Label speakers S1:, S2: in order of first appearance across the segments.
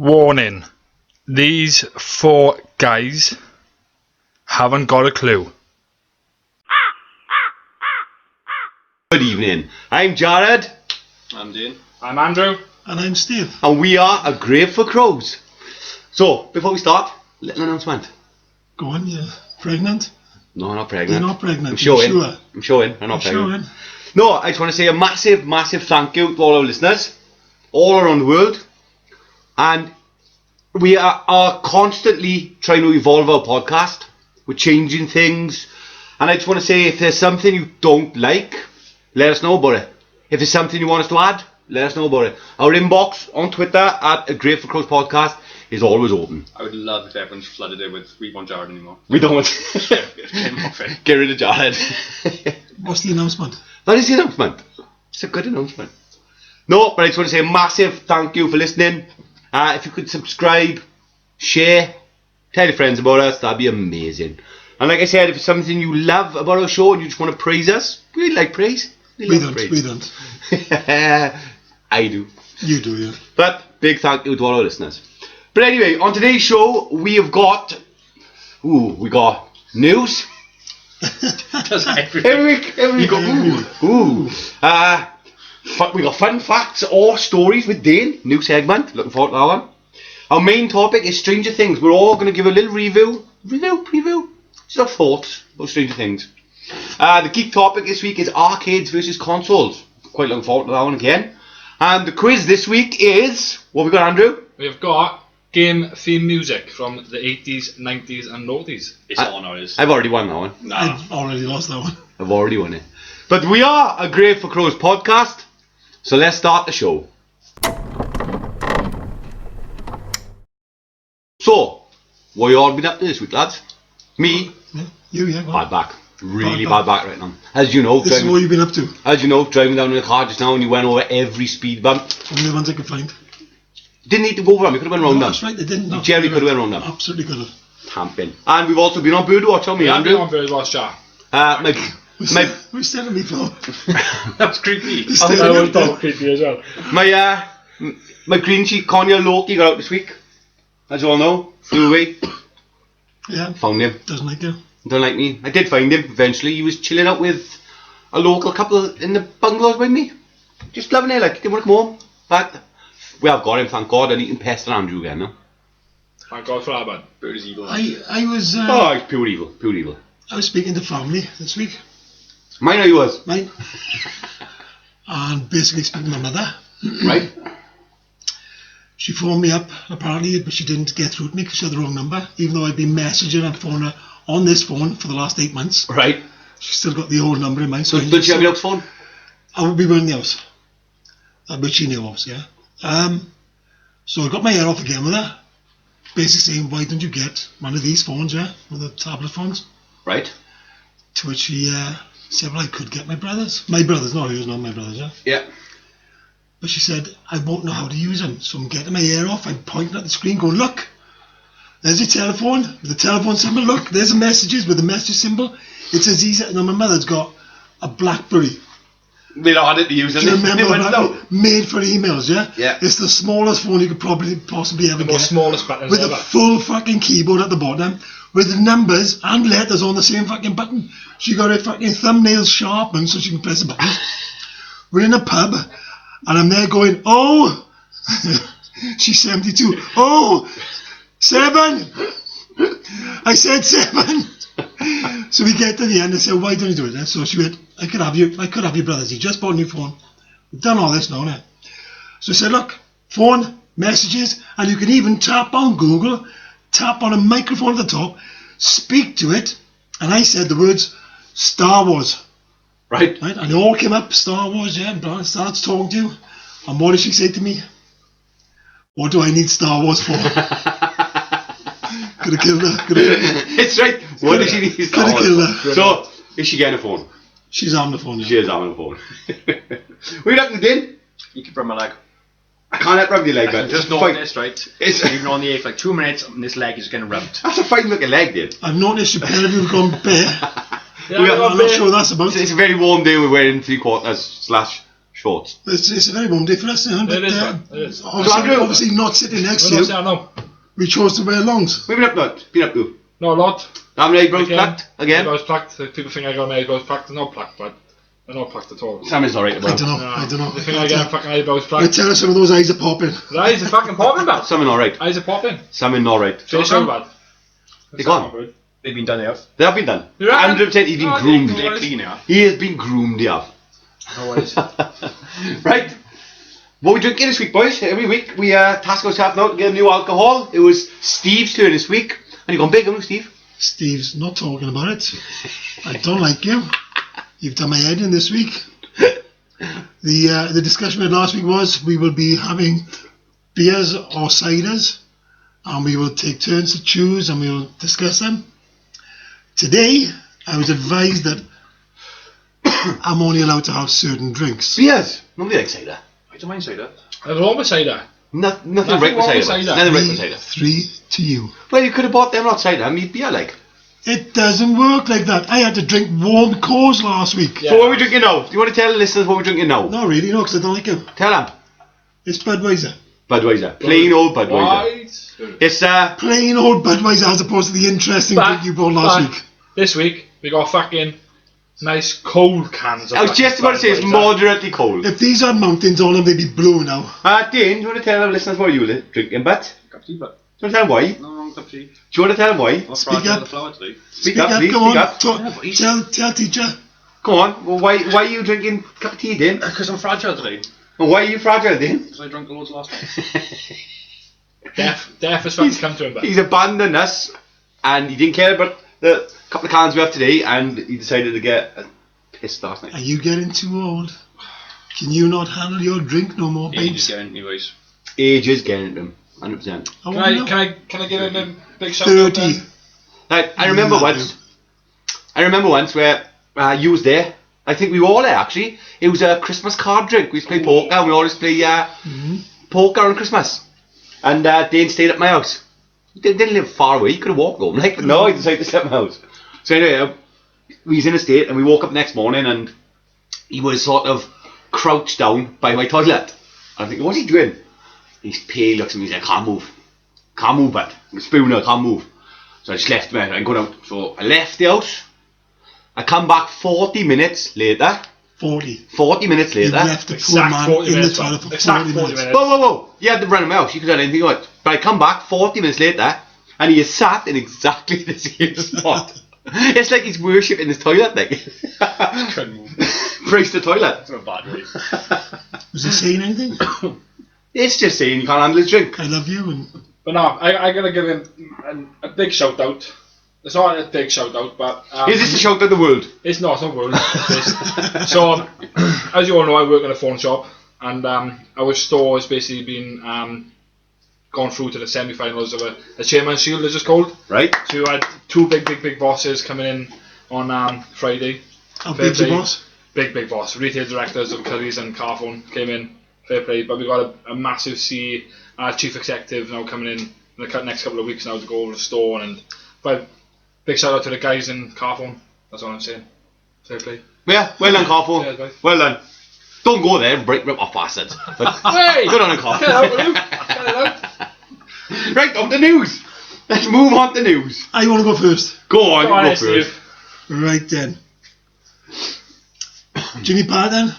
S1: Warning, these four guys haven't got a clue.
S2: Good evening, I'm Jared.
S3: I'm Dane.
S1: I'm Andrew.
S4: And I'm Steve.
S2: And we are A Grave for Crows. So, before we start, little announcement.
S4: Go on, you're pregnant?
S2: No, I'm not pregnant.
S4: You're not pregnant,
S2: I'm showing.
S4: you're sure?
S2: I'm showing, I'm not
S4: You're
S2: pregnant.
S4: showing?
S2: No, I just want to say a massive, massive thank you to all our listeners, all around the world. And we are constantly trying to evolve our podcast. We're changing things. And I just want to say, if there's something you don't like, let us know about it. If there's something you want us to add, let us know about it. Our inbox on Twitter at A Grave for Crows Podcast is always open.
S3: I would love if everyone's flooded it with "We want Jared anymore."
S2: We don't want get rid of Jared.
S4: What's the announcement?
S2: That is the announcement. It's a good announcement. No, but I just want to say a massive thank you for listening. If you could subscribe, share, tell your friends about us, that'd be amazing. And like I said, if it's something you love about our show and you just want to praise us, we like praise.
S4: We don't.
S2: I do.
S4: You do, yeah.
S2: But big thank you to all our listeners. But anyway, on today's show, we have got... we got news.
S3: Does
S2: Every week we got we got fun facts or stories with Dane. New segment. Looking forward to that one. Our main topic is Stranger Things. We're all going to give a little preview. Just our thoughts about Stranger Things. The geek topic this week is arcades versus consoles. Quite looking forward to that one again. And the quiz this week is... What have we got, Andrew?
S1: We've got game theme music from the 80s, 90s and noughties.
S3: It's on ours.
S2: I've already won that one.
S3: Nah.
S4: I've already lost that one.
S2: I've already won it. But we are A Grave for Crows podcast. So let's start the show. So, what have you all been up to this week, lads? Me,
S4: Yeah, go on.
S2: bad back. Really bad back right now. As you know,
S4: This is what you've been up to.
S2: driving down in the car just now and you went over every speed bump.
S4: Only the ones I could find.
S2: Didn't need to go over them, you could have went round
S4: No,
S2: them.
S4: that's right, they didn't. No,
S2: Jerry
S4: you're
S2: could have
S4: right.
S2: went round them.
S4: Absolutely could have.
S2: Camping. And we've also been on Birdwatch, on me, Andrew.
S1: On Birdwatch chat.
S4: We're still in me, Phil.
S3: That was creepy.
S1: I thought creepy as well.
S2: My green sheet Conyer Loki got out this week. As you all know, flew away.
S4: Yeah,
S2: Found him.
S4: doesn't like you.
S2: Don't like me. I did find him eventually. He was chilling out with a local couple in the bungalows with me. Just loving it, like, didn't want to come home. But we have got him, thank God, and he can pester Andrew again now.
S1: Thank God for that, man.
S3: Bird is evil.
S4: I was
S2: He's pure evil.
S4: I was speaking to family this week.
S2: Mine or yours?
S4: Mine. And basically speaking to my mother.
S2: Right?
S4: She phoned me up, apparently, but she didn't get through to me because she had the wrong number. Even though I'd been messaging and phoning her on this phone for the last 8 months.
S2: Right.
S4: She's still got the old number in mind.
S2: So did she have your phone?
S4: I would be in the house. But she knew, obviously, yeah. So I got my hair off again with her. Basically saying, why don't you get one of these phones, yeah? One of the tablet phones.
S2: Right.
S4: To which she said, well, I could get my brother's. My brother's, not hers, not my brother's, yeah?
S2: Yeah.
S4: But she said, I won't know how to use them. So I'm getting my hair off, I'm pointing at the screen going, look, there's your telephone, with the telephone symbol, look, there's the messages with the message symbol. It's as easy, now my mother's got a BlackBerry.
S2: They don't have it to use it.
S4: Do you remember BlackBerry? Made for emails, yeah?
S2: Yeah.
S4: It's the smallest phone you could possibly ever
S1: The
S4: get.
S1: most smallest buttons
S4: With
S1: ever.
S4: a full fucking keyboard at the bottom, with the numbers and letters on the same fucking button. She got her fucking thumbnails sharpened so she can press the buttons. We're in a pub, and I'm there going, oh, she's 72. Oh, 7. I said 7. So we get to the end and said, why don't you do it? So she went, I could have your brothers. He just bought a new phone. We've done all this now. So I said, look, phone, messages, and you can even tap on Google, tap on a microphone at the top, speak to it, and I said the words Star Wars.
S2: Right.
S4: And it all came up, Star Wars, yeah, and Brian starts talking to you. And what did she say to me? What do I need Star Wars for? Could have killed her.
S2: It's right. What does she need?
S4: Could have killed her.
S2: So, is she getting a phone?
S4: She's on the phone, yeah.
S2: She is having a phone. What are you looking Dane?
S3: You can rub my leg.
S2: I can't rub your leg, but
S3: Just
S2: fine.
S3: notice, right?
S2: It's-
S3: You've been on the air for like 2 minutes and this leg is getting rubbed.
S2: That's a fine looking leg, Dane.
S4: I've noticed your pair of you have gone bare.
S1: Yeah,
S4: I'm not sure what that's about.
S2: It's a very warm day. We're wearing 3/4 / shorts.
S4: It's a very warm day for us now. But,
S1: It is, man. It is.
S4: obviously not sitting next to
S1: Well,
S4: you.
S1: say I know.
S4: We chose to wear longs.
S2: What have you been up to?
S1: Not a lot.
S2: Having eyebrows
S1: Again,
S2: plucked again?
S1: Eyebrows plucked. People think I got my eyebrows plucked. They're not plucked, but they're not plucked at all.
S2: Sam is alright
S4: I
S2: about
S4: don't know.
S1: No,
S4: I don't know.
S1: They think I get fucking eyebrows
S4: I
S1: plucked.
S4: tell us some of those eyes are popping.
S1: The eyes are fucking popping, man.
S2: Something alright.
S1: Eyes are popping.
S2: Something alright.
S1: Facial bad.
S2: They gone.
S3: They've been done there.
S2: They have been done.
S1: You reckon?
S2: 100% he's been
S1: Oh,
S2: groomed.
S1: yeah.
S3: They're clean now.
S2: He has been groomed, yeah.
S1: No worries.
S2: Right. What we drinking this week, boys? Every week we task ourselves out to get a new alcohol. It was Steve's turn this week. And you gone big, haven't you, Steve?
S4: Steve's not talking about it. I don't like you. You've done my head in this week. The discussion we had last week was we will be having beers or ciders, and we will take turns to choose and we will discuss them. Today, I was advised that I'm only allowed to have certain drinks.
S2: Beers. Nobody likes cider.
S3: I don't mind cider.
S1: There's wrong with cider.
S2: Nothing
S1: Nothing
S2: right with
S1: wrong with
S2: cider.
S1: cider.
S2: Nothing right with cider.
S4: 3 to you.
S2: Well, you could have bought them not cider and made beer like.
S4: It doesn't work like that. I had to drink warm cores last week.
S1: Yeah.
S2: So what are we drinking now? Do you want to tell the listeners what we're drinking now?
S4: Not really, no, because I don't like him.
S2: Tell them.
S4: It's Budweiser.
S2: Budweiser. Plain old Budweiser.
S1: Right.
S2: It's
S4: Plain old Budweiser as opposed to the interesting drink you bought last week.
S1: This week, we got fucking nice cold cans. Of
S2: I was just about to say it's
S1: Budweiser.
S2: moderately cold.
S4: If these had mountains on them, they'd be blue now.
S2: Dane, do you want to tell the listeners what you were drinking, but?
S3: Cup of tea, but
S2: Do you want to tell them why? Do
S3: no wrong cup of tea.
S2: you want to tell them why?
S3: What's
S4: Speak
S3: fragile
S4: up.
S3: the flower today?
S2: Speak up, please,
S4: come
S2: speak
S4: on.
S2: up.
S4: Tell teacher.
S2: Go on. Well, why are you drinking a cup of tea, Dane?
S3: Because I'm fragile today.
S2: And why are you fragile, Dane?
S3: Because I drank loads last night.
S1: Deaf as fucking come to him, but
S2: He's abandoned us, and he didn't care about the couple of cans we have today, and he decided to get pissed last night.
S4: Are you getting too old? Can you not handle your drink no more,
S3: Yeah, you just
S4: babes?
S3: get anyways.
S2: Age is getting to him, 100%.
S4: I wanna know.
S1: can I give him a big shout out?
S4: 30.
S1: then?
S2: Like, I remember once where you was there. I think we were all there actually. It was a Christmas card drink. We used to play poker, and we always play poker on Christmas. And Dane stayed at my house. He didn't live far away. He could have walked home. Like, but no, he decided to stay at my house. So anyway, we was in a state, and we woke up the next morning, and he was sort of crouched down by my toilet. I think, what's he doing? He's pale, looks at me, he's like, can't move, but spooner, can't move. So I just left him and go down. So I left the house. I come back 40 minutes later.
S4: 40.
S2: 40 minutes
S4: You
S2: later.
S4: left the poor
S1: Exact
S4: man
S1: 40
S4: in the
S1: minutes.
S4: toilet for
S1: Exact
S4: 40 minutes.
S2: Whoa. You had to run him out. You could have done anything about it. But I come back 40 minutes later, and he is sat in exactly the same spot. It's like he's worshipping his toilet, like.
S3: Couldn't move.
S2: Praise the toilet.
S3: It's not a bad way.
S4: Was he saying anything?
S2: It's just saying you can't handle his drink.
S4: I love you. And
S1: But no, I gotta give him a big shout out. It's not a big shout out, but
S2: Is this a shout at the world?
S1: it's not world. So, as you all know, I work in a phone shop, and our store has basically been gone through to the semi-finals of a Chairman's Shield, as it's called.
S2: Right?
S1: So you had two big bosses coming in on Friday.
S4: how
S1: Fair
S4: big's your
S1: play.
S4: boss?
S1: Big boss. Retail directors of Curry's and Carphone came in. Fair play. But we got a massive chief executive now coming in the next couple of weeks now to go over the store. But big shout out to the guys in Carphone. That's all I'm saying. Fair play.
S2: Yeah, well done, Carfo.
S1: Cheers, guys.
S2: Well done. Don't go there and rip off bastards. But
S1: Hey!
S2: good on it, Carfo.
S1: Get out, will you? Get it out.
S2: Right, on the news. Let's move on to news.
S4: I want to go first.
S2: Go on,
S1: Go on,
S2: go
S1: Steve.
S2: first.
S4: Right then. Jimmy Parden.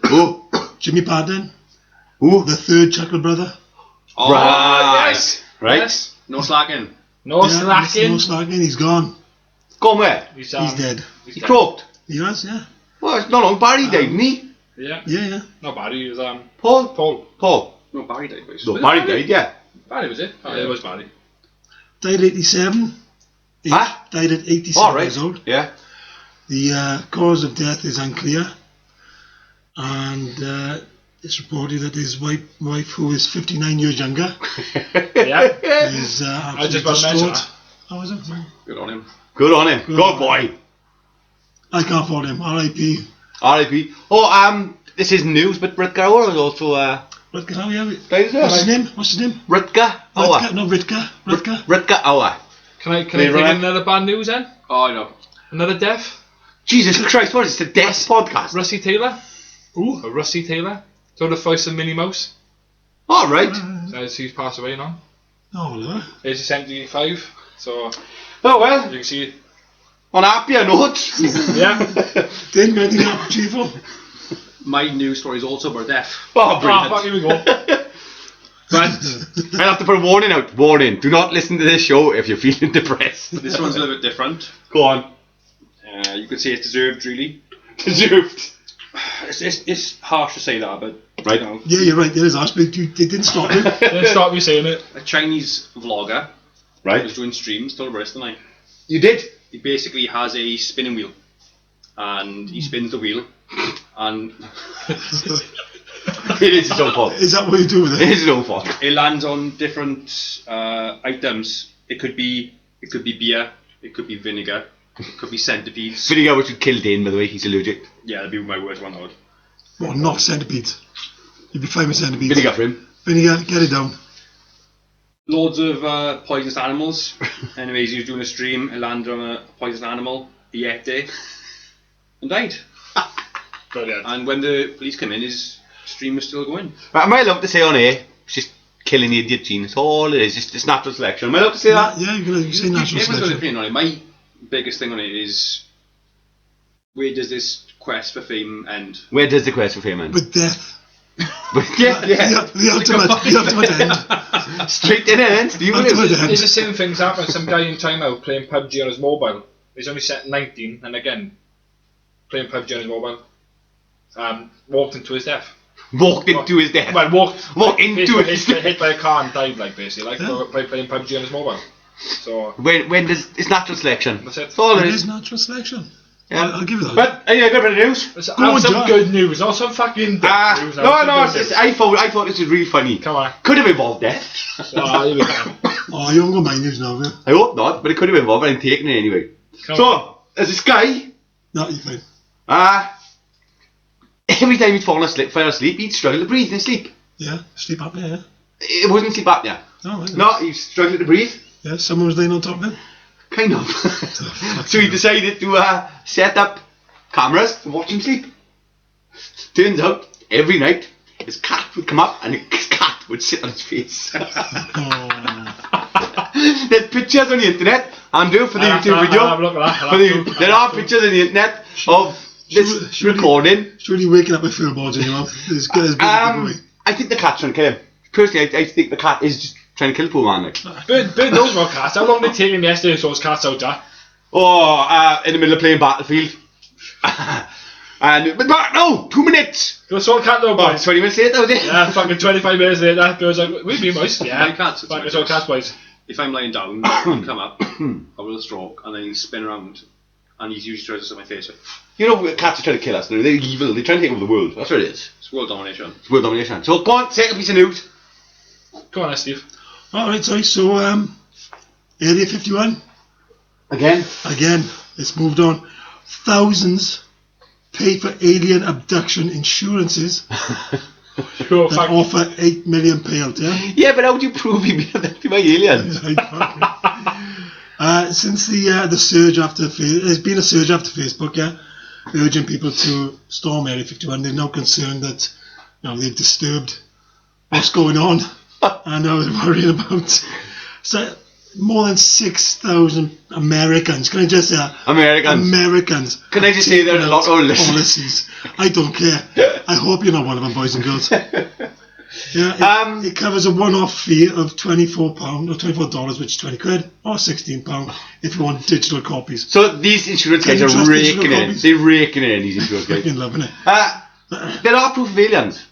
S2: Who?
S4: Jimmy Parden.
S2: Who?
S4: The third Chuckle brother.
S3: Oh,
S2: Right.
S1: yes.
S2: Right.
S1: Yes.
S3: no slacking.
S1: No
S4: Yeah,
S1: slacking.
S4: No slacking. He's gone.
S2: Go on where?
S1: He's
S4: He's dead.
S1: He's
S2: He
S1: dead.
S2: croaked.
S4: He has, yeah.
S2: Well, it's not long. Barry died, didn't he?
S1: Yeah.
S4: Yeah.
S1: Not Barry. It was
S2: Paul?
S1: Paul.
S2: Paul.
S3: No, Barry died, boys.
S2: No,
S1: Was it
S2: Barry
S1: Barry?
S2: died, yeah.
S1: Barry was it? Oh,
S3: Yeah.
S1: it was Barry.
S4: Died at 87.
S2: Huh?
S4: Died at 87
S2: All right.
S4: years old.
S2: Yeah.
S4: The cause of death is unclear. And it's reported that his wife, who is 59 years younger,
S1: Yeah.
S4: is
S1: I just
S4: absolutely
S1: about to mention
S4: distraught.
S1: that.
S4: How is it?
S3: Good on him.
S2: Good on him.
S4: Good
S2: Good
S4: on
S2: boy.
S4: I can't follow him. R.I.P.
S2: R.I.P. Oh, this isn't news, but Rutger Hauer is also
S4: Rutger Hauer.
S2: died as well.
S4: What's his name? What's his name?
S2: Rutger Hauer.
S4: Rutger? No, Rutger.
S2: Rutger Hauer.
S1: Can I
S2: They
S1: dig in
S2: run-
S1: another bad news then?
S3: Oh, I know.
S1: Another death?
S2: Jesus Christ, what is this? The Death Podcast?
S1: Rusty Taylor?
S4: Ooh.
S1: A Rusty Taylor. So the voice of Minnie Mouse.
S2: All right.
S1: He's passed away now.
S4: Oh, no.
S1: Age of 75. So
S2: Oh well.
S1: you can see.
S2: On happier notes.
S1: Yeah.
S4: Didn't get anything up, cheerful.
S3: My news story is also about death.
S2: Oh,
S1: Fuck,
S2: brilliant.
S1: here we go.
S2: But I have to put a warning out. Warning. Do not listen to this show if you're feeling depressed.
S3: This one's a little bit different.
S2: Go on.
S3: You could say it's deserved, really.
S2: Deserved.
S3: It's harsh to say that, but
S2: Right.
S3: you know,
S4: Yeah, you're right. There is us, but they didn't stop you.
S1: Don't stop me saying it.
S3: a Chinese vlogger was
S2: Right.
S3: doing streams till the rest of the night.
S2: You did.
S3: He basically has a spinning wheel, and he spins the wheel, and
S2: It is his own fault.
S4: Is that what you do with
S2: It
S4: it?
S2: is his own fault.
S3: it lands on different items. It could be beer, it could be vinegar, it could be centipedes.
S2: Vinegar, which would kill Dane, by the way. He's allergic.
S3: Yeah, that'd be my worst one. That would.
S4: Well, not centipedes. You'd be fine with centipedes.
S2: Vinegar for him.
S4: Vinegar, get it down.
S3: Loads of poisonous animals. Anyways, he was doing a stream. It landed on a poisonous animal. He ate it and died.
S1: Brilliant.
S3: And when the police came in, his stream was still going.
S2: Right, am I allowed to say on air? It's just killing the idiot gene. That's all it is. It's natural selection. Am I allowed to say that?
S4: Yeah, you say natural
S3: Everyone's got an
S4: selection.
S3: opinion on it. My biggest thing on it is, where does this quest for fame end?
S2: Where does the quest for fame end?
S4: With death.
S2: yeah.
S4: The ultimate end.
S2: Straight in and end. You
S4: Ultimate
S2: will.
S4: end.
S1: It's the same things happen. Some guy in China playing PUBG on his mobile. He's only set 19, and again, playing PUBG on his mobile. Walked into his death.
S2: Walked into his death.
S1: Well, walked
S2: into
S1: hit,
S2: his
S1: hit by a car and died, like basically,
S4: Yeah.
S1: by playing PUBG on his mobile. So
S2: When does it's natural selection?
S1: That's it.
S2: That's all
S4: It
S2: it
S4: is
S2: is.
S4: natural selection.
S2: Yeah.
S4: I'll give you that.
S2: But anyway, good for the news.
S1: it's
S4: Go on,
S1: some
S4: John.
S1: good news, not some fucking death news.
S2: No, I thought this was really funny.
S1: Come on.
S2: Could have involved death.
S1: Oh, here we go.
S4: Oh, you haven't got my news now, have you?
S2: I hope not, but it could have involved. I'm taking it anyway.
S1: Come
S2: So
S1: on.
S2: there's this guy.
S4: No, you're fine.
S2: Every time he'd fell asleep, he'd struggle to breathe in his sleep.
S4: Yeah, sleep apnea, yeah.
S2: It wasn't sleep apnea.
S4: No, right.
S2: No, he was struggling to breathe.
S4: Yeah, someone was laying on top of him.
S2: Kind of. So he decided to set up cameras to watch him sleep. Turns out, every night, his cat would come up and his cat would sit on his face.
S4: Oh.
S2: There's pictures on the internet, Andrew, for the YouTube video. There are pictures on the internet of this
S4: Surely-
S2: recording.
S4: Surely waking up with fur balls in your mouth. It's good as big as a giveaway.
S2: I think the cat's trying to kill him. Personally, I think the cat is just trying to kill the poor man. Like.
S1: Bird knows about cats. How long did it take him yesterday to sort his cats out there?
S2: Oh, in the middle of playing Battlefield. But no, 2 minutes.
S1: Go sort cat though,
S2: Oh,
S1: boys.
S2: 20 minutes later, was it?
S1: Yeah, fucking 25 minutes later, goes like, we be boys. Yeah,
S3: My cat's
S1: fucking sort cats, boys.
S3: If I'm lying down, he'll come up, have a little stroke, and then he'll spin around, and he's usually tries to set my face.
S2: You know, cats are trying to kill us. They're evil. They're trying to take over the world. That's what it is.
S3: It's world domination.
S2: It's world domination. So go on, second piece of news.
S1: Go on, Steve.
S4: Alright, sorry, so Area 51,
S2: Again.
S4: again, it's moved on. Thousands pay for alien abduction insurances
S1: Sure,
S4: that
S1: fuck.
S4: offer 8 million payout, yeah?
S2: Yeah, but how do you prove you've been abducted by aliens?
S4: Since the surge after there's been a surge after Facebook, yeah, urging people to storm Area 51. They're now concerned that they've disturbed what's going on, and I was worrying about more than 6,000 Americans. Can I just say Americans?
S2: Can I just say there are a lot of listeners?
S4: policies? I don't care. I hope you're not one of them, boys and girls. Yeah, it covers a one-off fee of £24 or $24, which is 20 quid, or £16 if you want digital copies.
S2: So these insurance
S4: Can
S2: guys
S4: you
S2: are
S4: trust
S2: raking
S4: digital
S2: in.
S4: copies?
S2: They're raking in, these insurance guys.
S4: Fucking loving it.
S2: There are proof of aliens.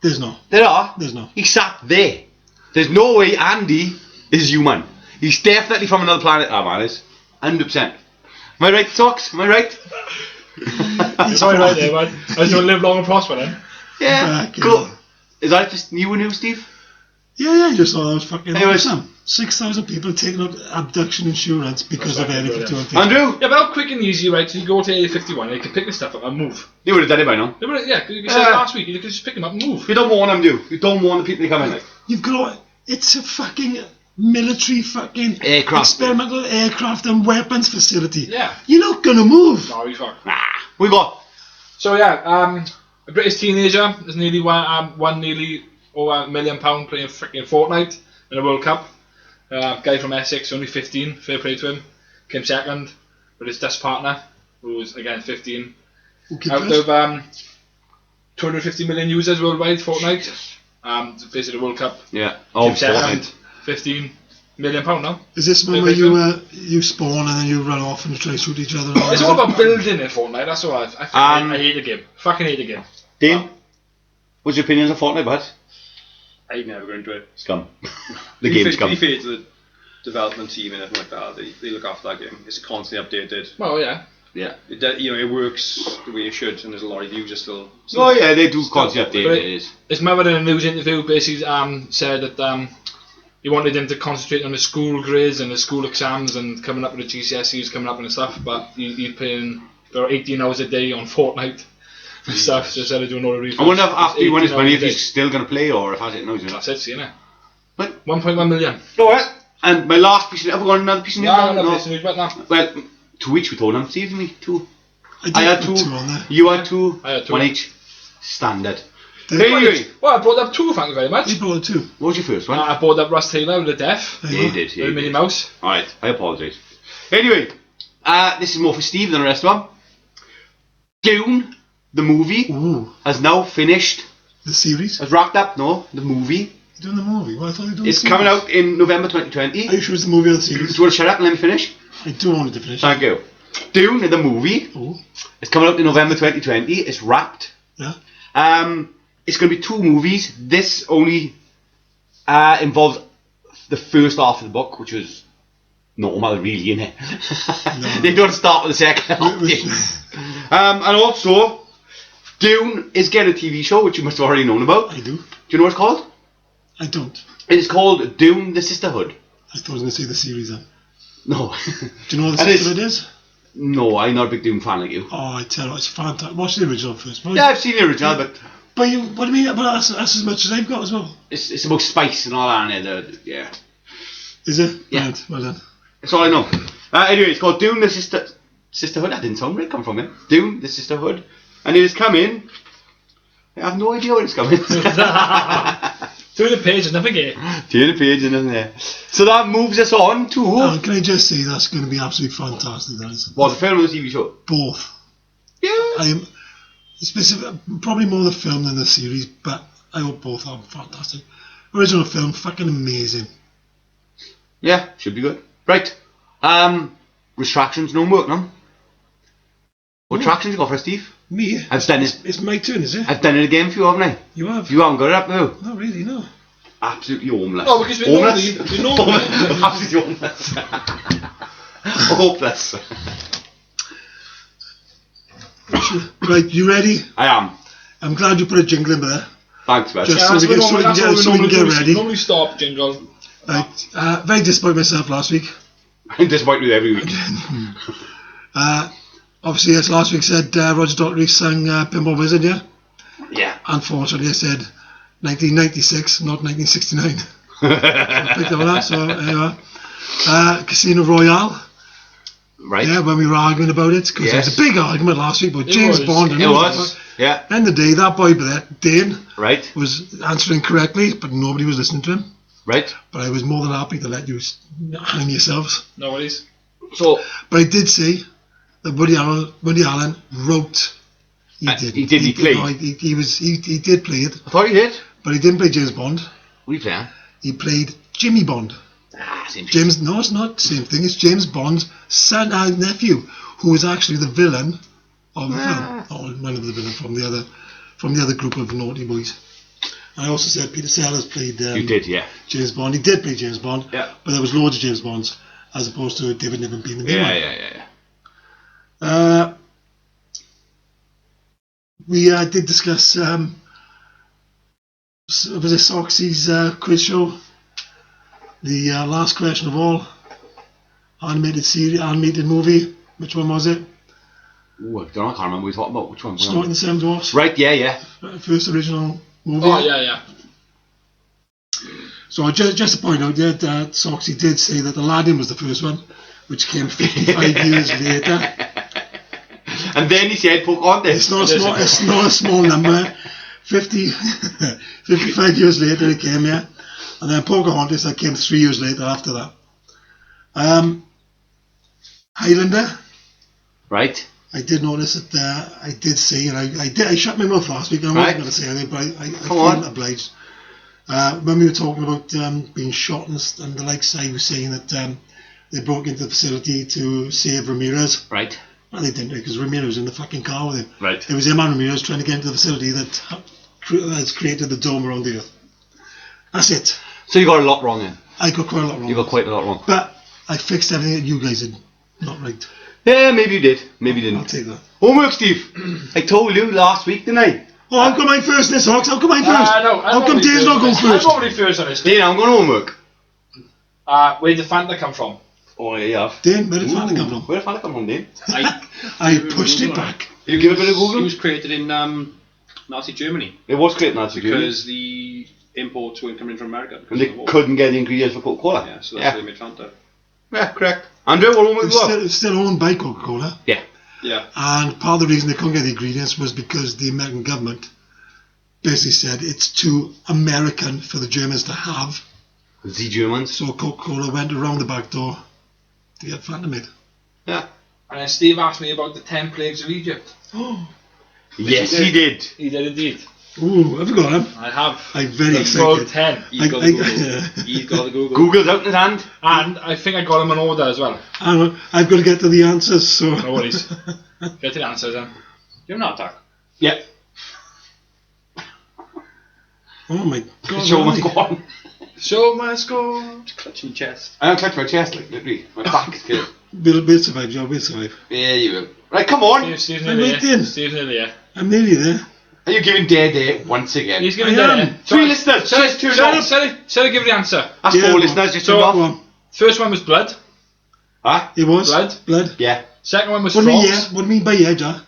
S4: There's no.
S2: There are.
S4: There's no.
S2: He sat there. There's no way Andy is human. He's definitely from another planet. Ah, man, is 100%. Am I right, Socks? Am I right?
S1: It's all right there, man. I was going to live long and prosper then.
S2: Yeah.
S4: Fucking
S2: Cool.
S4: hell.
S2: Is that just new news, Steve?
S4: Yeah, I just thought that was fucking
S2: Anyways.
S4: awesome. 6,000 people taking up abduction insurance because
S1: That's
S4: of Area
S1: fucking
S4: 51.
S2: Andrew?
S1: Yeah, but how quick and easy, right? So you go to Area 51 and you can pick the stuff up and move.
S2: You would have done it by now.
S1: Yeah, you said last week, you could just pick them up and move.
S2: You don't warn them, do you? You don't warn the people that come in, like.
S4: You've got it's a fucking military fucking
S2: Aircraft.
S4: experimental aircraft and weapons facility.
S1: Yeah.
S4: You're not gonna move.
S1: No, you fuck.
S2: We got
S1: So yeah, a British teenager has nearly won nearly over £1 million playing freaking Fortnite in a World Cup. Guy from Essex, only 15, fair play to him. Came second with his Dutch partner, who was again 15. Out of 250 million users worldwide, Fortnite. Basically the World Cup.
S2: Yeah.
S1: Came second, £15 million now.
S4: Is this one where you spawn and then you run off and try to shoot each other?
S1: It's all about building in Fortnite, that's all I hate the game. Fucking hate the game.
S2: Dane, what's your opinions on Fortnite, bud?
S3: I'd never go into it.
S2: Scum. The game's scum.
S3: To be fair to the development team and everything like that, they look after that game. It's constantly updated.
S1: Well, yeah.
S2: Yeah.
S3: It works the way it should, and there's a lot of users still.
S2: Oh yeah, they do constantly update it.
S1: His mother in a news interview basically said that he wanted him to concentrate on his school grades and his school exams and coming up with the GCSEs coming up and stuff, but he's playing about 18 hours a day on Fortnite and stuff, so instead of doing all the research.
S2: I wonder if after he won his money if he's still going to play or if has it knows.
S1: That's it, see, innit?
S2: What?
S1: 1.1 million.
S2: Alright, and my last piece of news, have we got another piece of news?
S1: No, piece of news, but no.
S2: Well, 2 each we told him, Steve, didn't we? 2.
S4: I
S2: had
S4: put
S2: 2,
S4: on there.
S2: you had 2,
S1: I had 2.
S2: 1 each. Standard.
S4: Anyway.
S1: Well, I brought up 2, thank you very much.
S4: You brought it 2.
S2: What was your first one?
S1: I brought up Russ Taylor with the Deaf.
S2: Yeah, you did. Yeah,
S1: With Minnie Mouse.
S2: Alright, I apologise. Anyway, this is more for Steve than the rest of them. Dune, the movie, has now finished.
S4: The series?
S2: Has wrapped up, no, the movie.
S4: You're doing the movie? Well, I thought you were doing
S2: It's
S4: the
S2: coming
S4: series.
S2: out in November 2020.
S4: Are you sure it's the movie or the
S2: Do
S4: series?
S2: you want to shut up and let me finish?
S4: I do want it to finish.
S2: Thank you. Dune, the movie, it's coming out in November 2020. It's wrapped.
S4: Yeah.
S2: It's going to be 2 movies. This only involves the first half of the book, which was normal, really, innit?
S4: No.
S2: They don't start with the second half. And also, Dune is getting a TV show, which you must have already known about.
S4: I do.
S2: Do you know what it's called?
S4: I don't.
S2: It is called Dune: The Sisterhood.
S4: I thought I was going to say the series then.
S2: No.
S4: Do you know what the
S2: And
S4: Sisterhood is?
S2: No, I'm not a big Dune fan like you.
S4: Oh, I tell you, it's fantastic. Watch the original first.
S2: Yeah, I've seen the original, but
S4: But what do you mean? But that's as much as I've got as well.
S2: it's about spice and all that, and yeah.
S4: Is it?
S2: Yeah.
S4: Right, well done.
S2: That's all I know. Anyway, it's called Dune: The Sisterhood. That didn't sound where it come from, it. Dune: The Sisterhood. And it is coming. I have no idea when it's coming.
S1: Turn the page and nothing here.
S2: Turn the page and nothing there. So that moves us on to...
S4: Can I just say that's going to be absolutely fantastic, that is.
S2: What, the film or the TV show?
S4: Both.
S2: Yeah.
S4: I am probably more the film than the series, but I hope both are fantastic. Original film, fucking amazing.
S2: Yeah, should be good. Right. Retractions don't work, no? What tractions you got for us, Steve?
S4: Me?
S2: I've done it.
S4: It's my turn, is it?
S2: I've done it again for you, haven't I?
S4: You have?
S2: You haven't got it up, though.
S4: Not really, no.
S2: Absolutely homeless.
S1: No, because we know
S2: Absolutely homeless. Hopeless.
S4: Right, you ready?
S2: I am.
S4: I'm glad you put a jingle in there.
S2: Thanks, Wes.
S4: Just-
S1: Yeah,
S4: So
S1: that's
S4: we can-
S1: what
S4: so we can
S1: that's
S4: get-
S1: what we
S4: so we can
S1: normally
S4: get
S1: do.
S4: ready.
S1: Normally stop jingle.
S4: Right, very disappointed myself last week.
S2: I'm disappointed with every week.
S4: Obviously, as last week said, Roger Daltrey sang Pinball Wizard, yeah?
S2: Yeah.
S4: Unfortunately, I said 1996, not 1969. I picked up on that, so there you are. Casino Royale.
S2: Right.
S4: Yeah, when we were arguing about it, because
S2: Yes.
S4: there was a big argument last week about
S1: It
S4: James
S1: was.
S4: Bond. And
S2: It
S4: all
S2: was.
S4: that.
S2: Yeah.
S4: End of the day, that boy there, Dane,
S2: Right.
S4: was answering correctly, but nobody was listening to him.
S2: Right.
S4: But I was more than happy to let you hang yourselves.
S1: No worries.
S2: So,
S4: But I did say that Woody Allen wrote. He did.
S2: he did, he played.
S4: No, he did play it,
S2: I thought you did.
S4: but he didn't play James Bond.
S2: What are you playing?
S4: He played Jimmy Bond.
S2: Same shit.
S4: James, no, it's not the same thing. It's James Bond's son and nephew, who was actually the villain of the film, or one of the villains from the other group of naughty boys. I also said Peter Sellers played.
S2: You did, yeah.
S4: James Bond. He did play James Bond.
S2: Yeah.
S4: But there was loads of James Bonds, as opposed to David Niven being the main one.
S2: Yeah.
S4: We did discuss. Was it Soxy's quiz show? The last question of all. Animated movie. Which one was it?
S2: Ooh, I don't know, I can't remember what we talked about. Which one?
S4: Snorting the Seven Dwarfs.
S2: Right, yeah.
S4: First original movie.
S1: Oh, yeah.
S4: So just to point out, yeah, that Soxy did say that Aladdin was the first one, which came 55 years later.
S2: And then he said Pocahontas.
S4: It's not a small number. 55 years later it came here, and then Pocahontas that came 3 years later after that. Highlander.
S2: Right.
S4: I did notice that I did see, and I shut my mouth last week. And I wasn't going to say anything, but I feel obliged. When we were talking about being shot and the likes, I was saying that they broke into the facility to save Ramirez.
S2: Right.
S4: Well, they didn't, because Ramirez was in the fucking car with him.
S2: Right.
S4: It was him and Ramirez trying to get into the facility that has created the dome around the earth. That's it.
S2: So you got a lot wrong then.
S4: I got quite a lot wrong.
S2: You got quite a lot wrong.
S4: But I fixed everything that you guys did not right.
S2: Yeah, maybe you did. Maybe you didn't.
S4: I'll take that.
S2: Homework, Steve. I told you last week, didn't I?
S4: Oh, I've got mine first, this Hawks. I'll go mine first.
S1: No,
S4: How come Dane's not going
S1: I'm
S4: first?
S1: already first on this.
S2: Dane, I'm going homework.
S1: Where did Fanta come from?
S2: Oh, yeah, you have.
S4: Dane, where did Fanta come from?
S2: Where did Fanta come from, Dane?
S4: I pushed it back.
S2: You give a bit of
S3: It
S2: Google?
S3: was created in Nazi Germany
S2: It was created in Nazi Germany.
S3: because the imports weren't coming in from America. because
S2: And they
S3: of the war.
S2: couldn't get the ingredients for Coca-Cola.
S3: Yeah, so that's why they made Fanta.
S2: Yeah, correct. Andrew, what homework you got?
S4: It's still owned by Coca-Cola.
S2: Yeah.
S3: Yeah.
S4: And part of the reason they couldn't get the ingredients was because the American government basically said it's too American for the Germans to have.
S2: The Germans.
S4: So Coca-Cola went around the back door to get Fanta made.
S2: Yeah.
S1: And then Steve asked me about the 10 plagues of Egypt.
S2: Yes, he did.
S1: He did indeed.
S4: Ooh, have you got them?
S1: I have.
S4: I'm very
S1: The full
S4: excited.
S1: 10.
S3: He's got the Google. He's got the Google.
S2: Google's out in his hand.
S1: And I think I got them in order as well.
S4: I've got to get to the answers, so...
S1: No worries. Get to the answers then.
S3: You're not attack.
S2: Yeah.
S4: Oh my god.
S2: Show must
S4: really?
S2: go on.
S1: Show must go.
S3: Clutching chest.
S2: I don't clutch my chest, like, literally. My back is good.
S4: We'll survive, Joe, we'll survive.
S2: Yeah, you will. Right, come on.
S1: Steve's
S4: I'm
S1: nearly
S4: right
S1: there.
S4: in.
S1: Steve's nearly there.
S4: I'm nearly there.
S2: Are you giving Dare once again?
S1: He's giving
S4: I am.
S1: there.
S2: Three listeners, just tuned off.
S1: Shall I give the answer?
S2: That's
S4: Yeah,
S2: four
S4: go on.
S2: listeners, just
S1: So-
S2: tuned
S4: Go
S2: off.
S4: on.
S1: First one was blood.
S2: Huh?
S4: It was?
S1: Blood?
S4: Blood.
S2: Yeah.
S1: Second one was
S4: What do you mean,
S1: frogs.
S4: yeah? What do you mean by yeah, Jar?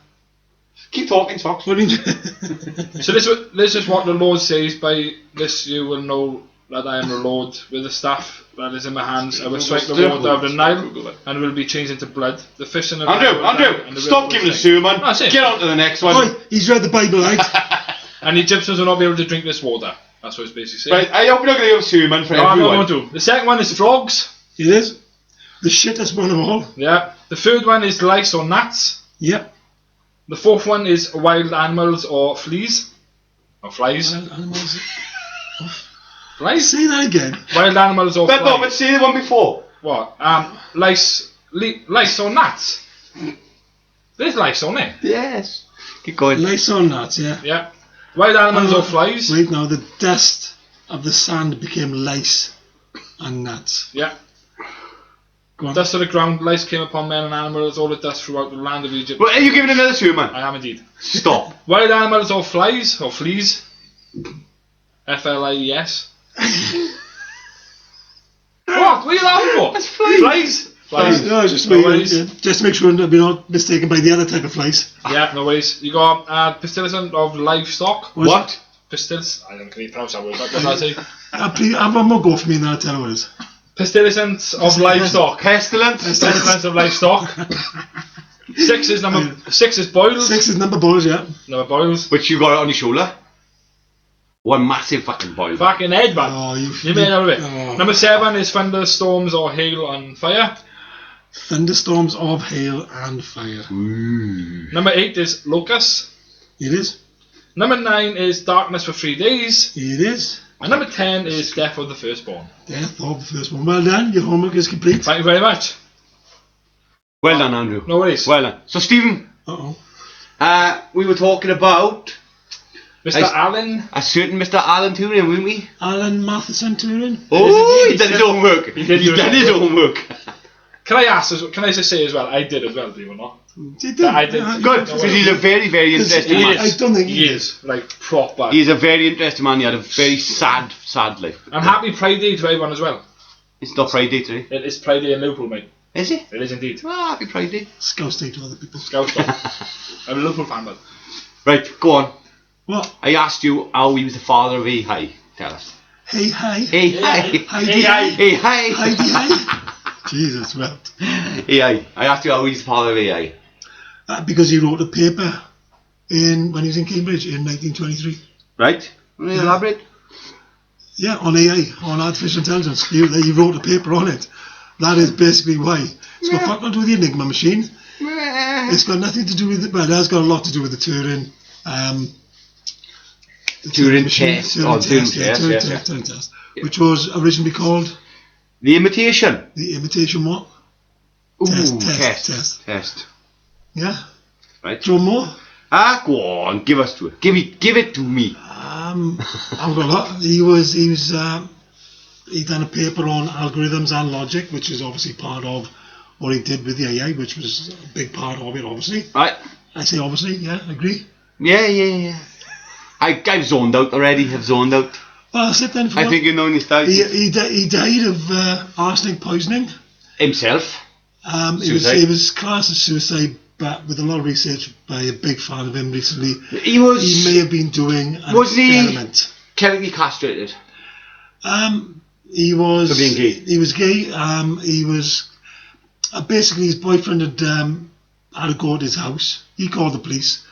S2: Keep talking, Fox.
S4: What do you mean?
S1: So this is what the Lord says. By this you will know that I am the Lord. With the staff that is in my hands, I will strike the water out of the Nile, and it will be changed into blood. The fish in the Nile will die, and
S2: Andrew,
S1: the
S2: stop
S1: river
S2: giving
S1: will
S2: a
S1: sink.
S2: sermon.
S1: That's it.
S2: Get on to the next one.
S4: Oi, he's read the Bible, right?
S1: And the Egyptians will not be able to drink this water. That's what it's basically saying.
S2: Right, I hope you're not going to give a sermon for
S1: No, I'm
S2: everyone.
S1: not going to. The second one is frogs.
S4: It is. The shittest one of all.
S1: Yeah. The third one is lice or gnats.
S4: Yep.
S1: The fourth one is wild animals or fleas. Or flies.
S4: Wild animals.
S1: Flies?
S4: Say that again.
S1: Wild animals or
S2: But
S1: flies.
S2: no, but say the one before.
S1: What? Lice or gnats. There's lice on it.
S2: Yes. Keep going.
S4: Lice or nuts, yeah.
S1: Yeah. Wild animals or flies.
S4: Right now, the dust of the sand became lice and nuts.
S1: Yeah.
S4: Go on.
S1: Dust of the ground, lice came upon men and animals, all the dust throughout the land of Egypt.
S2: Well, are you giving another sermon?
S1: I am indeed.
S2: Stop.
S1: Wild animals or flies or fleas. F-L-I-E-S. What? What are you laughing for?
S2: That's flies.
S1: Flies.
S4: No, just,
S1: No
S4: make,
S1: worries.
S4: just to make sure that we're not mistaken by the other type of flies.
S1: Yeah, no worries. You got pestilence of livestock.
S2: What?
S1: Pestilence. I don't can even pronounce that word. What does that say?
S4: Please, have one more go for me and then I'll tell you what it is.
S1: Pestilence of livestock.
S2: Pestilence.
S1: Pestilence of livestock. Six is boils.
S4: 6 is number balls, yeah.
S1: Number boils.
S2: Which you got it on your shoulder. One massive fucking boil.
S1: Fucking head, man.
S4: Oh,
S1: You made out of it.
S4: Oh.
S1: Number 7 is thunderstorms or hail and fire.
S4: Thunderstorms of hail and fire.
S1: Number 8 is locusts.
S4: It is.
S1: Number 9 is darkness for 3 days.
S4: It is.
S1: And number 10 is death of the firstborn.
S4: Death of the first one. Well done, your homework is complete.
S1: Thank you very much.
S2: Well done, Andrew.
S1: No worries.
S2: Well done. So, Stephen,
S4: Uh-oh.
S2: we were talking about
S1: Mr. Allen.
S2: a certain Mr. Alan Turing, weren't we?
S4: Alan Matheson Turing.
S2: Oh,
S1: he
S2: he done
S1: said-
S2: his homework.
S1: he did
S2: He
S1: do his
S2: done his homework.
S1: Can I just say as well, I did as well, believe it or not.
S4: Did they?
S1: I did.
S2: Good, because he's a very, very interesting
S1: He
S2: man.
S4: I don't think
S1: He is, like, proper.
S2: He's a very interesting man. He had a very sad life.
S1: And happy Pride Day to everyone as well.
S2: It's not Friday today.
S1: It is Pride Day in Liverpool, mate.
S2: Is it?
S1: It is indeed.
S2: Ah, happy Friday.
S4: Scouse Day to other people.
S1: Scout Scout. I'm a Liverpool fan, but
S2: Right, go on.
S4: What?
S2: I asked you how he was the father of AI. Tell us.
S4: Hey, hi.
S2: Hey, hi.
S4: Hi,
S1: Hey, hi.
S2: Hey, hi.
S4: Hi. Jesus, well.
S2: AI. I asked you how he's the father of AI.
S4: because he wrote a paper when he was in Cambridge in 1923.
S2: Right? Can you elaborate?
S4: Yeah, on AI, on artificial intelligence. He wrote a paper on it. That is basically why. It's got fuck all to do with the Enigma machine. It's got nothing to do with it, but it has got a lot to do with the Turing.
S2: Turing test.
S4: Turing test, which was originally called
S2: The Imitation.
S4: the imitation what?
S2: Ooh,
S4: Test. Yeah.
S2: Right.
S4: Do you want more?
S2: Go on, give it to me.
S4: I've got a lot. He done a paper on algorithms and logic, which is obviously part of what he did with the AI, which was a big part of it, obviously.
S2: Right.
S4: I say obviously, yeah, agree.
S2: Yeah. I've zoned out already. I've zoned out.
S4: Well, I'll sit then for
S2: I
S4: what?
S2: think you know his style.
S4: He died of arsenic poisoning.
S2: Himself.
S4: It was classed as suicide, but with a lot of research by a big fan of him recently,
S2: He
S4: may have been doing an experiment.
S2: Chemically castrated?
S4: He was.
S2: For being gay?
S4: He was gay. He was. Basically, his boyfriend had a go at his house. He called the police.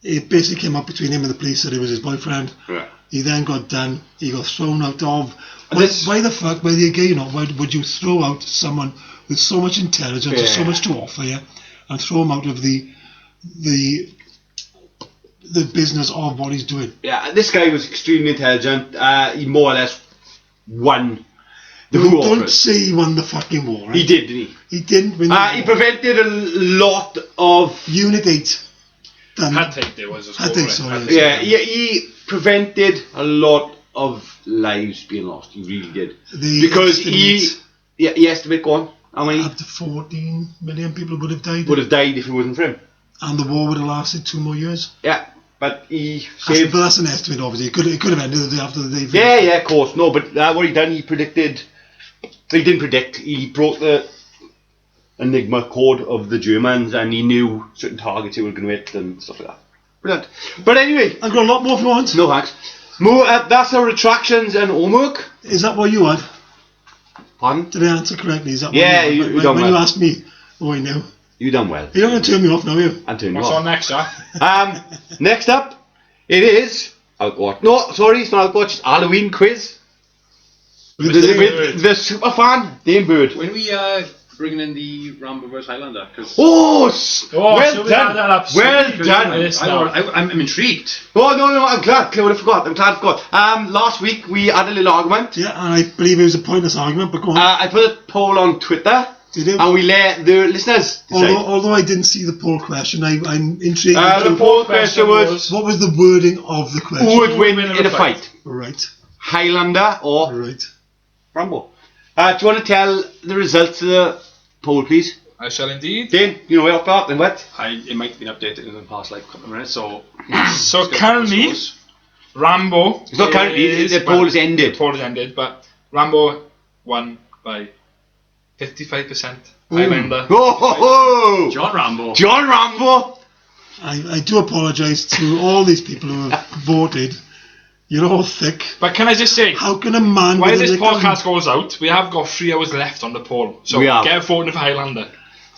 S4: It basically came up between him and the police that it was his boyfriend.
S2: Right.
S4: He then got done. He got thrown out of. Why the fuck, whether you're gay or not, why would you throw out someone with so much intelligence and so much to offer you, and throw him out of the business of what he's doing?
S2: Yeah, this guy was extremely intelligent. He more or less won the war.
S4: Don't say he won the fucking war. Right?
S2: He did, didn't he?
S4: He didn't win the war.
S2: He prevented a lot of...
S4: Unit 8.
S2: He prevented a lot of lives being lost. He really did. Because he estimated, go on, how many?
S4: Up to 14 million people would have died.
S2: Would have died if it wasn't for him.
S4: And the war would have lasted 2 more years.
S2: Yeah, but he saved...
S4: But that's an estimate, obviously. It could have ended the day after the day.
S2: Yeah, of course. No, but what he done, he predicted... He didn't predict. He broke the Enigma code of the Germans, and he knew certain targets he were going to hit and stuff like that. Brilliant. But anyway...
S4: I've got a lot more if you want.
S2: No thanks. More, that's our retractions and homework.
S4: Is that what you had?
S2: Pardon?
S4: Did I answer correctly? Is that what
S2: you done
S4: when
S2: well.
S4: you asked me? Oh, I know.
S2: You done well.
S4: You're not going to turn me off now, are you?
S2: I'm turning you
S1: What's
S2: off.
S1: on next, Jack?
S2: Next up, it is Outwatch. No, sorry, it's not Outwatch. It's Halloween quiz. With the super fan, Dane Bird.
S3: When we bringing in the Rambo vs Highlander?
S2: Well
S1: so
S2: done. Well done.
S3: I'm intrigued.
S2: Oh no, I'm glad. I forgot. Last week we had a little argument.
S4: Yeah, and I believe it was a pointless argument, but go on.
S2: I put a poll on Twitter.
S4: Did you?
S2: And we let the listeners decide.
S4: Although I didn't see the poll question, I'm intrigued.
S2: The poll question was...
S4: What was the wording of the question?
S2: Who would win in a fight?
S4: Right.
S2: Highlander or
S4: Right.
S2: Rambo? Do you want to tell the results of the poll, please?
S1: I shall indeed.
S2: Dane, you know off that, then what?
S3: It might have been updated in the past like couple of minutes, so...
S1: So currently, Rambo...
S2: It's not currently, the poll is ended.
S1: The poll is ended, but Rambo won by 55%. Highlander.
S2: Oh!
S3: John Rambo.
S2: John Rambo!
S4: I do apologise to all these people who have voted. You're all thick.
S1: But can I just say,
S4: how can a man...
S1: while this podcast goes out, we have got 3 hours left on the poll. So get voting for Highlander.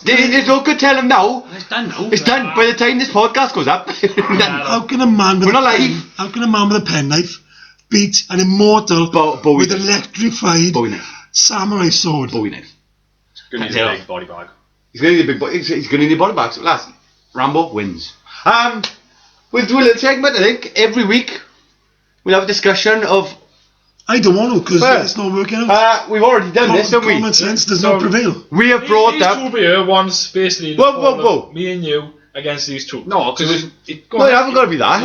S2: There's no good telling now.
S3: It's done now.
S2: It's done. By the time this podcast goes up,
S4: how can a man with how can a man with a penknife beat an immortal with an electrified samurai sword?
S3: He's going to need a big body bag.
S2: He's going to need a big body. He's going to need a body bag. So last, Rambo wins. We'll do a little segment. I think every week we'll have a discussion of.
S4: I don't want to because it's not working out.
S2: We've already done this, haven't we?
S4: Common sense does not prevail.
S2: We have brought up.
S1: These 2 beer ones basically.
S2: Whoa.
S1: Me and you against these 2.
S3: No, because
S2: no, it hasn't got to be that.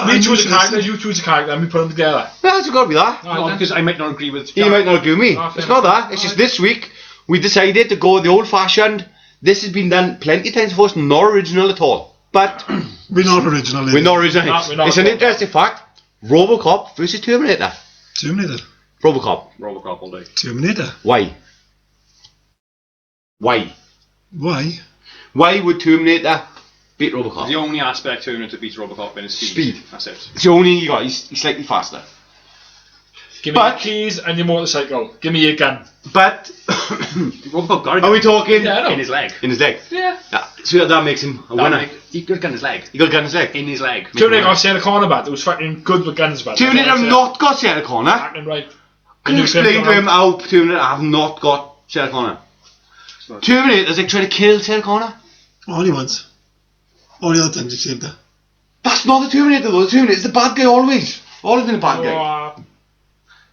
S1: We choose a character, you choose a character, and we put them together.
S2: No, it hasn't got to be that.
S3: No, because I might not agree with.
S2: You might not agree with me. It's not that. It's just this week we decided to go the old-fashioned. This has been done plenty of times before. It's not original at all. But
S4: we're not original.
S2: We're not original. It's an interesting fact. RoboCop versus Terminator.
S4: Terminator.
S3: RoboCop all day.
S4: Terminator.
S2: Why?
S4: Why
S2: would Terminator beat RoboCop?
S3: The only aspect Terminator beats RoboCop in is speed. That's it.
S2: It's the only you got. He's slightly faster.
S1: Give me your keys and your motorcycle. Give me your gun.
S2: But
S3: RoboCop got it.
S2: Are we talking
S3: in his leg?
S2: In his leg.
S1: Yeah.
S2: So that makes him a winner.
S3: He got a gun in his leg.
S2: He got a gun in his leg.
S3: In his leg.
S1: Terminator got Sarah Connor bad. It was fucking good with guns bad.
S2: Terminator have not got Sarah Connor.
S1: Acting right.
S2: Can you explain to him how Terminator have not got Sarah Connor? Terminator's like trying to kill Sarah Connor.
S4: Only once. All the other times he saved her.
S2: That's not the Terminator though. The Terminator's the bad guy always. Always been a bad guy.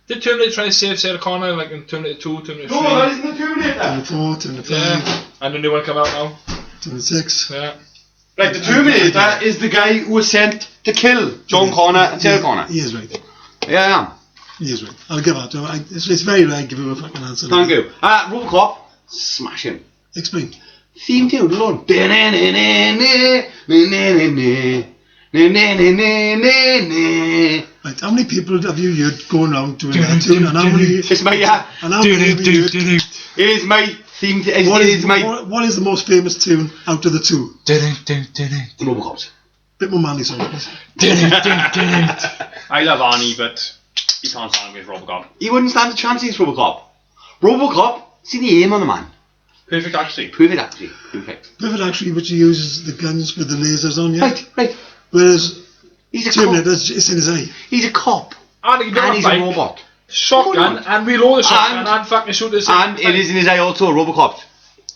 S1: Did Terminator try to save Sarah Connor like in Terminator 2, Terminator 3?
S2: No, that isn't the Terminator.
S4: Terminator 4, Terminator 5,
S1: Yeah. And the new one come out now.
S4: Terminator 6.
S1: Yeah.
S2: Right, the Terminator is the guy who was sent to kill John Connor and Sarah Connor.
S4: He is right.
S2: Yeah, I am.
S4: He is right. I'll give that to him. It's very rare I give him a fucking answer.
S2: Thank you. Robocop, smashing.
S4: Explain.
S2: Theme tune alone.
S4: Right, how many people have you heard going around doing that tune? And how many?
S2: It's my
S4: And how many have you heard?
S2: It is my theme.
S4: What is the most famous tune out of the two?
S2: Robocop's.
S4: Bit more manly song, please.
S3: I love Arnie, but he can't stand against Robocop.
S2: He wouldn't stand a chance against Robocop. Robocop, see the aim on the man.
S3: Perfect accuracy.
S2: Perfect accuracy. Perfect.
S4: Perfect actually, which he uses the guns with the lasers on, yeah.
S2: Right.
S4: Whereas
S2: He's a
S4: Terminator,
S2: cop.
S4: it's in his eye.
S2: He's a cop.
S1: And he
S2: And he's a robot.
S1: Shotgun and reload the shotgun and fucking shoot the
S2: And it is in his eye also, Robocop.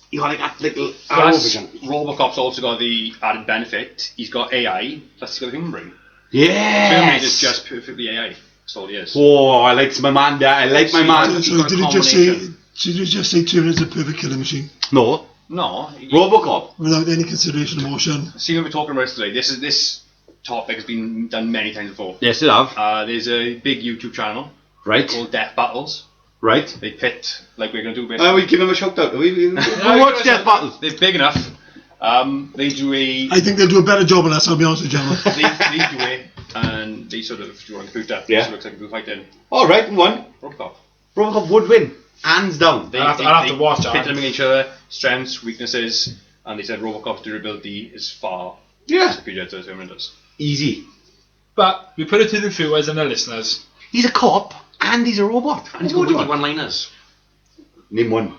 S2: You got like that little arrow vision.
S3: Robocop's also got the added benefit. He's got AI, plus he's got a human brain.
S2: Yes.
S3: Terminator's just perfectly AI. That's all he is.
S2: Oh, I like my man there. I like my man.
S4: So did you just say Terminator's a perfect killing machine?
S2: No.
S3: No.
S2: Robocop.
S4: Without any consideration of motion?
S3: See, when we're talking about this today, this topic has been done many times before.
S2: Yes, it have.
S3: There's a big YouTube channel
S2: Right.
S3: called Death Battles.
S2: Right.
S3: They pit, like we're going to do basically.
S2: We give him a shout out. We watch Death Battles.
S3: They're big enough. They do a...
S4: I think they'll do a better job of that, I'll be honest with you, gentlemen.
S3: they do it, and they sort of do on a computer.
S2: Yeah.
S3: So it looks like a blue fight in.
S2: Alright, and one.
S3: Robocop.
S2: Robocop would win. Hands down.
S1: I'll have to watch that.
S3: Pit them against each other, strengths, weaknesses, and they said Robocop's durability is far superior to Terminator's.
S2: Easy.
S1: But we put it to the viewers and the listeners.
S2: He's a cop and he's a robot.
S3: And he's got witty one-liners.
S2: Name one.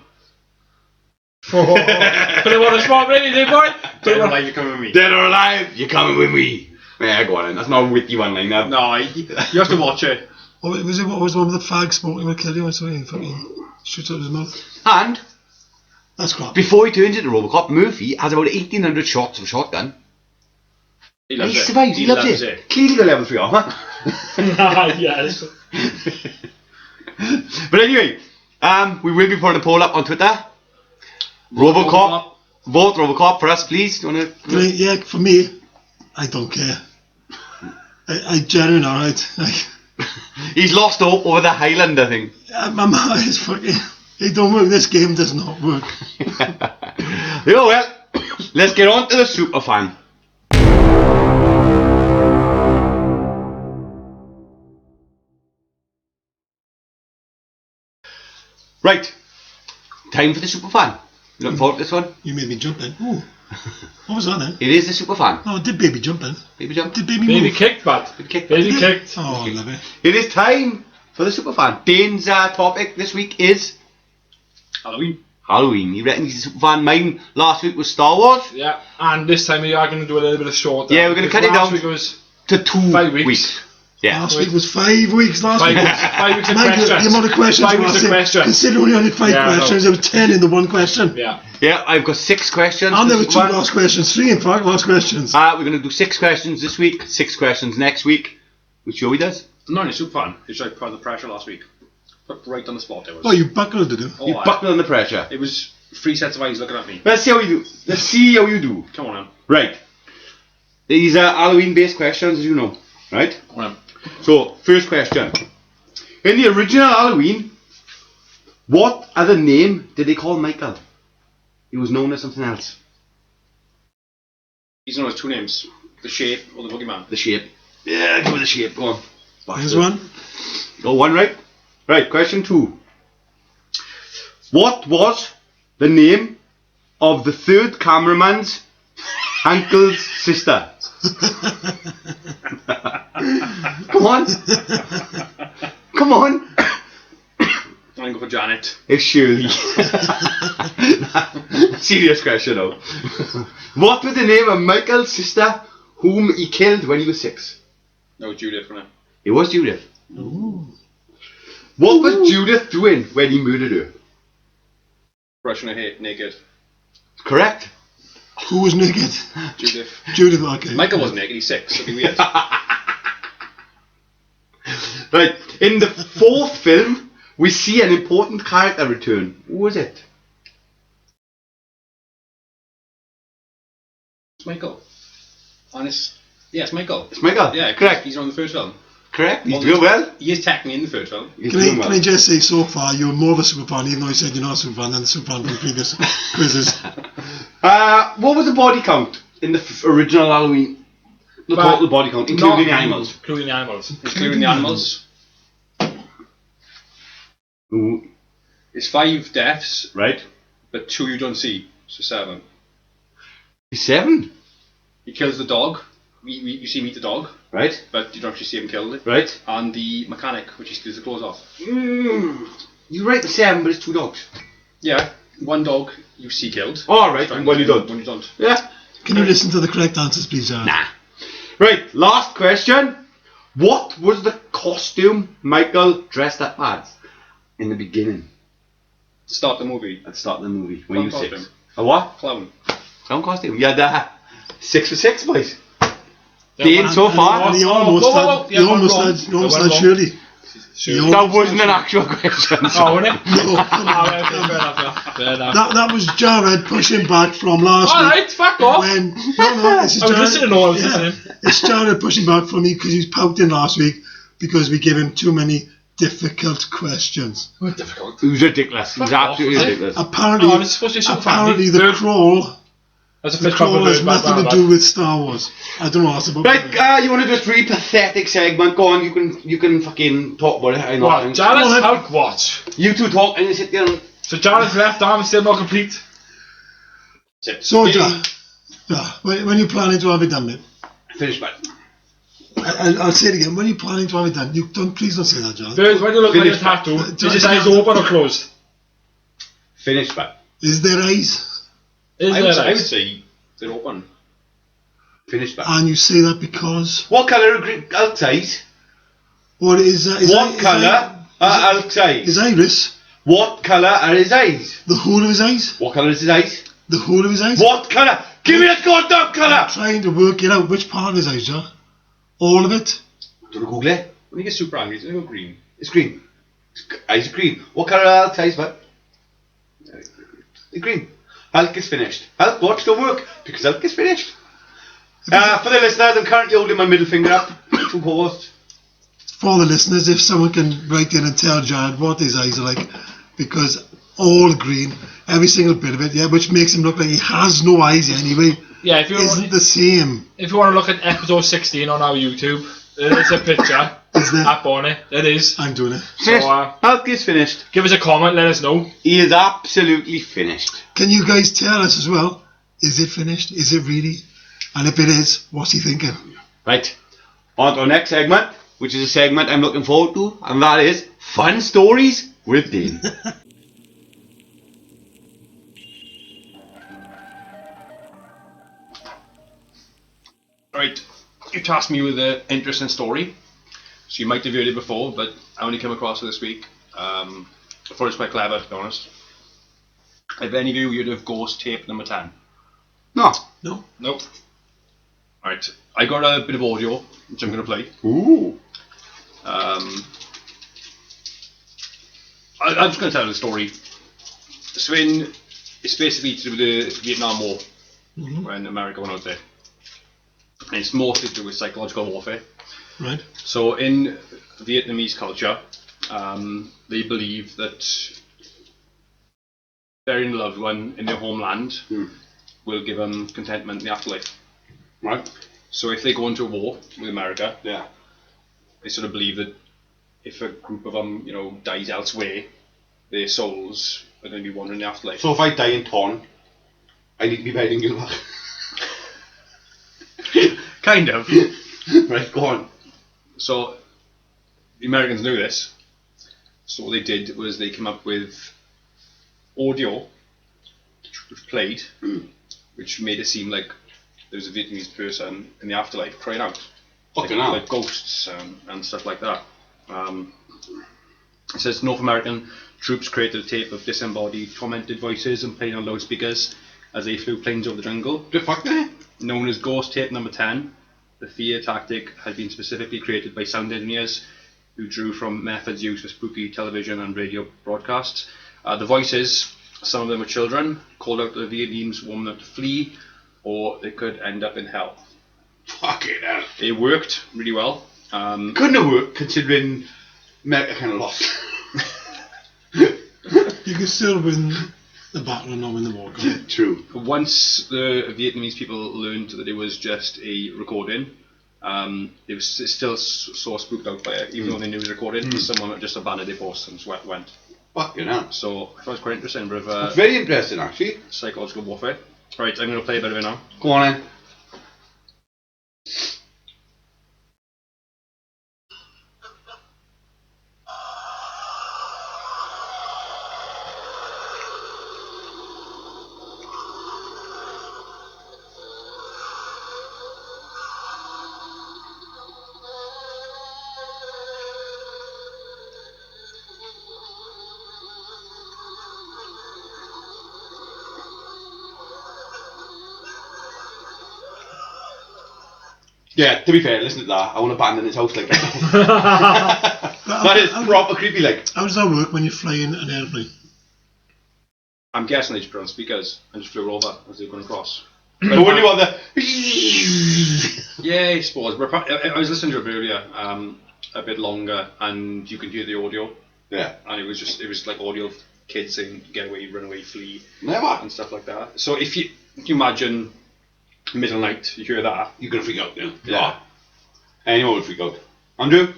S1: Put him on the spot, really, did boy?
S3: Dead or alive, you're coming with me.
S2: Dead or alive, you're coming with me. Yeah, go on then. That's not a witty one line.
S3: No, you have to watch it.
S4: What was the one with the fag smoking will kill you or something? Fucking shoots out his mouth.
S2: And
S4: That's crap.
S2: before he turns into Robocop, Murphy has about 1,800 shots of a shotgun.
S3: He
S2: And
S3: loves
S2: he
S3: it.
S2: survives. He loves it. Clearly got level 3 armor.
S1: Yes.
S2: But anyway, we will be putting a poll up on Twitter. Robocop. Vote Robocop for us, please. Do you want to?
S4: Yeah, for me, I don't care. I genuinely alright.
S2: He's lost hope over the Highlander thing.
S4: My mind is fucking. It don't work. This game does not work.
S2: Oh well, let's get on to the superfan. Right, time for the superfan. You looking forward to this one?
S4: You made me jump then. Ooh. What was that then?
S2: It is the superfan.
S4: No, it did baby jump then.
S2: Baby jump.
S4: Did baby
S1: Baby
S4: move?
S1: kicked, bud. Baby kicked.
S4: Oh, I love it.
S2: It is time for the superfan. Dane's topic this week is
S3: Halloween.
S2: Halloween. You reckon he's a superfan? Mine last week was Star Wars.
S1: Yeah, and this time we are going to do a little bit of shorter.
S2: Yeah, we're going to cut it
S1: Last
S2: down
S1: week was
S2: to 2
S1: 5 weeks.
S2: weeks. Yeah.
S4: Last week was 5 weeks. Last
S1: 5
S4: week.
S1: weeks. 5 weeks of
S4: My God,
S1: questions.
S4: the amount of questions
S1: 5
S4: you
S1: weeks of
S4: asked.
S1: questions.
S4: Considering we only had 5
S1: Yeah, I know.
S4: questions, there were 10 in the one question.
S1: Yeah.
S2: Yeah, I've got 6 questions.
S4: And
S2: for
S4: there were
S2: the
S4: 2
S2: superfan.
S4: last questions. 3 in fact last questions.
S2: We're going to do 6 questions this week, 6 questions next week, which Joey does.
S3: Not only super fun. It's like part of the pressure last week. Put right on the spot. It was.
S4: Oh, you buckled to do.
S2: You buckle under pressure.
S3: It was 3 sets of eyes looking at me.
S2: Let's see how you do. Let's see how you do.
S3: Come on, man.
S2: Right. These are Halloween-based questions, as you know. Right?
S3: Come on.
S2: So, first question. In the original Halloween, what other name did they call Michael? He was known as something else.
S3: He's known as 2 names. The Shape or the Boogeyman.
S2: The Shape. Yeah, go with the Shape. Go on.
S4: Here's one.
S2: Oh, one right? Right, question 2. What was the name of the third cameraman's uncle's sister? Come on. Come on.
S3: I'm going to go for Janet.
S2: It's Shirley. Serious question now. What was the name of Michael's sister whom he killed when he was 6?
S3: No, Judith, wasn't it?
S2: It was Judith.
S4: Ooh.
S2: What was Judith doing when he murdered her?
S3: Brushing her hair naked.
S2: Correct.
S4: Who was naked?
S3: Judith.
S4: Judith, okay.
S3: Michael wasn't naked, he's 6. It'd be weird.
S2: Right. In the 4th film, we see an important character return. Who was it?
S3: It's Michael. Honest. Yeah, it's Michael.
S2: It's Michael.
S3: Yeah,
S2: correct.
S3: He's on the first film.
S2: Correct. He's doing well.
S3: He is technically in the first film.
S2: He's
S4: Can
S2: doing well.
S4: I just say, so far, you're more of a super fan, even though you said you're not a super fan than the super fan from previous quizzes.
S2: What was the body count in the original Halloween? The
S1: But
S2: total body count, including the animals.
S1: Including the animals.
S3: Including the animals.
S2: Ooh,
S3: It's 5 deaths,
S2: right.
S3: but 2 you don't see. So 7.
S2: 7.
S3: He kills the dog. You see him eat the dog,
S2: Right.
S3: but you don't actually see him kill it.
S2: Right.
S3: And the mechanic, which he steals the clothes off.
S2: You're right, 7, but it's 2 dogs.
S3: Yeah, 1 dog you see killed.
S2: All right, and 1 you don't.
S3: 1 you don't.
S2: Yeah.
S4: Can you listen to the correct answers, please, Jared?
S2: Nah. Right, last question. What was the costume Michael dressed up as in the beginning?
S3: Start the movie.
S2: At the start of the movie, when he was
S3: Clown
S2: 6.
S3: costume.
S2: A what?
S3: Clown.
S2: Clown costume. Yeah, that. 6 for 6, boys.
S1: Yeah,
S2: Dane,
S1: man.
S2: so far.
S4: And he
S1: Oh,
S4: almost
S1: whoa, whoa, whoa.
S4: had,
S1: Yeah,
S4: he almost
S1: one
S4: had,
S1: wrong.
S4: he almost
S1: One
S4: had
S1: wrong.
S4: Shirley.
S1: Sure.
S2: That wasn't an actual question.
S1: Oh, wasn't it?
S4: No,
S1: Oh, right, okay, fair enough, yeah. Fair enough.
S4: that was Jared pushing back from last week.
S1: Alright, fuck off.
S4: When no, this is
S1: I was
S4: Jared,
S1: listening, no, I was listening.
S4: It's Jared pushing back from me because he was pouting last week because we gave him too many difficult questions.
S1: What difficult?
S2: It was ridiculous. It was
S1: Fuck off,
S2: absolutely
S1: was it?
S2: ridiculous.
S4: Apparently,
S1: Oh, it's supposed to be so
S4: apparently
S1: funny.
S4: the
S1: Bird.
S4: crawl
S1: That's a
S4: The
S1: fist bump
S4: crawl
S1: of
S4: has
S1: bird back
S4: nothing to do with Star Wars. I don't know what that's about.
S2: Right, you want to do this really pathetic segment? Go on, you can fucking talk about it. I know.
S1: What? Jared's
S4: Well,
S1: Hulk watch.
S2: You two talk and you sit there and...
S1: So Jared's left arm is still not complete.
S4: So, when you planning to have it done, mate?
S2: Finish, man.
S4: I'll say it again. When you planning to have it done? Please don't say that, Jared.
S1: Bird, when you look at
S2: Finish.
S1: his tattoo, is his eyes open or closed?
S2: Finish, man.
S4: Is there eyes?
S1: Is
S3: I
S1: there
S3: would
S1: eyes?
S3: say they're open.
S2: Finish, man.
S4: And you say that because
S2: What colour are green Hulk's eyes?
S4: what is
S2: What colour are Hulk's eyes?
S4: His iris?
S2: What colour are his eyes?
S4: The whole of his eyes?
S2: What colour is his eyes?
S4: The whole of his eyes?
S2: What colour? Give me a goddamn colour!
S4: I'm trying to work it out. Which part of his eyes, Jared? All of it?
S2: Do you Google it?
S3: When he gets super angry, he's going to go green.
S2: It's green. Eyes are green. What colour are Hulk's eyes, man? They're green. Hulk is finished. Hulk, watch the work because Hulk is finished. For the listeners, I'm currently holding my middle finger up to host.
S4: For the listeners, if someone can write in and tell Jared what his eyes are like, because all green, every single bit of it, yeah, which makes him look like he has no eyes anyway,
S1: Yeah, if you
S4: isn't the same.
S1: if you want to look at episode 16 on our YouTube, there's a picture
S4: Is there?
S1: up on it. It is.
S4: I'm doing it.
S2: Finished.
S1: So,
S2: Hulk is finished.
S1: give us a comment, let us know.
S2: He is absolutely finished.
S4: Can you guys tell us as well? Is it finished? Is it really? And if it is, what's he thinking?
S2: Right. On to our next segment, which is a segment I'm looking forward to, and that is Fun Stories with Dane.
S3: Right, you tasked me with an interesting story. So you might have heard it before, but I only came across it this week. I thought it was quite clever, to be honest. Have any of you heard of Ghost Tape number 10?
S2: No.
S4: No?
S3: Nope. Right, I got a bit of audio, which I'm going to play.
S2: Ooh.
S3: I'm just going to tell the story. So it's basically to do with the Vietnam War, when America went out there. And it's mostly to do with psychological warfare.
S4: Right.
S3: So in Vietnamese culture, they believe that burying a loved one in their homeland will give them contentment in the afterlife.
S2: Right.
S3: So if they go into a war with America,
S2: Yeah.
S3: they sort of believe that if a group of them, dies elsewhere, their souls are going to be wandering in the afterlife.
S2: So if I die in Torn, I need to be buried in Gilbert.
S3: Kind of.
S2: Right, go on.
S3: So the Americans knew this. So what they did was they came up with audio which played, which made it seem like there was a Vietnamese person in the afterlife crying out.
S2: Fucking hell.
S3: Like ghosts and stuff like that. It says North American troops created a tape of disembodied, tormented voices and playing on loudspeakers as they flew planes over the jungle.
S2: The fuck, eh?
S3: Known as Ghost Tape Number 10, the fear tactic had been specifically created by sound engineers who drew from methods used for spooky television and radio broadcasts. The voices, some of them were children, called out to the Vietnamese woman to flee, or they could end up in hell.
S2: Fucking hell.
S3: It worked really well.
S2: Couldn't have worked considering America kind of lost.
S4: You can still win the battle and not win the war. can't you?
S2: True.
S3: Once the Vietnamese people learned that it was just a recording, it was still so spooked out by it, even though they knew it was recorded. Someone just abandoned their post and went.
S2: Fucking hell.
S3: So I thought it was quite interesting, a bit of
S2: It's very interesting, actually.
S3: psychological warfare. Right, I'm going to play a bit of it now.
S2: Go on then. Yeah, to be fair, listen to that. I want to abandon this house like that. That is proper creepy, like.
S4: How does that work when you fly in an airplane?
S3: I'm guessing they just put on speakers and just flew over as they were going across.
S2: But when you want the.
S3: Yeah, I suppose. But I was listening to it earlier, a bit longer, and you could hear the audio.
S2: Yeah.
S3: And it was like audio of kids saying, get away, run away, flee,
S2: Never.
S3: and stuff like that. So if you imagine middle night, you hear that.
S2: You're going to freak out, you know?
S3: Yeah.
S2: Anyone would freak out. Andrew?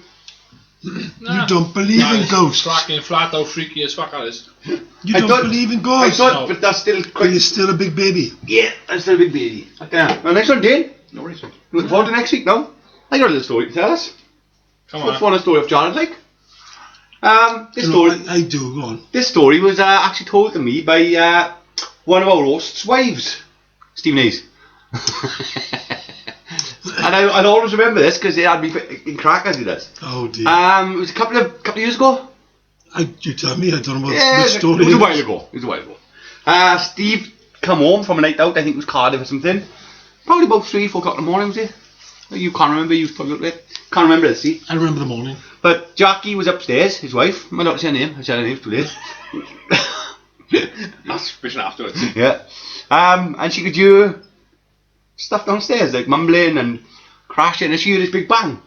S4: You don't believe in ghosts.
S1: Fucking flat out freaky as fuck, that is.
S4: You
S2: I
S4: don't
S2: thought-
S4: believe in
S2: I
S4: ghosts.
S2: thought, but that's still
S4: But
S2: quite.
S4: you're still a big baby.
S2: Yeah, that's still a big baby. Okay. Well, next one, Dane.
S3: No worries.
S2: Looking forward to next week now. I got a little story to tell us.
S1: Come
S2: What's
S1: on.
S2: one story of Jared like? This
S4: You know,
S2: story.
S4: I do, go on.
S2: This story was actually told to me by one of our hosts' wives, Stephen Hayes. And I'll always remember this because it had me in crack as he does.
S4: Oh dear.
S2: It was a couple of years ago.
S4: You tell me, I don't know
S2: Yeah,
S4: which story
S2: it was a while ago. It was a while ago. Steve come home from a night out. I think it was Cardiff or something. Probably about 3-4 o'clock in the morning, was it? You can't remember. You probably looked at it. Can't remember this. See.
S4: I remember the morning.
S2: But Jackie was upstairs. His wife. I'm not saying her name. I said her name too late.
S3: That's vision afterwards.
S2: Yeah. And she could hear stuff downstairs, like mumbling and crashing, and she heard this big bang.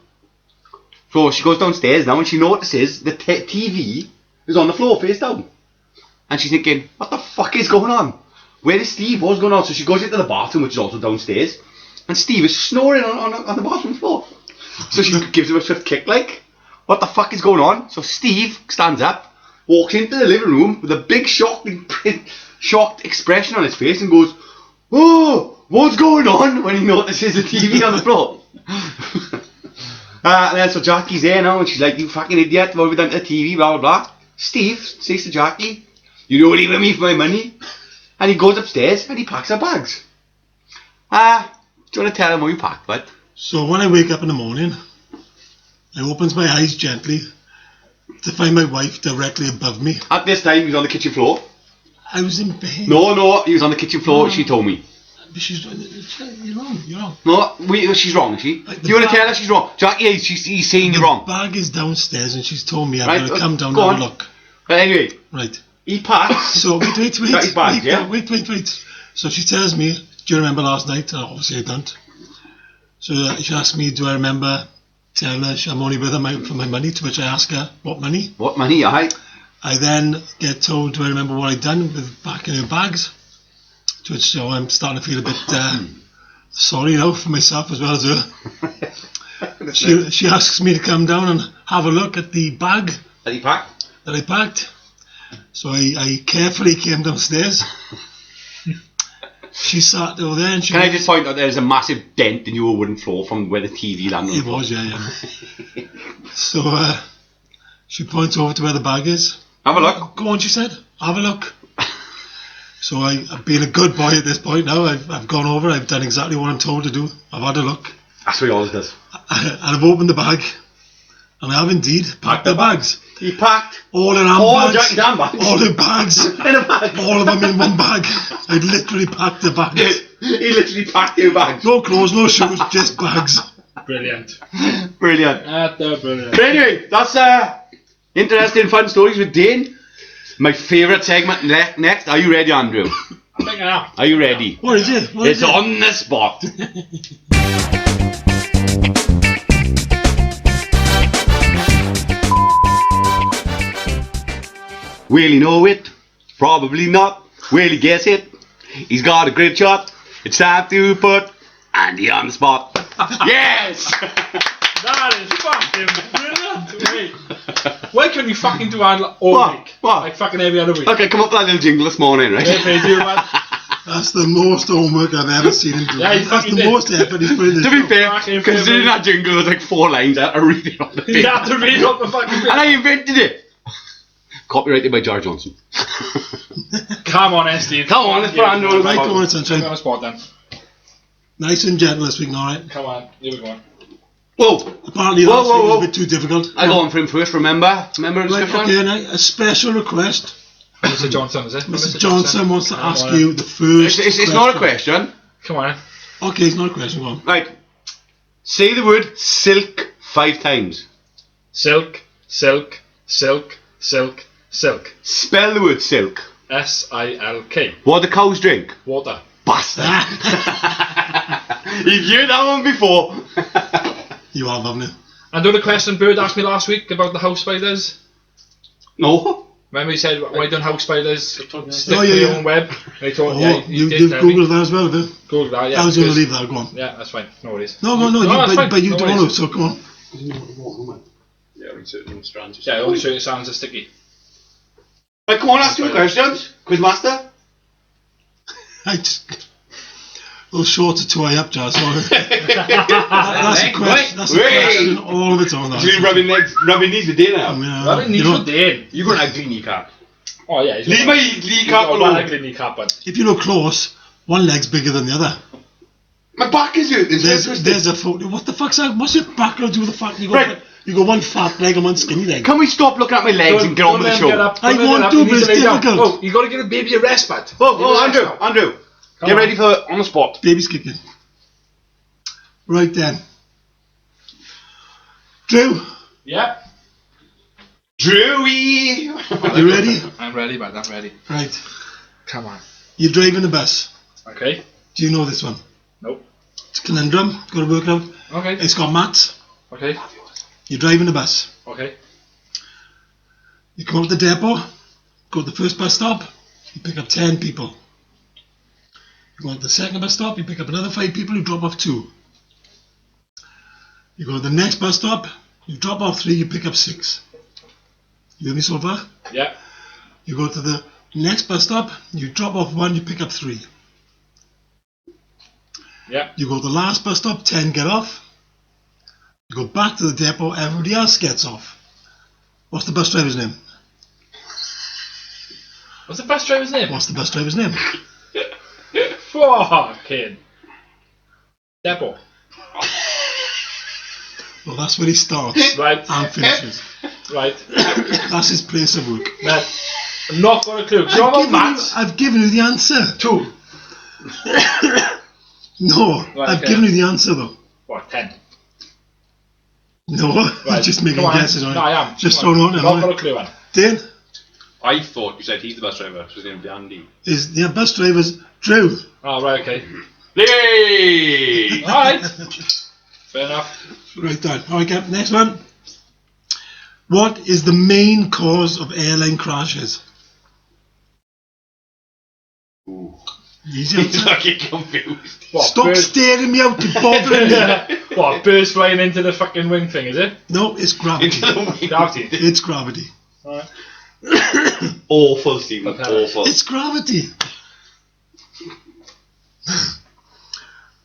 S2: So she goes downstairs now and she notices the TV is on the floor face down. And she's thinking, what the fuck is going on? Where is Steve? What's going on? So she goes into the bathroom, which is also downstairs, and Steve is snoring on the bathroom floor. So she gives him a swift kick, like, what the fuck is going on? So Steve stands up, walks into the living room with a big shocked expression on his face and goes, oh, what's going on? When he notices the TV on the floor. And then so Jackie's there now and she's like, you fucking idiot, what have we done to the TV, blah blah blah. Steve says to Jackie, you don't leave me for my money. And he goes upstairs and he packs her bags. Do you want to tell him what you packed, bud?
S4: So when I wake up in the morning, I opens my eyes gently to find my wife directly above me.
S2: At this time he was on the kitchen floor.
S4: I was in bed.
S2: No, he was on the kitchen floor, she told me.
S4: But you're wrong.
S2: No, she's wrong, is she?
S4: Like
S2: Do you want to tell her she's wrong? Jackie, he's saying you're wrong.
S4: The bag is downstairs and she's told me I've
S2: Right,
S4: got to come down
S2: go
S4: and
S2: on.
S4: have a look.
S2: But anyway,
S4: Right.
S2: he packs.
S4: So wait.
S2: Got his bag, yeah?
S4: Wait. So she tells me, do you remember last night? And obviously I don't. So she asked me, do I remember telling her I'm only with her for my money, to which I ask her, what money?
S2: What money, aye?
S4: I then get told, do I remember what I'd done with packing her bags? To which I'm starting to feel a bit sorry now for myself as well as her. She asks me to come down and have a look at the bag
S2: That he packed?
S4: that I packed. So I carefully came downstairs. She sat over there and she...
S2: Can I just point out there's a massive dent in your wooden floor from where the TV landed?
S4: It was, yeah. So She points over to where the bag is.
S2: Have a look.
S4: Go on, she said. Have a look. So I've been a good boy at this point now. I've gone over. I've done exactly what I'm told to do. I've had a look.
S2: That's what he always does.
S4: And I've opened the bag. And I have indeed packed the bags.
S2: He packed
S4: All in
S2: all
S4: handbags.
S2: Jack and Dan bags.
S4: All in bags.
S2: in a bag.
S4: All of them in one bag. I'd literally packed the bags.
S2: He literally packed 2 bags.
S4: No clothes, no shoes, just bags.
S1: Brilliant.
S2: Brilliant.
S1: Brilliant.
S2: But anyway, that's interesting, fun stories with Dane. My favourite segment next. Are you ready, Andrew?
S1: I think I am.
S2: Are you ready?
S4: What is it? What
S2: It's
S4: is it?
S2: on the spot. Will he know it? Probably not. Will he guess it? He's got a great shot. It's time to put Andy on the spot. Yes!
S1: That is fucking brilliant. Wait. Why couldn't you fucking do that all
S2: What?
S1: week?
S2: What?
S1: Like fucking every other week.
S2: Okay, come up with that little jingle this morning, right?
S1: Fair play to you, man.
S4: That's the most homework I've ever seen him do.
S1: Yeah, he
S4: That's
S1: fucking
S4: the
S1: did.
S4: most effort he's put in this
S2: To be
S4: show.
S2: fair,
S1: Fucking
S2: considering
S1: fair,
S2: that jingle was like 4 lines, I had to read it on the page.
S1: You have to read up the fucking
S2: And I invented it. Copyrighted by George Johnson.
S1: Come on, then, Steve.
S2: Come on, let's put Andrew on the
S4: Right,
S2: spot.
S4: go on,
S1: Put me on
S4: sunshine.
S1: the spot then.
S4: Nice and gentle this week, alright?
S1: Come on. Here we go.
S2: Whoa,
S4: Apparently
S2: Whoa,
S4: last
S2: whoa,
S4: week was
S2: whoa.
S4: a bit too difficult.
S2: I go on for him first, remember? Remember the
S4: Right,
S2: description?
S4: okay, now, a special request.
S1: Mr. Johnson, is it?
S4: Mr. Johnson wants to
S1: Come
S4: ask
S1: on.
S4: you the first
S2: It's not a question.
S1: Come on.
S4: Okay, it's not a question, go on.
S2: Right. Say the word silk 5 times.
S1: Silk, silk, silk, silk, silk.
S2: Spell the word silk.
S1: S-I-L-K.
S2: What do cows drink?
S1: Water.
S2: Bastard. You've heard that one before.
S4: You have, haven't you?
S1: And the other question Bird asked me last week about the house spiders.
S2: No.
S1: Remember he said, why don't house spiders stick
S4: Oh,
S1: to
S4: yeah,
S1: their
S4: yeah.
S1: own web? And he told
S4: Oh,
S1: yeah, he
S4: you've
S1: did tell
S4: Googled
S1: me.
S4: that as well, have you?
S1: Google that, yeah.
S4: I was going to
S1: because-
S4: leave that, go on.
S1: Yeah, that's fine. No worries.
S4: No,
S1: that's fine.
S4: but you
S1: No
S4: don't
S1: worries.
S4: want to, so come on.
S3: Yeah, in certain strands.
S1: Yeah, only certain sounds are sticky.
S2: Right, come on, ask 2 questions. Quizmaster.
S4: I just... Those shorts are too high up, Jazz. That's a question. That's a question. All of it's on that.
S2: She's rubbing knees with Dana now.
S4: Yeah,
S1: Rubbing knees
S4: you know,
S1: with Dane.
S3: You got an ugly kneecap.
S1: Oh yeah,
S2: Leave my kneecap
S1: one
S2: alone.
S1: ugly kneecap, but
S4: if you look close, one leg's bigger than the other.
S2: My back is hurting.
S4: There's a photo. What the fuck's that? What's your back going to do with the fact you got
S2: Right.
S4: you got one fat leg and one skinny leg?
S2: Can we stop looking at my legs and get on with the show?
S4: I want to, but it's difficult.
S1: Oh, you got to give a baby a respite.
S2: Oh, Andrew.
S1: Come
S2: Get
S1: on.
S2: ready for on the spot.
S4: Baby's kicking. Right then. Drew,
S1: Yeah.
S2: Drewy.
S4: you ready?
S1: I'm ready, man. I'm ready.
S4: Right.
S1: Come on.
S4: You're driving a bus.
S1: Okay.
S4: Do you know this one?
S1: Nope.
S4: It's a conundrum. Got to work it out.
S1: Okay.
S4: It's got mats.
S1: Okay.
S4: You're driving a bus.
S1: Okay.
S4: You come up to the depot, go to the first bus stop, you pick up 10 people. You go to the second bus stop, you pick up another 5 people, you drop off 2. You go to the next bus stop, you drop off 3, you pick up 6. You hear me so far?
S1: Yeah.
S4: You go to the next bus stop, you drop off 1, you pick up 3.
S1: Yeah.
S4: You go to the last bus stop, 10 get off. You go back to the depot, everybody else gets off. What's the bus driver's name?
S1: What's the bus driver's name?
S4: What's the bus driver's name?
S1: Fucking. Depot.
S4: Well, that's where he starts
S1: Right.
S4: and finishes.
S1: Right.
S4: That's his place of work.
S1: Man, I'm not got a clue. Do you know about maths?
S4: I've given you the answer.
S1: 2.
S4: No,
S1: Right,
S4: I've
S1: okay.
S4: given you the answer though.
S1: What, 10?
S4: No,
S1: Right.
S4: you're just making
S1: Come on.
S4: guesses on it.
S1: No, I am.
S4: Just
S1: Come
S4: throwing
S1: on.
S4: out
S1: Not got
S4: there.
S1: a clue, man.
S4: Dane,
S3: I thought you said he's the bus driver, so his name would be Andy.
S4: is the bus driver's Drew.
S1: Oh, right, okay.
S2: Yay!
S1: Alright. Fair enough.
S4: Right down. Okay, next one. What is the main cause of airline crashes? Easy
S2: He's
S4: answer.
S2: fucking confused.
S1: What,
S4: Stop
S1: birds-
S4: staring me out, you bothering me.
S1: What, birds flying into the fucking wing thing, is it?
S4: No, it's gravity.
S2: Into the wind.
S1: Gravity.
S4: It's gravity.
S1: Alright.
S2: Awful, Stephen.
S1: Okay.
S2: Awful.
S4: It's gravity.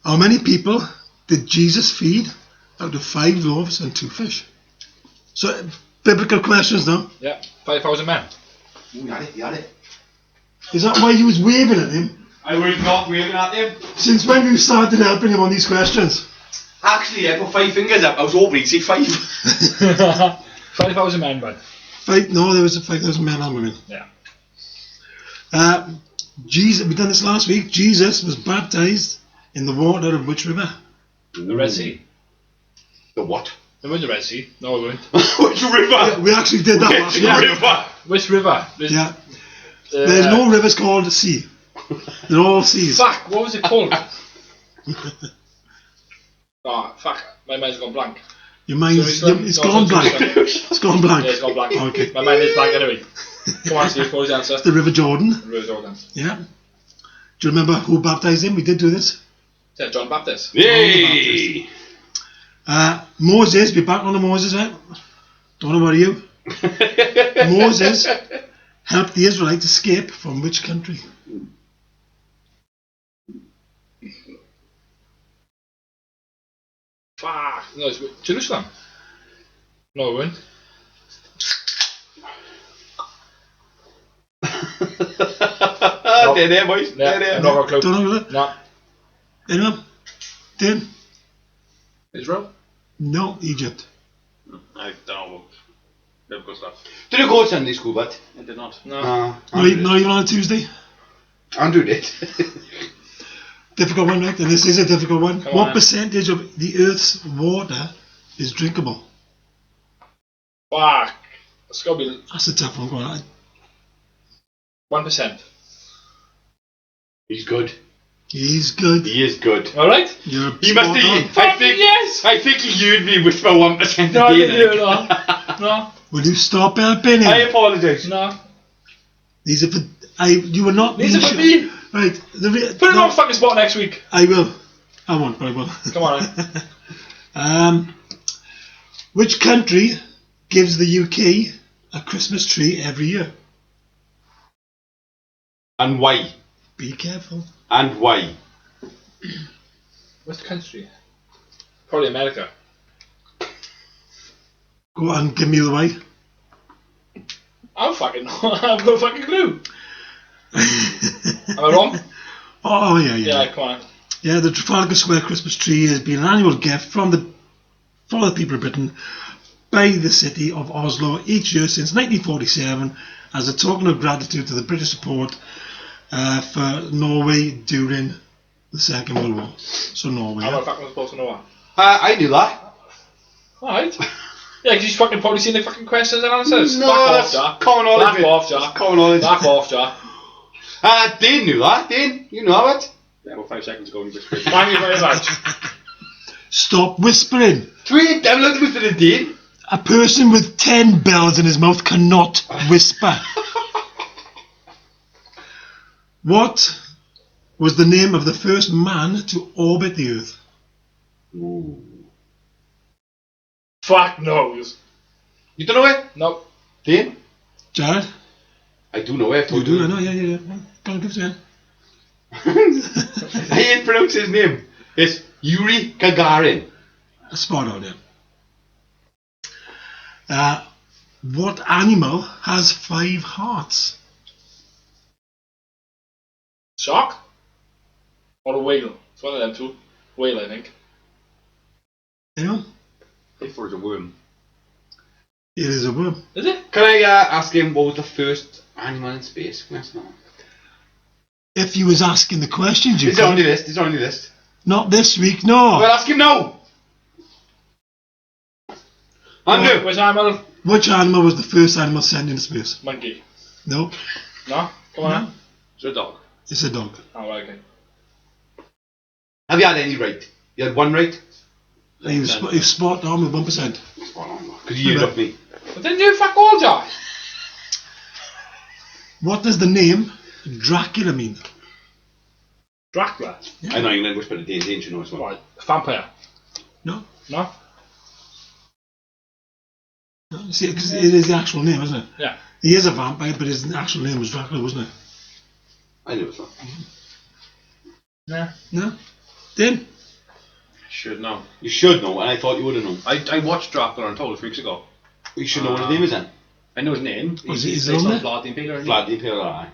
S4: How many people did Jesus feed out of 5 loaves and 2 fish? So Biblical questions now.
S1: Yeah, 5,000 men.
S2: You had it.
S4: Is that why you was waving at him?
S2: I was not waving at him.
S4: Since when you started helping him on these questions?
S2: Actually, I put 5 fingers up. I was hoping he'd say 5.
S1: 5,000 men, bud.
S4: No, there was 5,000 men and women.
S1: Yeah.
S4: Jesus, we done this last week. Jesus was baptized in the water of which river?
S1: The Red Sea.
S2: The what?
S1: They weren't the Red Sea. No, we weren't.
S2: Which river?
S4: Yeah, we actually did that last
S2: Which
S4: week.
S2: river?
S1: Which river?
S4: Yeah. There's no rivers called sea. They're all seas.
S1: Fuck, what was it called? Fuck, my mind's gone blank.
S4: Your mind's it's gone blank. It's gone blank.
S1: Yeah, it's gone blank.
S4: Okay.
S1: My mind is blank anyway. Come on, Steve, what was the answer?
S4: The River Jordan.
S1: The River Jordan.
S4: Yeah. Do you remember who baptized him? We did do this.
S1: Yeah, John Baptist.
S2: Yay!
S4: Moses, we're back on the Moses, right? Don't know about you. Moses helped the Israelites escape from which country?
S1: Fuck, no, it's Jerusalem. No, it weren't.
S2: There, boys.
S1: Yeah,
S2: There.
S1: I've not got a clue.
S4: Don't know that.
S1: No.
S4: Anyone? Dane?
S3: Israel?
S4: No, Egypt.
S3: I don't know. Biblical stuff.
S2: Did you go to Sunday school, but?
S3: I did not.
S1: No.
S4: Not even on a Tuesday?
S2: Andrew did.
S4: Difficult one, right? And this is a difficult one.
S1: Come
S4: What
S1: on.
S4: percentage of the Earth's water is drinkable?
S1: Fuck. It's got to be
S4: That's a tough one. Go on.
S1: 1%.
S2: He's good.
S4: He's good.
S2: He is good.
S1: Alright?
S4: You're
S2: He must
S4: spot
S2: be.
S4: on.
S1: Fucking yes!
S2: I think he heard me whisper 1%
S1: No, I
S2: a day.
S1: didn't hear it. No.
S4: Will you stop helping him?
S2: I apologise.
S1: No.
S4: These are for. You were not.
S1: These are
S4: being
S1: for
S4: sure-
S1: me.
S4: Right.
S1: Put him on fucking spot next week.
S4: I will. I won't, but I will.
S1: Come on,
S4: Which country gives the UK a Christmas tree every year?
S2: And why?
S4: Be careful.
S2: And why?
S1: What's the country? Probably America.
S4: Go on, give me the way.
S1: I don't fucking know. I've no fucking clue. Am I wrong?
S4: Oh, yeah.
S1: Yeah, come on.
S4: Yeah, the Trafalgar Square Christmas tree has been an annual gift for the people of Britain by the city of Oslo each year since 1947 as a token of gratitude to the British support for Norway during the Second World War. So Norway.
S1: How the fuck am I supposed to know that?
S2: I knew that.
S1: Alright. Yeah, because you've fucking probably seen the fucking questions and answers.
S2: No,
S1: Back off,
S2: that's
S1: Jack.
S2: common knowledge.
S1: Back
S2: mate.
S1: off, Jack.
S2: That's common knowledge.
S1: Back off, Jack.
S2: Dane knew that. Dane, you know it.
S3: Yeah, about 5 seconds ago, he whispered.
S1: Thank you very much.
S4: Stop whispering.
S2: Tweet them like with the Dane.
S4: A person with 10 bells in his mouth cannot whisper. What was the name of the first man to orbit the Earth?
S1: Fuck knows.
S2: You don't know it?
S1: Nope.
S2: Dane?
S4: Jared?
S2: I do know it.
S4: You do? I know, yeah. Go on, give it to me.
S2: I ain't pronounce his name. It's Yuri Gagarin.
S4: Spot on, yeah. What animal has 5 hearts?
S1: Shark? Or a whale? It's one of them two. Whale, I think.
S4: Anyone?
S3: I thought it was a worm.
S4: It is a worm.
S1: Is it?
S2: Can I ask him what was the first animal in space? Yes, no.
S4: If you was asking the questions, you
S2: It's on
S4: could.
S2: the list. It's on the list.
S4: Not this week, no.
S2: Well, ask him now. Andrew.
S1: Which animal?
S4: Which animal was the first animal sent into space?
S1: Monkey.
S4: No.
S1: No? Come on.
S4: No.
S3: It's a dog.
S4: It's a dog.
S1: Oh, right, okay.
S2: Have you had any right? You had one right?
S4: He was spot on with 1%.
S2: Because you heard of me.
S1: But then you fuck all, Jack.
S4: What does the name Dracula mean?
S1: Dracula.
S2: I know you're going to whisper the Dane, you know as well.
S1: What? Vampire.
S4: No.
S1: No?
S4: No. See, because it is the actual name, isn't it?
S1: Yeah.
S4: He is a vampire, but his actual name was Dracula, wasn't it?
S2: I knew it was wrong.
S1: Yeah.
S4: No. Then
S3: Should know.
S2: You should know, and I thought you would have known.
S3: I watched Dracula Untold a few weeks ago.
S2: You should know what his name is then.
S3: I know his name.
S4: Was
S3: He's
S4: it
S3: based
S4: on
S3: on
S4: there?
S3: Vlad the Impaler, isn't he?
S2: Vlad the Impaler, aye.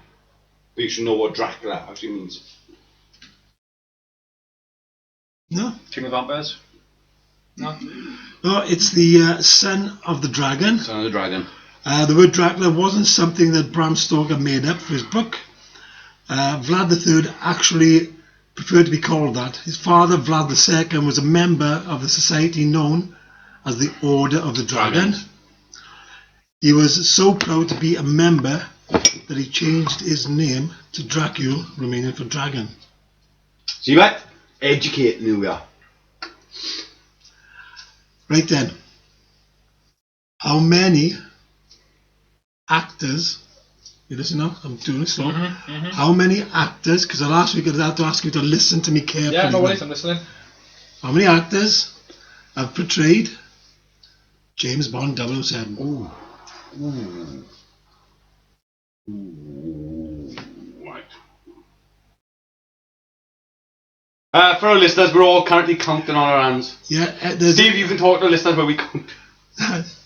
S2: But you should know what Dracula actually means.
S4: No?
S3: King of Vampires.
S1: No.
S4: No, it's the son of the dragon.
S2: Son of the Dragon.
S4: The word Dracula wasn't something that Bram Stoker made up for his book. Vlad III actually preferred to be called that. His father, Vlad II, was a member of the society known as the Order of the Dragon. He was so proud to be a member that he changed his name to Dracula, remaining for dragon.
S2: See what? Educating who we are.
S4: Right then. How many actors, you listen now, I'm doing it slow. How many actors, because last week I had to ask you to listen to me carefully.
S1: Yeah, no worries, I'm listening.
S4: How many actors have portrayed James Bond 007?
S2: Ooh. Right. For our listeners, we're all currently counting on our hands.
S4: Yeah,
S2: Steve, you can talk to our listeners while we count.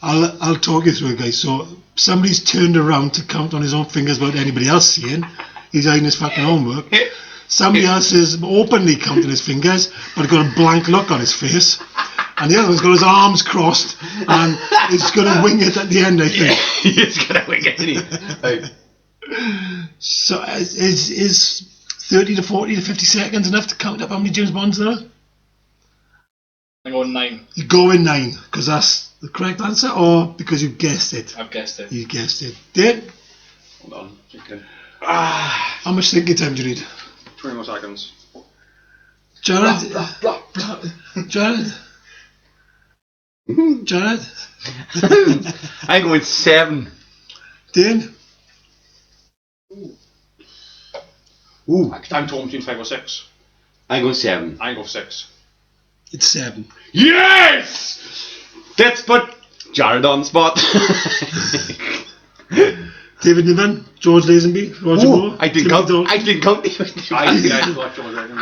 S4: I'll talk you through it, guys. So somebody's turned around to count on his own fingers without anybody else seeing. He's doing his fucking homework. Somebody else is openly counting his fingers, but got a blank look on his face. And the other one's got his arms crossed, and he's going to wing it at the end, I think.
S2: He's going to wing it, isn't he? Right.
S4: So is 30 to 40 to 50 seconds enough to count up how many James Bonds there are?
S1: I'm going 9.
S4: You go in 9, because that's the correct answer, or because you guessed it?
S1: I've guessed it.
S4: You guessed it. Dave,
S3: Hold on. Okay.
S4: how much thinking time do you need?
S3: 20 more seconds.
S4: Jared? Jared? Jared?
S2: I'm going 7.
S4: Dane?
S2: Ooh.
S3: I'm torn between 5 or 6.
S2: I'm going 7.
S3: I go 6.
S4: It's 7.
S2: Yes! Let's put Jared on the spot.
S4: David Niven? George Lazenby? Roger Moore?
S2: I didn't
S4: Timothy
S2: count.
S4: Dalton,
S2: I didn't count.
S3: I thought George Regan.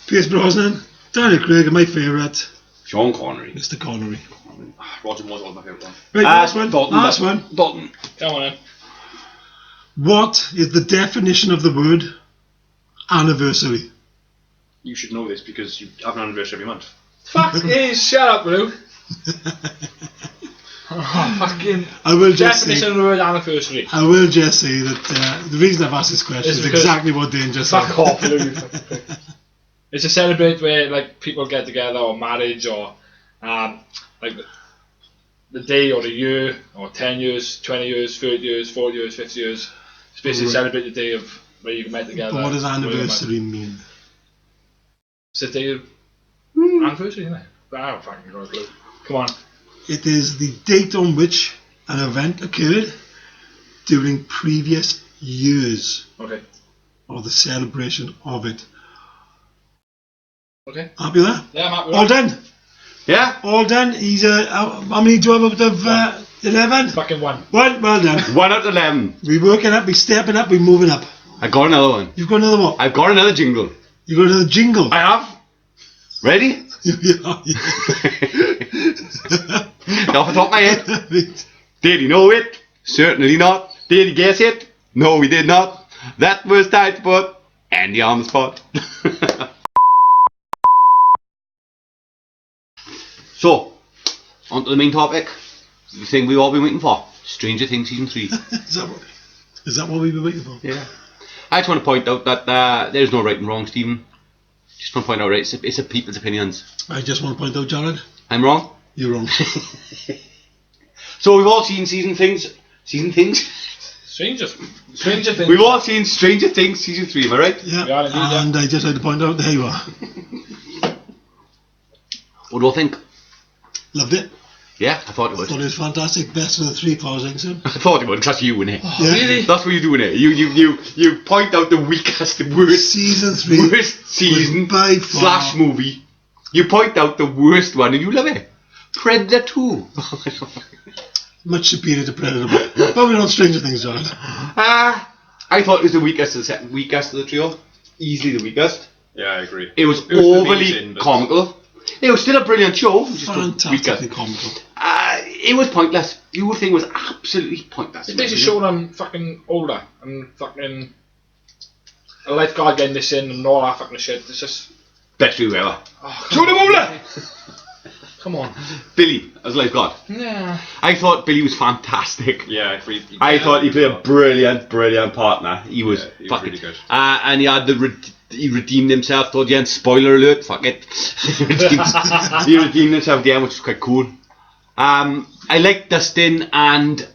S4: Pierce Brosnan? Daniel Craig, and my favourite,
S2: Sean Connery.
S4: Mr. Connery.
S3: Roger Moore's always my favourite one.
S4: Right, last one.
S2: Dalton.
S4: Last one.
S2: Dalton.
S1: Come on in.
S4: What is the definition of the word anniversary?
S3: You should know this because you have an anniversary every month.
S1: Fuck is, shut up, Lou. Fucking
S4: I will just
S1: definition
S4: say,
S1: of the word anniversary.
S4: I will just say that the reason I've asked this question
S1: It's
S4: is
S1: because-
S4: exactly what Dane just said.
S1: Fuck off, Lou. You fucking prick. It's to celebrate where like people get together, or marriage, or like the day, or the year, or 10 years, 20 years, 30 years, 40 years, 50 years. It's basically
S4: Right.
S1: celebrate the day of where you met together.
S4: But what does
S1: where you met.
S4: anniversary mean?
S1: It's a day of anniversary, isn't it? I don't fucking got a clue. Come on.
S4: It is the date on which an event occurred during previous years,
S1: Okay.
S4: or the celebration of it.
S1: Okay.
S4: Happy with that?
S1: Yeah, Matt.
S4: All done.
S2: Yeah?
S4: All done. He's how many do you have out of 11?
S1: Fucking one.
S4: Well done.
S2: 1 out of 11.
S4: We're working up, we're stepping up, we're moving up.
S2: I got another one.
S4: You've got another what?
S2: I've got another jingle.
S4: You've got another jingle.
S2: I have. Ready?
S4: Yeah.
S2: Off the top of my head. Did he know it? Certainly not. Did he guess it? No, he did not. That was tight, but Andy on the spot. So, on to the main topic. The thing we've all been waiting for. Stranger Things Season 3.
S4: Is that what we've been waiting for?
S2: Yeah. I just want to point out that there's no right and wrong, Stephen. Just want to point out, right, it's a people's opinions.
S4: I just want to point out, Jared,
S2: I'm wrong?
S4: you're wrong.
S2: So we've all seen Season Things?
S1: Stranger Things.
S2: We've all seen Stranger Things Season 3, am I right?
S4: Yeah,
S1: Yeah, indeed, yeah.
S4: and I just had to point out, there you are.
S2: What do you all think?
S4: Loved it.
S2: Yeah, I thought it would.
S4: Thought it was fantastic. Best of the 3 powers, I think so.
S2: I thought it would, because you innit?
S4: Yeah.
S1: Really?
S2: That's what you're doing it. You point out the weakest, the worst
S4: Season 3
S2: worst season
S4: by far
S2: / movie. You point out the worst one and you love it. Predator 2.
S4: much superior to Predator. But we're on Stranger Things, Jared.
S2: I thought it was the weakest of the trio. Easily the weakest.
S3: Yeah, I agree.
S2: It was
S3: the
S2: overly
S3: main sin, but-
S2: comical. It was still a brilliant show. Just the
S4: Fantastically
S2: weakest.
S4: comical.
S2: it was pointless. The whole thing was absolutely pointless.
S1: It's basically showing I'm fucking older and fucking a lifeguard getting this in and all that fucking shit. It's just
S2: Best view ever.
S1: oh,
S2: Show them older!
S1: come on.
S2: Billy, as lifeguard.
S1: Yeah.
S2: I thought Billy was fantastic.
S3: Yeah,
S2: I thought he played a brilliant partner. He was
S3: Yeah, he was
S2: fucking
S3: really good.
S2: and he had he redeemed himself towards the end. Spoiler alert, fuck it. he redeemed himself at the end, which was quite cool. I like Dustin and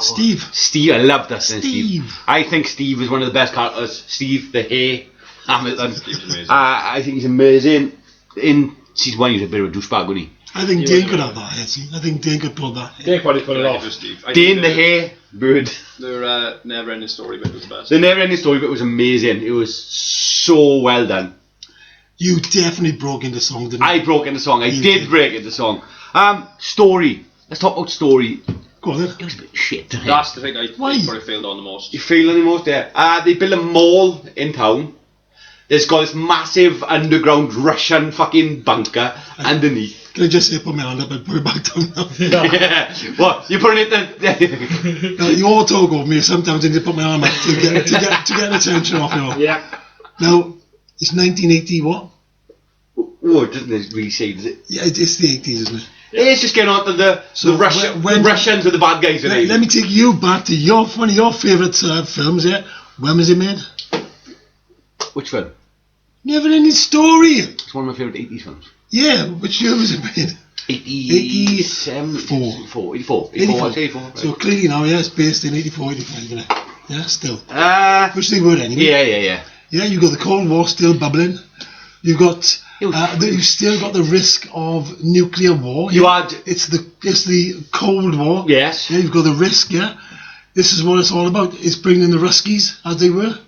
S4: Steve.
S2: Steve, I love Dustin and
S4: Steve.
S2: Steve. I think Steve is one of the best characters. Steve, the hair, Hamilton.
S3: Steve's amazing.
S2: I think he's amazing. In season 1, he was a bit of a douchebag, wasn't he?
S4: I think Dane could have that. I think Dane could pull that.
S1: Dane probably put it
S3: I
S1: off.
S3: think it was Steve. I
S2: Dane,
S3: think
S2: the hair, bird.
S3: Their never-ending story bit was the best.
S2: The never-ending story bit was amazing. It was so well done.
S4: You definitely broke into song, didn't you?
S2: I broke into song. I
S4: You
S2: did
S4: did.
S2: break into song. Story. Let's talk about story.
S4: Go on then.
S2: It was a bit shit.
S3: That's the thing I
S4: Why?
S3: probably failed on the most.
S2: You feel any most there? They built a mall in town. There's got this massive underground Russian fucking bunker underneath.
S4: Can I just say, put my hand up and put it back down now?
S2: Yeah. What? You're putting it
S4: Now, you all talk over me. Sometimes I need to put my arm up to get attention off you.
S1: Yeah.
S4: Now, it's 1980 what?
S2: Oh, it doesn't really say, does it?
S4: Yeah, it's the 80s, isn't it?
S2: It's just getting on to the Russians are the bad guys.
S4: Let me take you back to one of your favourite films, yeah? When was it made?
S2: Which film?
S4: Never Ending Story.
S2: It's one of my favourite 80s films.
S4: Yeah, which year was it made?
S2: 87, 84. 84.
S4: So clearly now, yeah, it's based in 84, 85, isn't it? Yeah, still. Which they were anyway.
S2: Yeah.
S4: Yeah, you've got the Cold War still bubbling. You've got you've still got the risk of nuclear war.
S2: You
S4: yeah?
S2: had
S4: It's the Cold War.
S2: yes.
S4: Yeah, you've got the risk. Yeah, this is what it's all about. It's bringing the Ruskies as they were.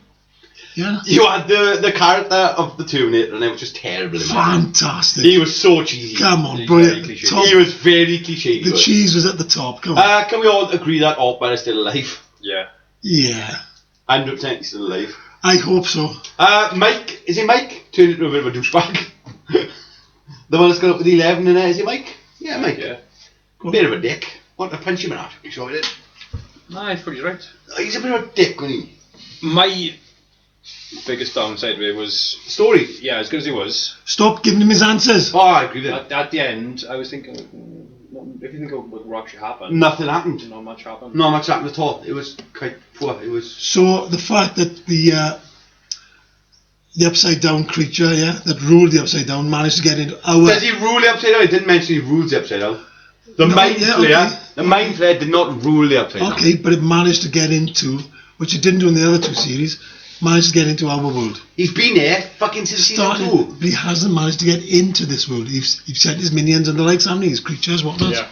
S4: Yeah,
S2: You had the character of the Terminator, and it was just terrible. in my opinion.
S4: fantastic.
S2: He was so cheesy.
S4: Come on,
S3: He's
S4: brilliant.
S3: very cliche.
S4: Top,
S2: He was very cliche.
S4: the cheese was at the top. Come on.
S2: Can we all agree that Opera is still alive?
S3: Yeah.
S4: Yeah,
S2: 100% he's still alive.
S4: I hope so.
S2: Mike, is it Mike? Turned into a bit of a douchebag. The one that's got up with 11 in it, is it Mike? Yeah, Mike.
S3: Yeah.
S2: Bit of a dick. Want to punch him in that? You sure he did?
S3: Nah, he's pretty right.
S2: He's a bit of a dick, isn't he?
S3: My biggest downside of it was,
S2: Story.
S3: yeah, as good as he was,
S4: Stop giving him his answers.
S2: Oh, I agree with him.
S3: at the end, I was thinking, if you think of what actually happened,
S2: Nothing happened.
S3: not much happened.
S2: Not much happened at all. It was quite poor. It was.
S4: So the fact that the upside down creature, yeah, that ruled the upside down, managed to get into our.
S2: Does he rule the upside down? He didn't mention he rules the upside down. The
S4: No,
S2: mind
S4: yeah,
S2: flayer.
S4: okay.
S2: The mind flayer did not rule the upside down.
S4: Okay, but it managed to get into, which it didn't do in the other two series, managed to get into our world.
S2: He's been there fucking since season 2.
S4: But he hasn't managed to get into this world. He's sent his minions and the likes, haven't he? His creatures, whatnot.
S1: Yeah.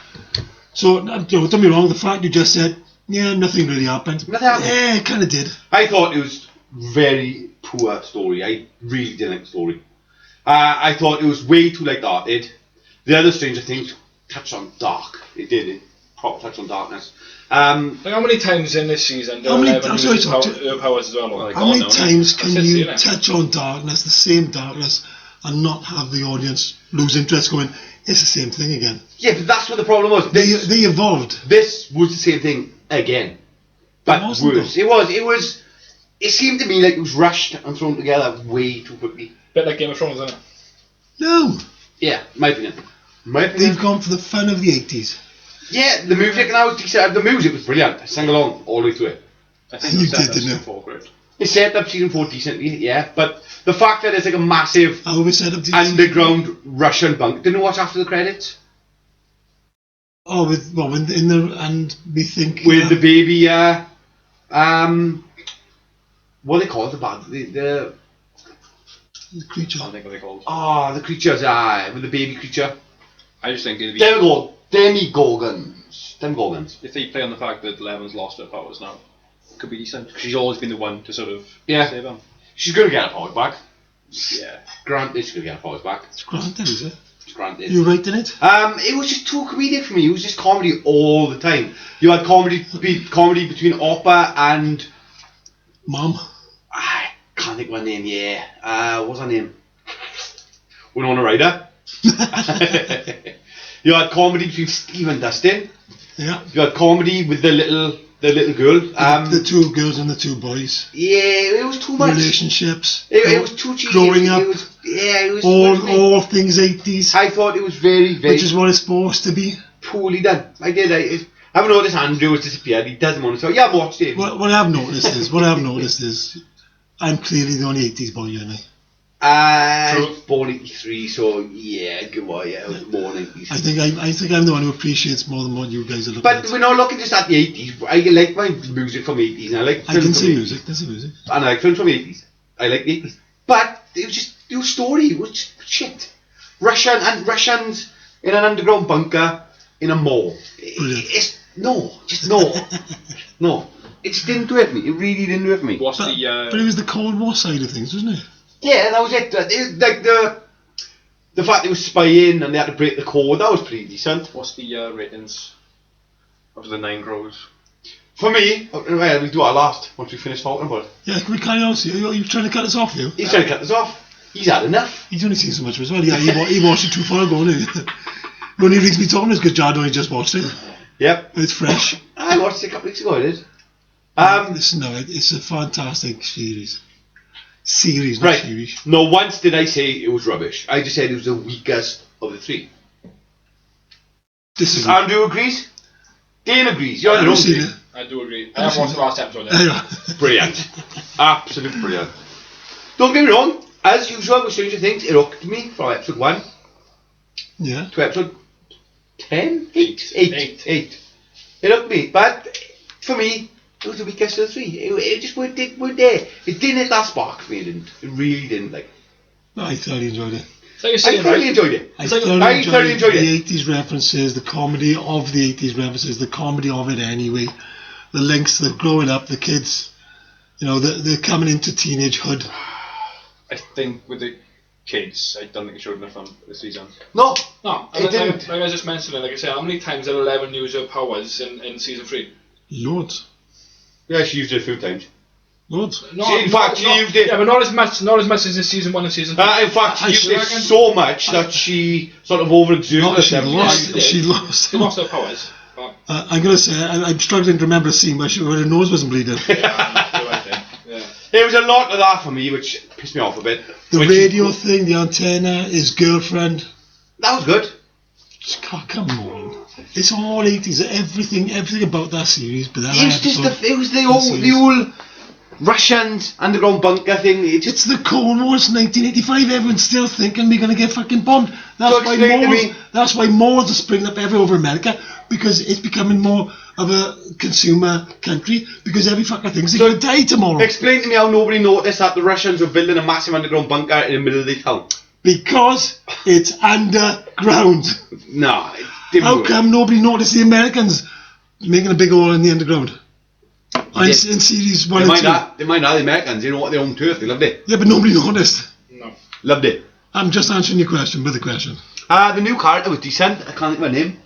S4: So, don't get me wrong, the fact you just said, yeah, nothing really happened.
S2: Nothing happened.
S4: Yeah, it kind of did.
S2: I thought it was very poor story. I really didn't like the story. I thought it was way too light-hearted. The other Stranger Things touched on dark. It did. It proper touched on darkness.
S1: Like how many times in this season
S4: How many-
S1: Eleven
S4: I'm sorry,
S1: uses her powers as well?
S3: Like,
S4: How many
S3: no.
S4: times can
S1: That's it,
S4: you
S1: isn't it?
S4: touch on darkness, the same darkness, and not have the audience lose interest going, it's the same thing again?
S2: Yeah, but that's what the problem was.
S4: They evolved.
S2: This was the same thing again, but
S4: It wasn't,
S2: worse.
S4: though.
S2: It was. It seemed to me like it was rushed and thrown together way too quickly.
S1: Bit like Game of Thrones, isn't it?
S4: No,
S2: Yeah, my opinion. My
S4: they've
S2: opinion.
S4: gone for the fun of the 80s.
S2: Yeah, the music and how decent. The music was brilliant. I sang along all the way through it.
S3: I think
S4: You
S3: the
S4: did,
S3: setups
S4: didn't you?
S3: before great.
S2: It set up season 4 decently, yeah, but the fact that it's like a massive
S4: I always said up to
S2: underground Russian bunker. Didn't you watch after the credits?
S4: Oh, in the and we think
S2: With the baby, what are they called? The
S4: creature.
S3: I don't think what they called.
S2: the creatures, with the baby creature.
S3: I just think it'd be,
S2: Demogorgons.
S3: if they play on the fact that Eleven's lost her powers now, it could be decent. Because she's always been the one to sort of
S2: Yeah.
S3: save them.
S2: She's gonna get her powers back.
S3: Yeah.
S2: Granted, she's gonna get her powers back.
S4: It's granted, is it?
S2: It's granted.
S4: You writing it?
S2: It was just too comedic for me. It was just comedy all the time. You had comedy between Oppa and
S4: Mom.
S2: I can't think of her name. Yeah, what's her name? Winona Ryder. You had comedy between Steve and Dustin.
S4: Yeah.
S2: You had comedy with the little girl.
S4: The two girls and the two boys.
S2: Yeah, it was too much.
S4: Relationships.
S2: It was too cheesy.
S4: Growing up.
S2: It was
S4: all things 80s.
S2: I thought it was very, very
S4: Which is what it's supposed to be.
S2: poorly done. I did. I haven't noticed Andrew has disappeared. He doesn't want to talk. Yeah, I've watched it.
S4: What I've noticed is I'm clearly the only 80s boy, aren't I?
S2: I was born 83, so yeah, good boy. Yeah, I was born 80s.
S4: I think I'm the one who appreciates more than what you guys are looking
S2: But
S4: at.
S2: we're not looking just at the 80s. I like my music from the 80s. And I like
S4: I
S2: films
S4: can
S2: from
S4: see
S2: the
S4: music. There's music.
S2: And I like films from the 80s. I like the 80s. But it was just your story. It was just shit. Russians in an underground bunker in a mall. It's no. No. It just didn't do it for me. It really didn't do it for me.
S3: What's
S4: But
S3: the
S4: it was the Cold War side of things, wasn't it?
S2: Yeah, that was it. Like the fact they were spying and they had to break the code, that was pretty decent.
S3: what's the ratings of the 9 Crows?
S2: For me, well, we'll do our last once we finish talking about it.
S4: Yeah, can we carry on? You're trying to cut us off, you?
S2: He's trying to cut this off. He's had enough.
S4: He's only seen so much as well. Yeah, he watched it too far ago, didn't he? The only reason we talking is because Jad only just watched it.
S2: Yep.
S4: It's fresh.
S2: I watched it a couple weeks ago, I did.
S4: Listen, no, it's a fantastic series. Series, not
S2: Right.
S4: series.
S2: No, once did I say it was rubbish. I just said it was the weakest of the three.
S4: This is.
S2: Andrew agrees. Dane agrees. You're on your own.
S4: seen
S2: Dane.
S4: it.
S1: I do agree. I have watched the last episode.
S4: There
S1: Yeah.
S4: you are.
S2: Brilliant. Absolutely brilliant. Don't get me wrong. As usual with Stranger Things, it hooked me from episode 1
S4: Yeah.
S2: to episode 10?
S1: Eight.
S2: 8. It hooked me. But for me, it was the weakest of the three. It just weren't there. It didn't hit that spark for me. It didn't. It really didn't. Like,
S4: No, I thoroughly enjoyed it.
S1: So you're
S2: I
S1: saying,
S2: thoroughly
S1: right?
S2: enjoyed it.
S4: I
S1: It's like-
S4: thoroughly
S2: enjoyed
S4: the
S2: it.
S4: 80s references, the comedy of the 80s references, the comedy of it anyway, the links, the growing up, the kids, they're coming into teenagehood.
S3: I think with the kids, I don't think it showed enough on this season.
S2: No.
S1: No,
S2: It didn't.
S1: like I just mentioned, like I said, how many times did 11 use her powers in season 3?
S4: Loads.
S2: Yeah, she used it a few times.
S4: Loads.
S2: In fact, she used it.
S1: Yeah, but not as much as in season 1 and season 2.
S2: In fact, she used it
S1: reckon?
S2: so much that she sort of overexerted
S4: No, she
S2: herself.
S4: lost.
S1: Yeah,
S4: She lost.
S1: She lost her powers. But,
S4: I'm going to say, I'm struggling to remember a scene where her nose wasn't bleeding.
S1: you're right there. Yeah.
S2: There was a lot of that for me, which pissed me off a bit.
S4: The
S2: When she-
S4: radio thing, the antenna, his girlfriend.
S2: That was good.
S4: Come on. It's all 80s. Everything about that series. But that
S2: It was just
S4: episode,
S2: it was the old Russians underground bunker thing. It just
S4: It's the Cold War. It's 1985. Everyone's still thinking we're going to get fucking bombed.
S2: So explain to me-
S4: That's why malls are springing up everywhere over America, because it's becoming more of a consumer country, because every fucker thinks they're going to die tomorrow.
S2: explain to me how nobody noticed that the Russians were building a massive underground bunker in the middle of the town.
S4: Because it's underground.
S2: No, it didn't
S4: How
S2: work.
S4: come nobody noticed the Americans making a big hole in the underground? In series 1
S2: They
S4: and
S2: mind
S4: 2.
S2: that. They mind that. The Americans, they know what their own turf. They loved it.
S4: Yeah, but nobody noticed.
S1: No.
S2: Loved it.
S4: I'm just answering your question with a question.
S2: The new character was decent. I can't think of her name.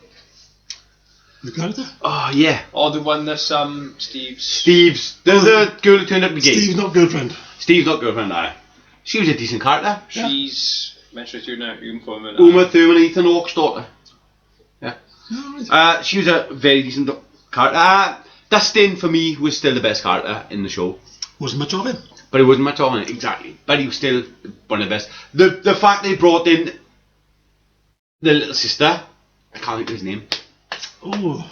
S4: The character?
S2: Oh yeah,
S3: Or the one that's Steve's.
S2: Steve's. There's a girl who turned up to be gay.
S4: Steve's not girlfriend.
S2: Steve's not girlfriend. Aye. She was a decent character.
S3: She's mentioned to you now, Uma Thurman.
S2: Uma Thurman, Ethan Hawke's daughter.
S4: No, right.
S2: She was a very decent character. Dustin, for me, was still the best character in the show.
S4: Wasn't much of him.
S2: But it wasn't much on it, exactly. But he was still one of the best. The fact they brought in the little sister, I can't think of his name.
S4: Oh.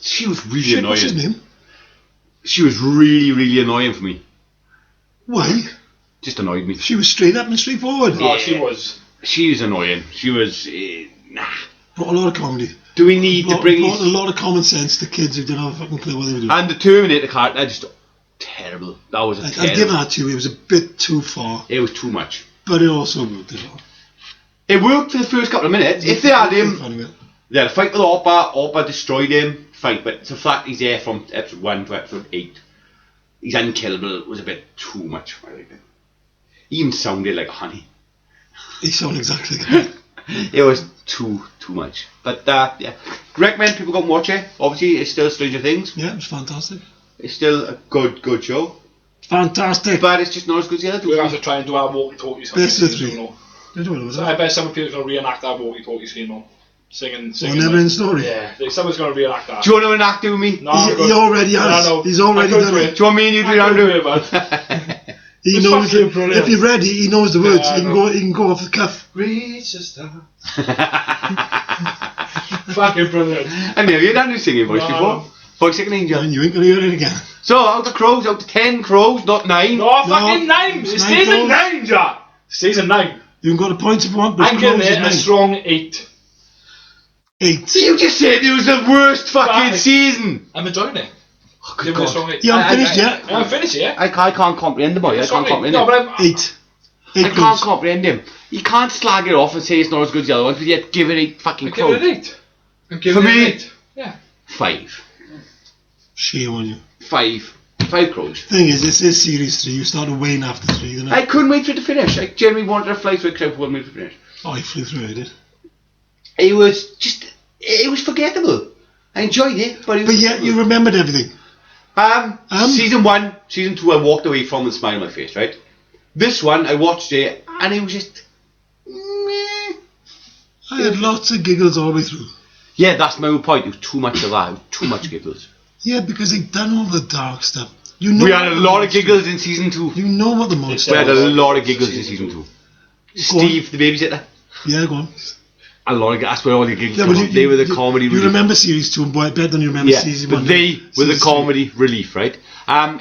S2: She was really
S4: Shit,
S2: annoying.
S4: what's his name?
S2: She was really, really annoying for me.
S4: Why?
S2: Just annoyed me.
S4: She was straight up and straightforward.
S1: Oh, she was.
S2: She was annoying. She was. Nah.
S4: Brought a lot of comedy.
S2: Do we need to bring
S4: brought
S2: these?
S4: a lot of common sense to kids who didn't have a fucking clue what they were doing.
S2: And the Terminator character, just terrible. That was a
S4: I'll
S2: terrible.
S4: give that to you. It was a bit too far,
S2: It was too much.
S4: but it also worked as well.
S2: It worked for the first couple of minutes. If they had him,
S4: Fun of it.
S2: yeah, the fight with Orpa destroyed him. Fight, but the fact he's there from episode 1 to episode 8, he's unkillable, was a bit too much. I think. He even sounded like honey.
S4: He sounded exactly like that.
S2: It was too much. But yeah, recommend people go and watch it. Obviously, it's still Stranger Things.
S4: Yeah, it was fantastic.
S2: It's still a good show.
S4: Fantastic.
S2: but it's just not as good as the other two.
S1: We'll have to try and do our walkie-talkie.
S4: Best of three.
S1: I bet some people are going to reenact that walkie-talkie scene, though. Singing.
S4: Never in story.
S1: Yeah, someone's going to reenact that.
S2: Do you want to enact it with me?
S1: No,
S4: He already has.
S1: No.
S4: He's already done it.
S2: Do you want me and you to do it?
S4: He
S1: It's
S4: knows
S1: fucking
S4: it.
S1: brilliant.
S4: If you're ready, he knows the words.
S1: Yeah,
S4: He can go off the cuff.
S1: Reach the star. Fucking brilliant.
S2: I never heard Andrew singing voice
S1: No.
S2: before. Voice like an angel.
S4: And you ain't gonna hear it again.
S2: So, out of crows, out of 10 crows, not 9.
S1: No, fucking 9. It
S4: it's
S1: stays
S4: nine
S1: at 9, Jack. It stays at 9.
S4: You can go to points if you want, but
S1: I'm
S4: it's
S1: giving
S4: close
S1: it
S4: at
S1: a
S4: 9.
S1: strong 8.
S4: 8.
S2: You just said it was the worst fucking
S1: Right.
S2: season.
S1: I'm enjoying it.
S2: Oh,
S1: Give
S2: good
S1: it a
S2: God.
S1: strong 8.
S4: You haven't finished yet.
S1: I haven't finished yet.
S2: I can't comprehend the boy. I can't comprehend
S1: No,
S2: him.
S1: but I'm
S4: 8. 8
S2: I can't
S4: goes.
S2: comprehend him. You can't slag it off and say it's not as good as the other ones, but yet give it 8 fucking
S1: give it
S2: crows.
S1: an 8. I'm giving
S2: For
S1: it
S2: me-
S1: an 8. Yeah.
S2: 5.
S4: Shame on you.
S2: 5. 5 crows.
S4: Thing is, this is series 3. You started weighing after 3, didn't
S2: I
S4: it?
S2: couldn't wait for it to finish. I genuinely wanted to fly through a crowd, wouldn't wait for it to finish.
S4: Oh, I flew through it, I did.
S2: It was forgettable. I enjoyed it, but it was
S4: But yet, you remembered everything.
S2: Season 1, Season 2 I walked away from with a smile on my face, right? This one, I watched it, and it was just... meh.
S4: I had lots of giggles all the way through.
S2: Yeah, that's my whole point. It was too much of that. It was too much giggles.
S4: Yeah, because they've done all the dark stuff. You know
S2: We had a
S4: what the
S2: lot of
S4: monster-
S2: giggles in Season 2.
S4: You know what the monster
S2: We had a
S4: is.
S2: lot of giggles in Season 2. Steve, the babysitter.
S4: Yeah, go on.
S2: A lot of that's where all the giggles
S4: Yeah,
S2: come
S4: but
S2: from. They were the comedy
S4: You
S2: relief.
S4: remember series 2, boy, better than you remember
S2: Yeah,
S4: season
S2: but
S4: 1.
S2: they were the
S4: Season
S2: comedy relief, right?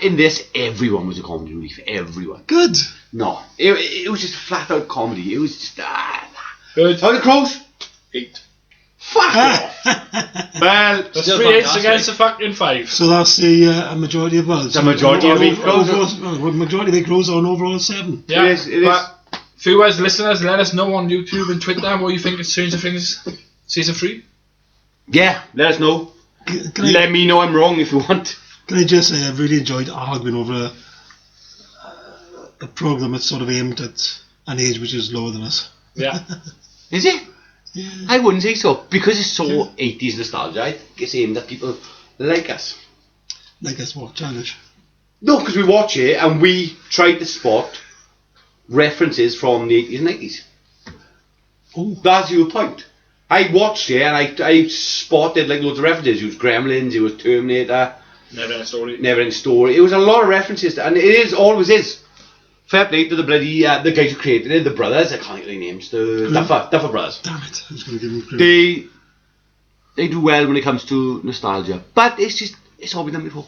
S2: In this, everyone was a comedy relief. Everyone.
S4: 3. Good.
S2: No, it was just flat out comedy. It was just
S1: Good.
S2: How the crows?
S3: 8.
S2: Fuck off. Well,
S1: That's
S3: Still
S1: 3 8s
S3: fantastic.
S1: against a fucking 5.
S4: So that's a majority of votes.
S2: It's a majority of eight crows.
S4: Majority of 8 crows on overall 7.
S1: Yeah.
S2: It is.
S1: But for you as listeners, let us know on YouTube and Twitter what you think of Stranger Things Season 3.
S2: Yeah, let us know.
S4: Can
S2: Let me know I'm wrong if you want.
S4: I just say I've really enjoyed arguing over a program that's sort of aimed at an age which is lower than us.
S1: Yeah.
S2: Is it?
S4: Yeah.
S2: I wouldn't say so. Because it's so 80s nostalgia, I think it's aimed at people like us.
S4: Like us what? Childish.
S2: No, because we watch it and we try to spot references from the 80s and 90s.
S4: Oh.
S2: That's your point. I watched it and I spotted like loads of references. It was Gremlins, it was Terminator,
S1: Never in a story.
S2: Neverending Story. It was a lot of references, and it is always is. Fair play to the bloody the guys who created it, the brothers. I can't get their names. The Duffer brothers.
S4: Damn it. I was going to give them credit.
S2: They do well when it comes to nostalgia, but it's all been done before.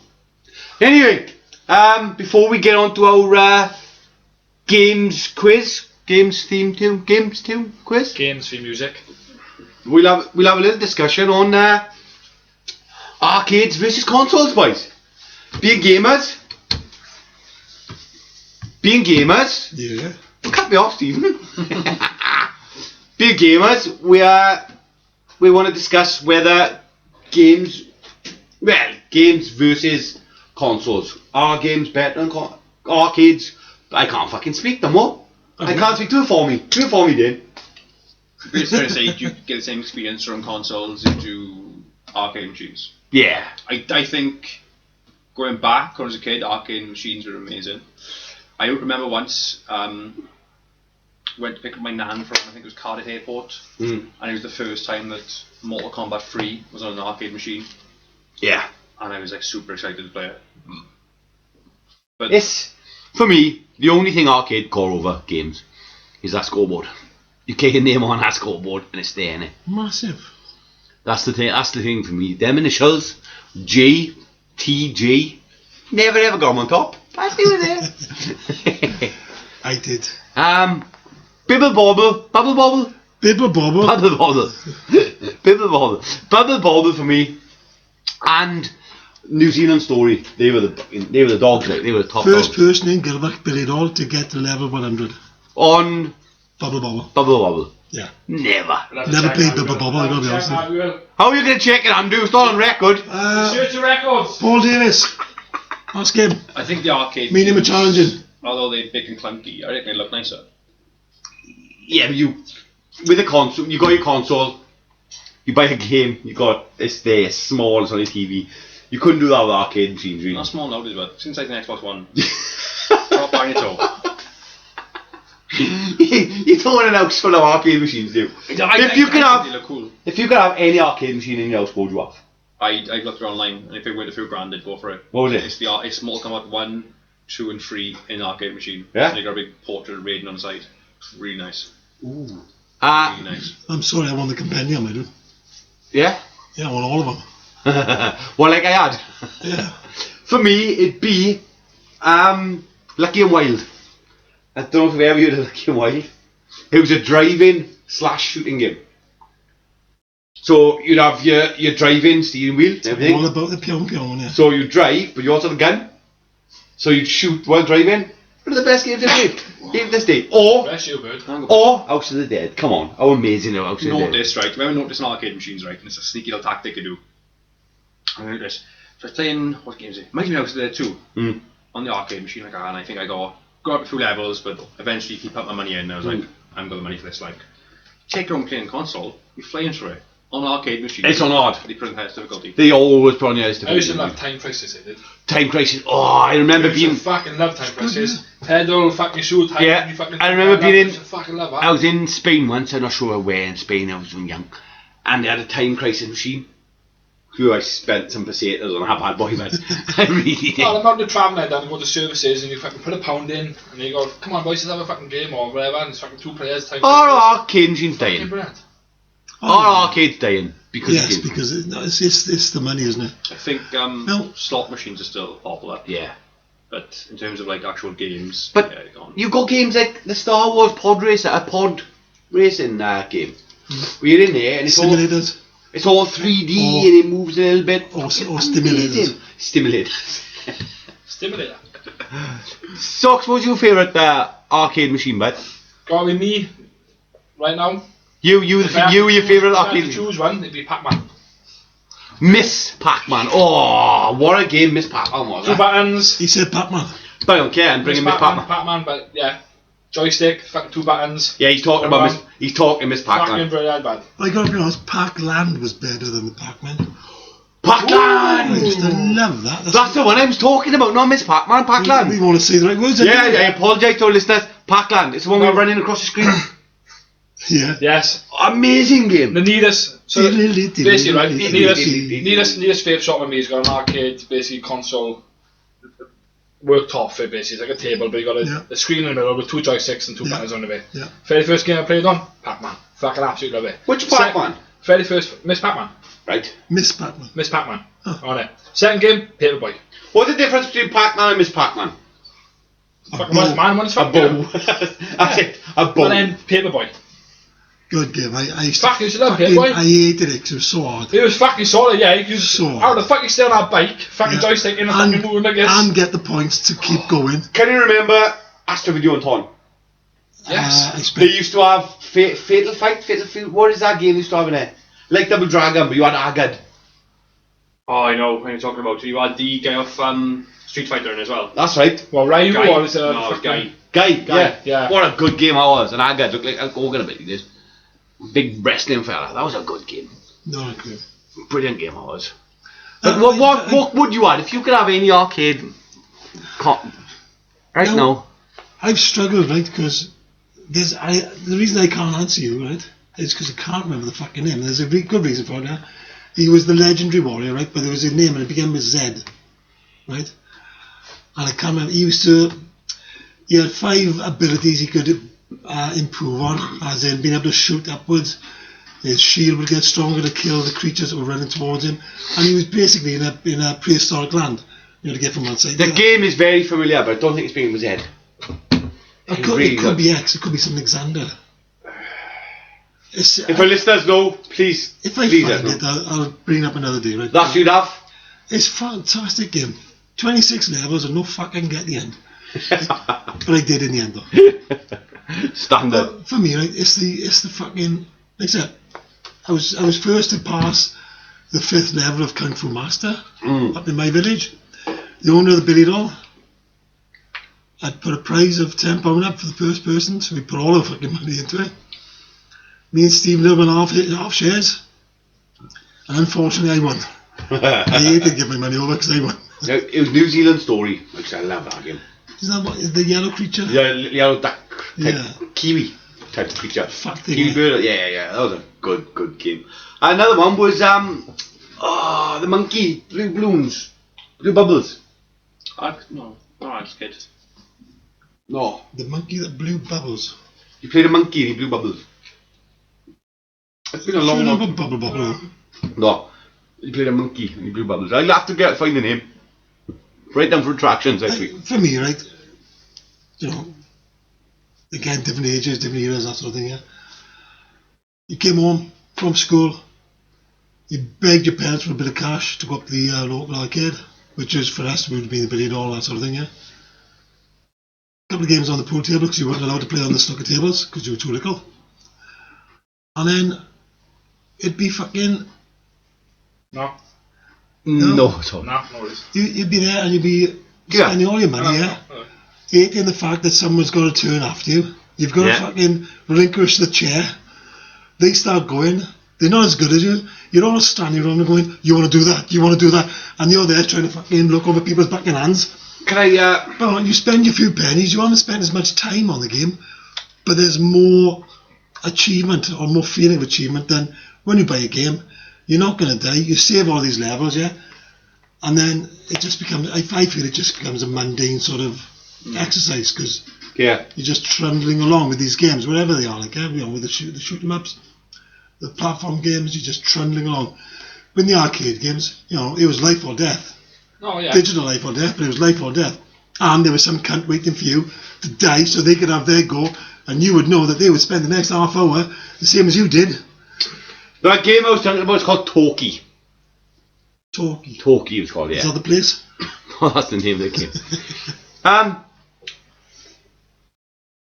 S2: Anyway, before we get on to our games quiz, games theme quiz,
S1: Games for music.
S2: we'll have a little discussion on arcades versus consoles, boys. Being gamers.
S4: Yeah.
S2: Cut me off, Stephen. Being gamers, we want to discuss whether games versus consoles. Are games better than arcades? I can't fucking speak no more. I can't speak. Do it for me. Dane.
S3: It's fair to say you get the same experience from consoles into arcade machines.
S2: Yeah.
S3: I think going back when I was a kid, arcade machines were amazing. I remember once went to pick up my nan from I think it was Cardiff Airport, and it was the first time that Mortal Kombat 3 was on an arcade machine,
S2: Yeah.
S3: and I was like super excited to play it. But
S2: It's, for me, the only thing arcade core over games is that scoreboard. You kick your name on that scoreboard and it's there, innit?
S4: Massive.
S2: That's the thing for me. Them initials, J, T, J, never ever got them on top. I see it there.
S4: I did.
S2: Bibble Bobble, Bubble Bobble,
S4: Bibble Bobble.
S2: Bubble Bobble, Bibble Bobble, Bubble Bobble for me, and New Zealand Story. They were the dogs, like they were the top
S4: First
S2: dogs.
S4: person in Gilbert Billy Doll to get to level 100.
S2: On
S4: Bubble Bobble.
S2: Bubble Bobble.
S4: Yeah.
S2: Never.
S4: Never played Bubble Bobble, I gotta be honest.
S2: How are you going to check it, Andrew? It's not on record.
S1: Search the records.
S4: Paul Davis. Ask him.
S3: I think the arcade
S4: Me and him are
S3: games,
S4: challenging.
S3: although they're big and clunky, I reckon they look nicer.
S2: Yeah, but with a console, you got your console, you buy a game, it's there, small, it's on your TV. You couldn't do that with arcade machines, really.
S3: Not small nowadays, but since like the Xbox One. buying it all.
S2: You don't want an house full of arcade machines, do you? If you could have any arcade machine in your house, what would you have?
S3: I looked it online, and if it went a few grand, I'd go for it.
S2: What was it?
S3: It's Mortal Kombat 1, 2 and 3 in arcade machine.
S2: Yeah?
S3: And they got a big portrait of Raiden on the side. It's really nice.
S2: Ooh.
S3: Really nice.
S4: I'm sorry, I want the compendium, I do.
S2: Yeah?
S4: Yeah, I want all of them.
S2: Well, like I had.
S4: Yeah.
S2: For me, it'd be Lucky and Wild. I don't know if you've ever heard of Lucky and Wild. It was a driving / shooting game. So you'd have your driving steering wheel and everything.
S4: All about the pyong pyong, yeah.
S2: So you drive, but you also have a gun. So you'd shoot while driving. One of the best games I've played. Game this day.
S1: Bless you, bird.
S2: Or House of the Dead. Come on, how amazing are House of the Dead?
S3: Notice, right? Remember, notice in arcade machines, right? And it's a sneaky little tactic to do. I noticed. So I was playing, what game is it? Might be House of the Dead 2. On the arcade machine, like, and I think I go up a few levels, but eventually keep up my money in. And I was like, I'm got the money for this. Like, take your own playing console, you're flying through it. On an arcade machine.
S2: It's on hard.
S3: They put in highest difficulty.
S2: They always put on the highest
S1: I used to
S2: difficulty.
S1: love Time Crisis, I did.
S2: Time Crisis. Oh, I remember
S1: I used to
S2: being.
S1: fucking love Time Crisis. Pedal, fucking shoot,
S2: Yeah,
S1: you fucking
S2: I remember being in.
S1: I fucking love that.
S2: I was in Spain once. I'm not sure where in Spain. I was young, and they had a Time Crisis machine. Who I spent some pesetas on a bad boy, but I really did.
S1: Well, I'm out the travelling there, and go to services, and you fucking put £1 in, and you go, come on boys, let's have a fucking game or whatever, and it's fucking 2 players. Time
S2: Our arcade machine's
S1: fucking
S2: dying.
S1: brilliant.
S2: Our arcade's dying because
S4: Yes,
S2: of games.
S4: because it's the money, isn't it?
S3: I think
S4: No.
S3: slot machines are still popular.
S2: Yeah.
S3: But in terms of like actual games,
S2: But
S3: yeah, gone.
S2: you've got games like the Star Wars pod racing game. Where you're in there and
S4: Simulators
S2: it's all 3D
S4: Or-
S2: and it moves a little bit.
S4: or stimulators.
S2: Stimulators.
S1: Stimulator.
S2: Socks, what's your favourite arcade machine, bud?
S1: Got with me right now.
S2: You
S1: If I had to
S2: your
S1: choose-
S2: favourite
S1: if I had
S2: arcade
S1: to
S2: machine?
S1: choose one, it'd be Pac-Man.
S2: Miss Pac-Man. Oh, what a game Miss Pac-Man was.
S1: 2 buttons.
S4: He said Pac-Man.
S2: But I don't care, I'm bringing Miss Pac-Man.
S1: Pac-Man, but yeah. Joystick, fucking 2 buttons.
S2: Yeah, he's talking about Miss. He's talking Miss
S1: Fucking
S2: Pac-Man.
S1: brilliant, bad.
S4: I gotta be honest, Pac-Land was better than the Pac-Man. I
S2: Pac-Land!
S4: used to love that.
S2: That's the one I was talking about, not Miss Pac-Man,
S4: We
S2: Pac-Land.
S4: want to say the right words.
S2: Yeah, I apologise to our listeners. Pac-Land, it's the one we were running across the screen.
S4: Yeah.
S1: Yes.
S2: Amazing game.
S1: The Needus. So basically, right, Needus favourite shop with me has got an arcade, basically console worktop for it, basically. It's like a table, but you got a screen in the middle with 2 joysticks and 2 buttons on the way.
S4: Yeah.
S1: Very first game I played on, Pac-Man. Fucking absolutely love it.
S2: Which Pac-Man?
S1: Very first, Miss Pac-Man.
S2: Right.
S4: Miss Pac-Man.
S1: Miss Pac-Man. On it. Second game, Paperboy.
S2: What's the difference between Pac-Man and Miss Pac-Man?
S1: Fucking one's man, one's
S2: A
S1: fucking
S2: bow. That's it. A bow.
S1: And then Paperboy.
S4: Good game. I used
S1: Fuck, you should love
S4: fucking-
S1: Paperboy.
S4: I hated it because it was so hard.
S1: It was fucking solid, yeah. You just,
S4: So
S1: how the fuck you stay on that bike, fucking joystick in a fucking moving like this?
S4: And get the points to keep going.
S2: Can you remember Astro Video and Ton?
S1: Yes.
S4: I
S2: They
S4: spent
S2: used to have Fatal Field. What is that game they used to have in there? Like Double Dragon, but you had Agad.
S3: Oh, I know what you're talking about. So you had the guy off Street Fighter in as well.
S2: That's right.
S1: Well, Ryu
S3: Guy.
S1: was
S3: No, it was
S1: fucking-
S3: Guy.
S2: Guy,
S1: yeah.
S2: What a good game that was. And Agad looked like Hulk Hogan a bit. He did. Big wrestling fella. That was a good game.
S4: no clue.
S2: Brilliant game that was. But what would you add if you could have any arcade right
S4: No.
S2: now?
S4: I've struggled, right, because the reason I can't answer you, right, is because I can't remember the fucking name. There's a good reason for it. Now. He was the legendary warrior, right, but there was a name and it began with Z, right? And I can't remember. He had 5 abilities he could improve on, as in being able to shoot upwards. His shield would get stronger to kill the creatures that were running towards him, and he was basically in a prehistoric land. You know, to get from one side.
S2: The game is very familiar, but I don't think it's beginning with Z.
S4: It could be X. It could be something Xander.
S2: If our listeners know, please.
S4: If I
S2: please
S4: find
S2: let
S4: it,
S2: us know.
S4: I'll bring it up another day, right?
S2: That you'd have.
S4: It's a fantastic game. 26 levels and no fucking get the end. But I did in the end though.
S2: Standard.
S4: But for me, right, it's the fucking, like I said, I was first to pass the 5th level of Kung Fu Master up in my village. The owner of the billy doll, I'd put a prize of £10 up for the first person, so we put all our fucking money into it. Me and Steve lived on half shares, and unfortunately I won. I hated to give my money over because I won.
S2: It was New Zealand Story, which I love that game.
S4: Is that what, the yellow creature?
S2: Yeah, yellow duck type,
S4: Yeah.
S2: kiwi type of creature.
S4: Fat thing.
S2: Kiwi bird, yeah. That was a good game. Another one was the monkey, blue balloons, blue bubbles.
S3: No, that's good.
S2: No,
S4: The monkey that blew bubbles.
S2: you played a monkey and he blew bubbles. It's been a long
S4: Sure,
S2: one.
S4: bubble.
S2: No, you played a monkey and he blew bubbles. I'll have to find the name. Write down for Retractions next week.
S4: For me, right, you know, again, different ages, different eras, that sort of thing, yeah. You came home from school, you begged your parents for a bit of cash to go up to the local arcade, which is for us would be the billiard hall, that sort of thing, yeah. A couple of games on the pool table because you weren't allowed to play on the snooker tables because you were too little. And then it'd be fucking.
S1: No.
S2: No, at all.
S1: No worries.
S4: You'd be there and you'd be
S2: Yeah.
S4: spending all your money, yeah. Hating the fact that someone's got to turn after you. You've got to fucking relinquish the chair. They start going. They're not as good as you. You're almost standing around and going, you want to do that, you want to do that. And you're there trying to fucking look over people's back and hands.
S2: Can I,
S4: But you spend your few pennies, you haven't spent as much time on the game, but there's more achievement or more feeling of achievement than when you buy a game. You're not going to die. You save all these levels, yeah? And then it just becomes, I feel it just becomes a mundane sort of exercise because
S2: yeah.
S4: you're just trundling along with these games, wherever they are, like everyone with the shoot 'em ups, the platform games, you're just trundling along. With the arcade games, you know, it was life or death.
S1: Oh yeah.
S4: Digital life or death, but it was life or death. And there was some cunt waiting for you to die so they could have their go, and you would know that they would spend the next half hour the same as you did.
S2: That game I was talking about is called Talkie.
S4: Talkie.
S2: Talkie it was called,
S4: Is
S2: yeah.
S4: that the place?
S2: Oh, that's the name of the game.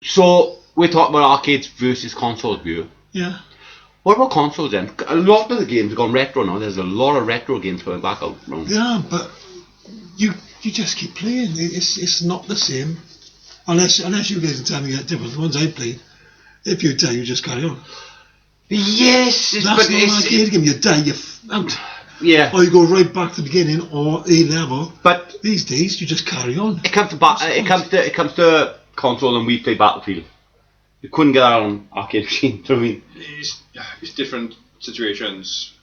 S2: So we're talking about arcades versus consoles, view.
S4: Yeah.
S2: What about consoles then? A lot of the games have gone retro now. There's a lot of retro games coming back out.
S4: Yeah, but you just keep playing. It's not the same. Unless you guys can tell me that different. The ones I played, if you die, you just carry on.
S2: Yes,
S4: That's
S2: but
S4: not an arcade game. You die, you're out.
S2: Yeah.
S4: Or you go right back to the beginning or A level.
S2: But
S4: These days, you just carry on.
S2: it comes to console and we play Battlefield. You couldn't get that on arcade machine. Do you know what I mean?
S3: It's different situations.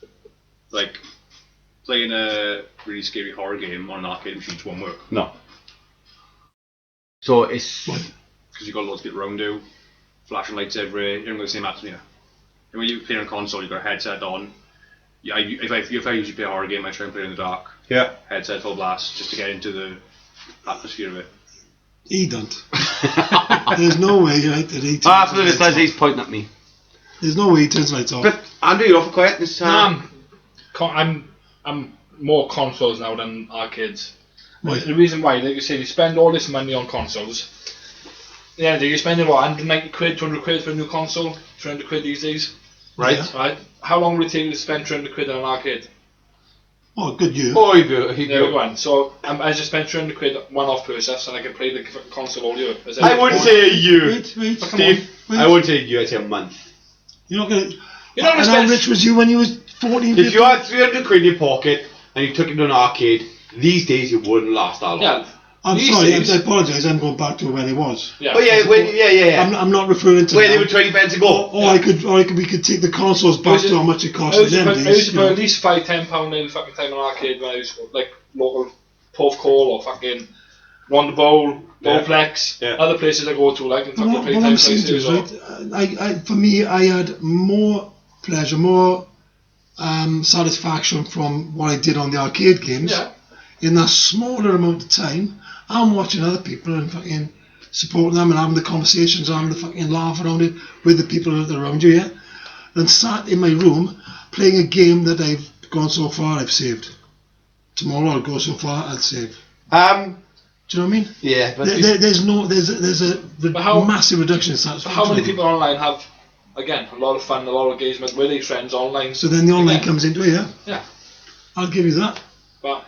S3: Like playing a really scary horror game on an arcade machine just won't work
S2: No. So it's
S3: because you've got loads of people around you, flashing lights everywhere. You're in the same atmosphere. And when you play on a console, you've got a headset on. Yeah, if I usually play a horror game, I try and play in the dark.
S2: yeah.
S3: Headset full blast just to get into the atmosphere of it.
S4: He don't. There's no way, right, that he turns
S2: For the
S4: the lights
S2: listeners,
S4: off.
S2: he's pointing at me.
S4: There's no way he turns the lights off.
S2: But Andrew, you're awful quiet. This
S1: I'm more consoles now than arcades.
S4: Why?
S1: The reason why, like you say, you spend all this money on consoles. Yeah, you're spending what, 190 quid, 200 quid for a new console, 300 quid these days,
S4: Right.
S1: right? How long would it take you to spend 300 quid on an arcade?
S4: Oh, good you.
S2: Oh, he
S1: There we go. So I just spent 300 quid one-off purchase and I can play the console all year.
S2: I wouldn't say a year.
S4: Wait,
S2: Steve,
S4: wait.
S2: I wouldn't say a year, I'd say a month.
S4: You're not gonna.
S1: You're not gonna
S4: And how
S1: spend.
S4: rich was you when you was 14, 15?
S2: If you had 300 quid in your pocket and you took it to an arcade, these days it wouldn't last that long.
S1: Yeah.
S4: I'm
S1: These
S4: sorry,
S1: days-
S4: I apologise. I'm going back to when it was.
S1: Yeah.
S2: Oh yeah,
S4: I'm not referring to.
S2: Where they
S4: now.
S2: were 20 pence ago.
S4: Or we could take the consoles back to how much it cost
S1: I
S4: in
S1: used to
S4: them
S1: put, I
S4: days.
S1: used to
S4: you
S1: put
S4: know.
S1: at least £5-10 in fucking time in an arcade when I was like local Pove Call or fucking Ronda Bowl, Bowplex,
S2: Yeah.
S1: other places I go to like and fucking
S4: What
S1: play
S4: I'm
S1: time
S4: saying to you
S1: places.
S4: is, right, for me, I had more pleasure, more satisfaction from what I did on the arcade games
S1: Yeah.
S4: in that smaller amount of time. I'm watching other people and fucking supporting them and having the conversations, having the fucking laugh around it with the people that are around you, yeah? And sat in my room playing a game that I've gone so far I've saved. Tomorrow I'll go so far I'll save. Do you know what I mean?
S2: Yeah, but
S4: There's a
S1: But how-
S4: massive reduction in
S1: So
S4: satisfaction.
S1: how many people online have, again, a lot of fun, a lot of engagement with their friends online?
S4: So then the online
S1: Again.
S4: comes into it, yeah?
S1: Yeah.
S4: I'll give you that.
S1: But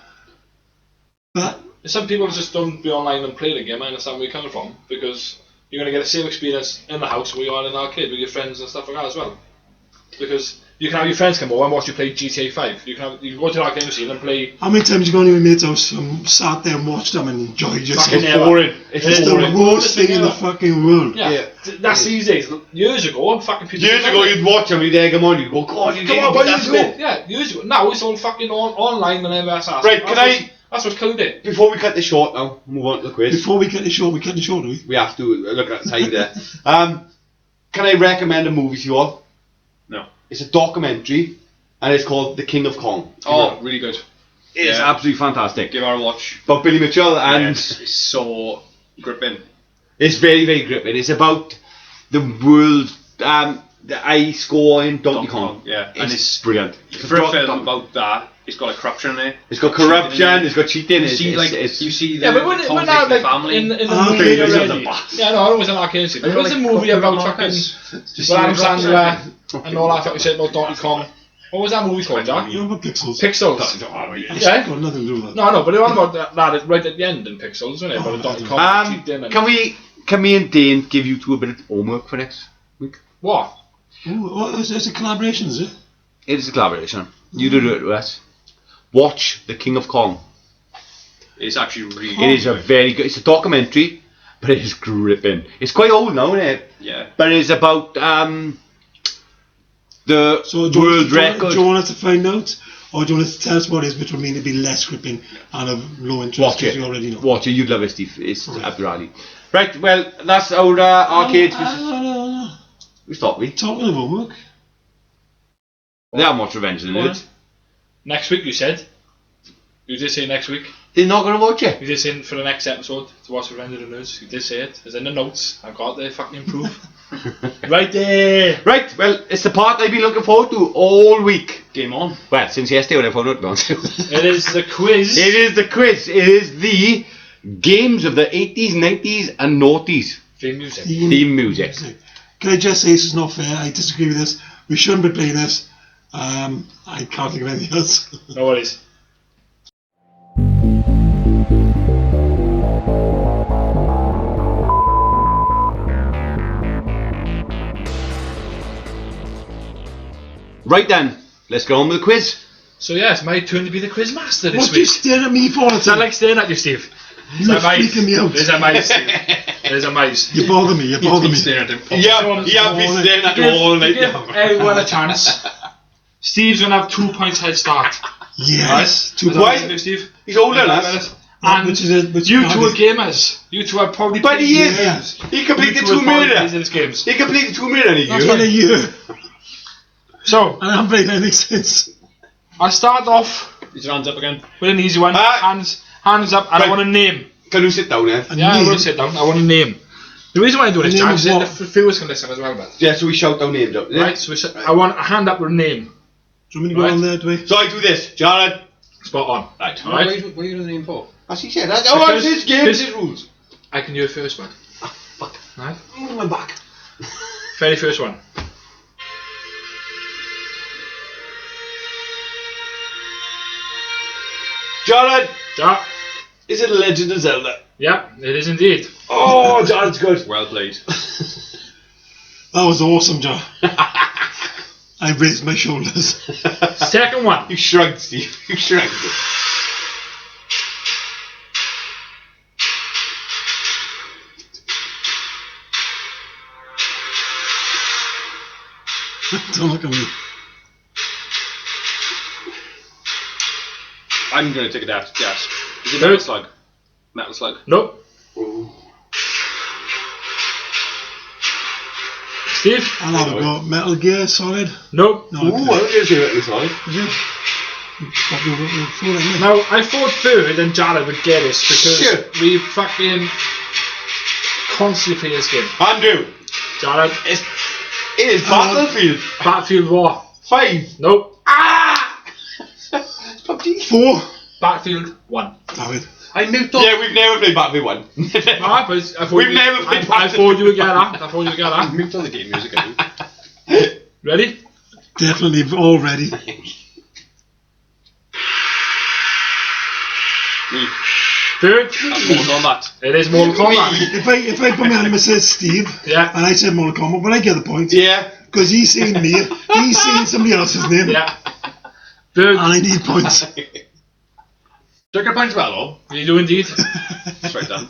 S4: But
S1: some people just don't be online and play the game. I understand where you're coming from because you're going to get the same experience in the house where you are in an arcade with your friends and stuff like that as well. Because You can have your friends come over and watch you play GTA 5. You can go to that game scene and play.
S4: How many times you gone to your mate's house and sat there and watched them and enjoyed yourself?
S1: Fucking
S2: It's
S1: never.
S2: boring. It's
S4: It's
S2: boring.
S4: the worst thing in the fucking world.
S1: Yeah. That's these days. Years ago, fucking people.
S2: Years ago, you'd watch them, you'd egg them on, you'd go, God, you
S1: Come
S2: need
S1: on,
S2: to
S1: what
S2: beat
S1: are
S2: that
S1: you doing?
S2: score.
S1: Yeah, years ago. Now it's all fucking online and everything else.
S2: Right,
S1: That's what killed it.
S2: Before we cut this short now, move on to the quiz.
S4: Before we cut the short, do we?
S2: We have to look at the time there. Can I recommend a movie to you all?
S3: No.
S2: It's a documentary, and it's called The King of Kong.
S3: Oh, really good.
S2: It's
S3: Yeah.
S2: absolutely fantastic.
S3: Give her a watch.
S2: About Billy Mitchell, and
S3: Yes, it's so gripping.
S2: it's very, very gripping. It's about the world, the high score in Donkey Kong.
S3: Yeah,
S2: It's,
S3: and it's
S2: brilliant.
S3: for a film about that. It's got like corruption in it.
S2: It's got corruption, it's got cheating.
S3: You see,
S2: it's
S3: you see the
S1: Yeah, but when
S3: politics
S1: now,
S3: of the
S1: like,
S3: family.
S1: in the
S4: Ah,
S1: movie
S4: okay,
S2: those are
S1: already.
S2: the best.
S1: Yeah, no, I was an arcade scene. There was a movie about fucking. Well, Adam Sandler and all that fucking shit about Donkey Kong. What was that movie called, Jack?
S4: You know about Pixels?
S1: Pixels.
S4: It's
S1: Yeah.
S4: got nothing to do with that.
S1: No, but it was about that right at the end in Pixels, wasn't it? About Donkey Kong cheating and
S2: Can we and Dane give you two a bit of homework for next week?
S1: what?
S4: Ooh, what, it's a collaboration, is it?
S2: It is a collaboration. You do it with us. Watch The King of Kong.
S3: It's actually really.
S2: It is a very good. It's a documentary, but it is gripping. It's quite old now, isn't it?
S3: Yeah.
S2: But it's about the
S4: So do
S2: world record.
S4: do you want us to find out? Or do you want us to tell us what it is, which will mean to be less gripping and of low interest,
S2: Watch
S4: because
S2: it.
S4: you already know?
S2: Watch it. You'd love it, Steve. It's up your alley. Right. Well, that's our arcade.
S4: No.
S2: We stop. We.
S4: Talking of homework.
S2: They haven't watched Revenge of the
S1: Go on.
S2: Nerds.
S1: Next week, you said. You did say next week.
S2: They're not going to watch it.
S1: You did say for the next episode to watch Revenge of the Nerds. You did say it. It's in the notes. I've got the fucking proof. Right there.
S2: Right. Well, it's the part I've been looking forward to all week.
S3: Game on.
S2: Well, since yesterday when I found out about it.
S1: It is the quiz.
S2: It is the quiz. It is the games of the 80s, 90s, and noughties.
S1: Theme music.
S2: Theme music.
S4: Can I just say this is not fair? I disagree with this. We shouldn't be playing this. I can't think of anything else.
S1: No worries.
S2: Right then, let's get on with the quiz.
S1: So yeah, it's my turn to be the quiz master this
S4: What do you
S1: week.
S4: staring at me for?
S1: Is that like staring at you, Steve?
S4: You're
S1: Is that mice?
S4: freaking me out.
S1: There's a mice, Steve. There's a mice.
S4: You bother me. You bother me.
S3: Staring at him.
S2: Yeah, been staring at you all night.
S1: Give everyone a chance. Steve's gonna have 2 points head start.
S4: Yes.
S1: Is that
S2: Why?
S1: what you do, Steve?
S2: He's older than
S1: Is that
S2: us.
S1: better? And
S4: Which is it? Which
S1: you
S4: card
S1: two are
S4: is-
S1: gamers. You two are probably
S2: But he is.
S4: Yes.
S2: He completed
S1: You two
S2: 2
S1: are probably
S2: million.
S1: playing these games.
S2: He completed 2 million a
S4: That's
S2: year.
S4: been a year.
S1: So
S4: And I haven't played anything since.
S1: I'll start off
S3: His hands up again.
S1: with an easy one. Hands up, and I
S2: Right.
S1: want a name.
S2: Can you sit down there?
S4: A
S1: Yeah, I
S4: name?
S1: will sit down. I want a name. The reason why I do this,
S4: A name
S1: Jack,
S4: of
S1: is that
S4: what?
S1: the viewers can listen as well, man.
S2: Yeah, so we shout down names up. Yeah?
S1: Right, so I want a hand up with a name.
S4: Do you want me to go
S1: Right.
S4: on there, do we?
S2: So I do this, Jared.
S1: Spot on.
S3: Right.
S1: Alright.
S3: What are you doing the name for?
S2: As he said, oh, it's his game,
S1: Because-
S2: it's his rules.
S1: I can do it first, man.
S2: Fuck.
S1: Right?
S2: My back.
S1: Very first one.
S2: Jared,
S1: Jack.
S2: is it Legend of Zelda?
S1: Yeah, it is indeed.
S2: Oh, Jared's good.
S3: Well played.
S4: That was awesome, Joe. I raised my shoulders.
S1: Second one.
S2: You shrugged, Steve. You shrugged.
S4: Don't look at me.
S3: I'm going to take a guess. Is it
S1: No.
S3: Metal Slug? Metal Slug.
S1: Nope. Steve?
S4: I'll have a go. Metal Gear Solid.
S1: Nope.
S4: No,
S2: Ooh, I
S4: okay.
S2: don't get to it this side.
S4: Did you? What, you throw that in?
S1: Now, I thought third and Jared would get this because
S2: Shit.
S1: we fucking constantly play this game.
S2: Andrew,
S1: Jared,
S2: it is Battlefield
S1: Battlefield War.
S2: 5.
S1: Nope.
S2: Ah! PUBG.
S4: 4.
S1: Battlefield 1.
S4: Damn it.
S3: I moved on.
S2: Yeah, we've never played Battlefield 1.
S1: Ah, but I thought
S2: We've
S1: you,
S2: never played
S1: I thought you would get that. I thought you would get
S3: I
S1: that.
S3: moved on the game music. I do.
S1: Ready?
S4: Definitely already.
S3: Me.
S1: Third.
S3: That's Mortal Kombat.
S1: It is Mortal Kombat.
S4: If I put my hand and said Steve,
S1: Yeah.
S4: and I said Mortal Kombat, would I get the point?
S2: Yeah,
S4: because he's seen me, he's seen somebody else's name,
S1: Yeah. Bird.
S4: and I need points.
S3: Took your points well, though.
S1: You do indeed.
S3: That's right done.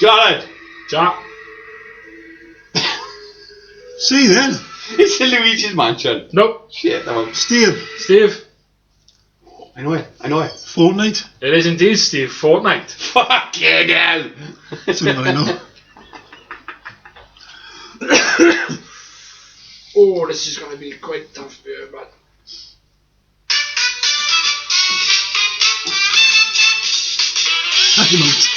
S2: Jared!
S1: Jack.
S4: See then,
S2: It's in Luigi's Mansion.
S1: Nope.
S2: Shit, that one.
S4: Steve,
S1: Steve.
S2: I know it.
S4: Fortnite.
S1: It is indeed Steve. Fortnite.
S2: Fucking hell!
S4: That's what I know.
S1: Oh, this is going to be quite tough for you, but.
S4: Time out.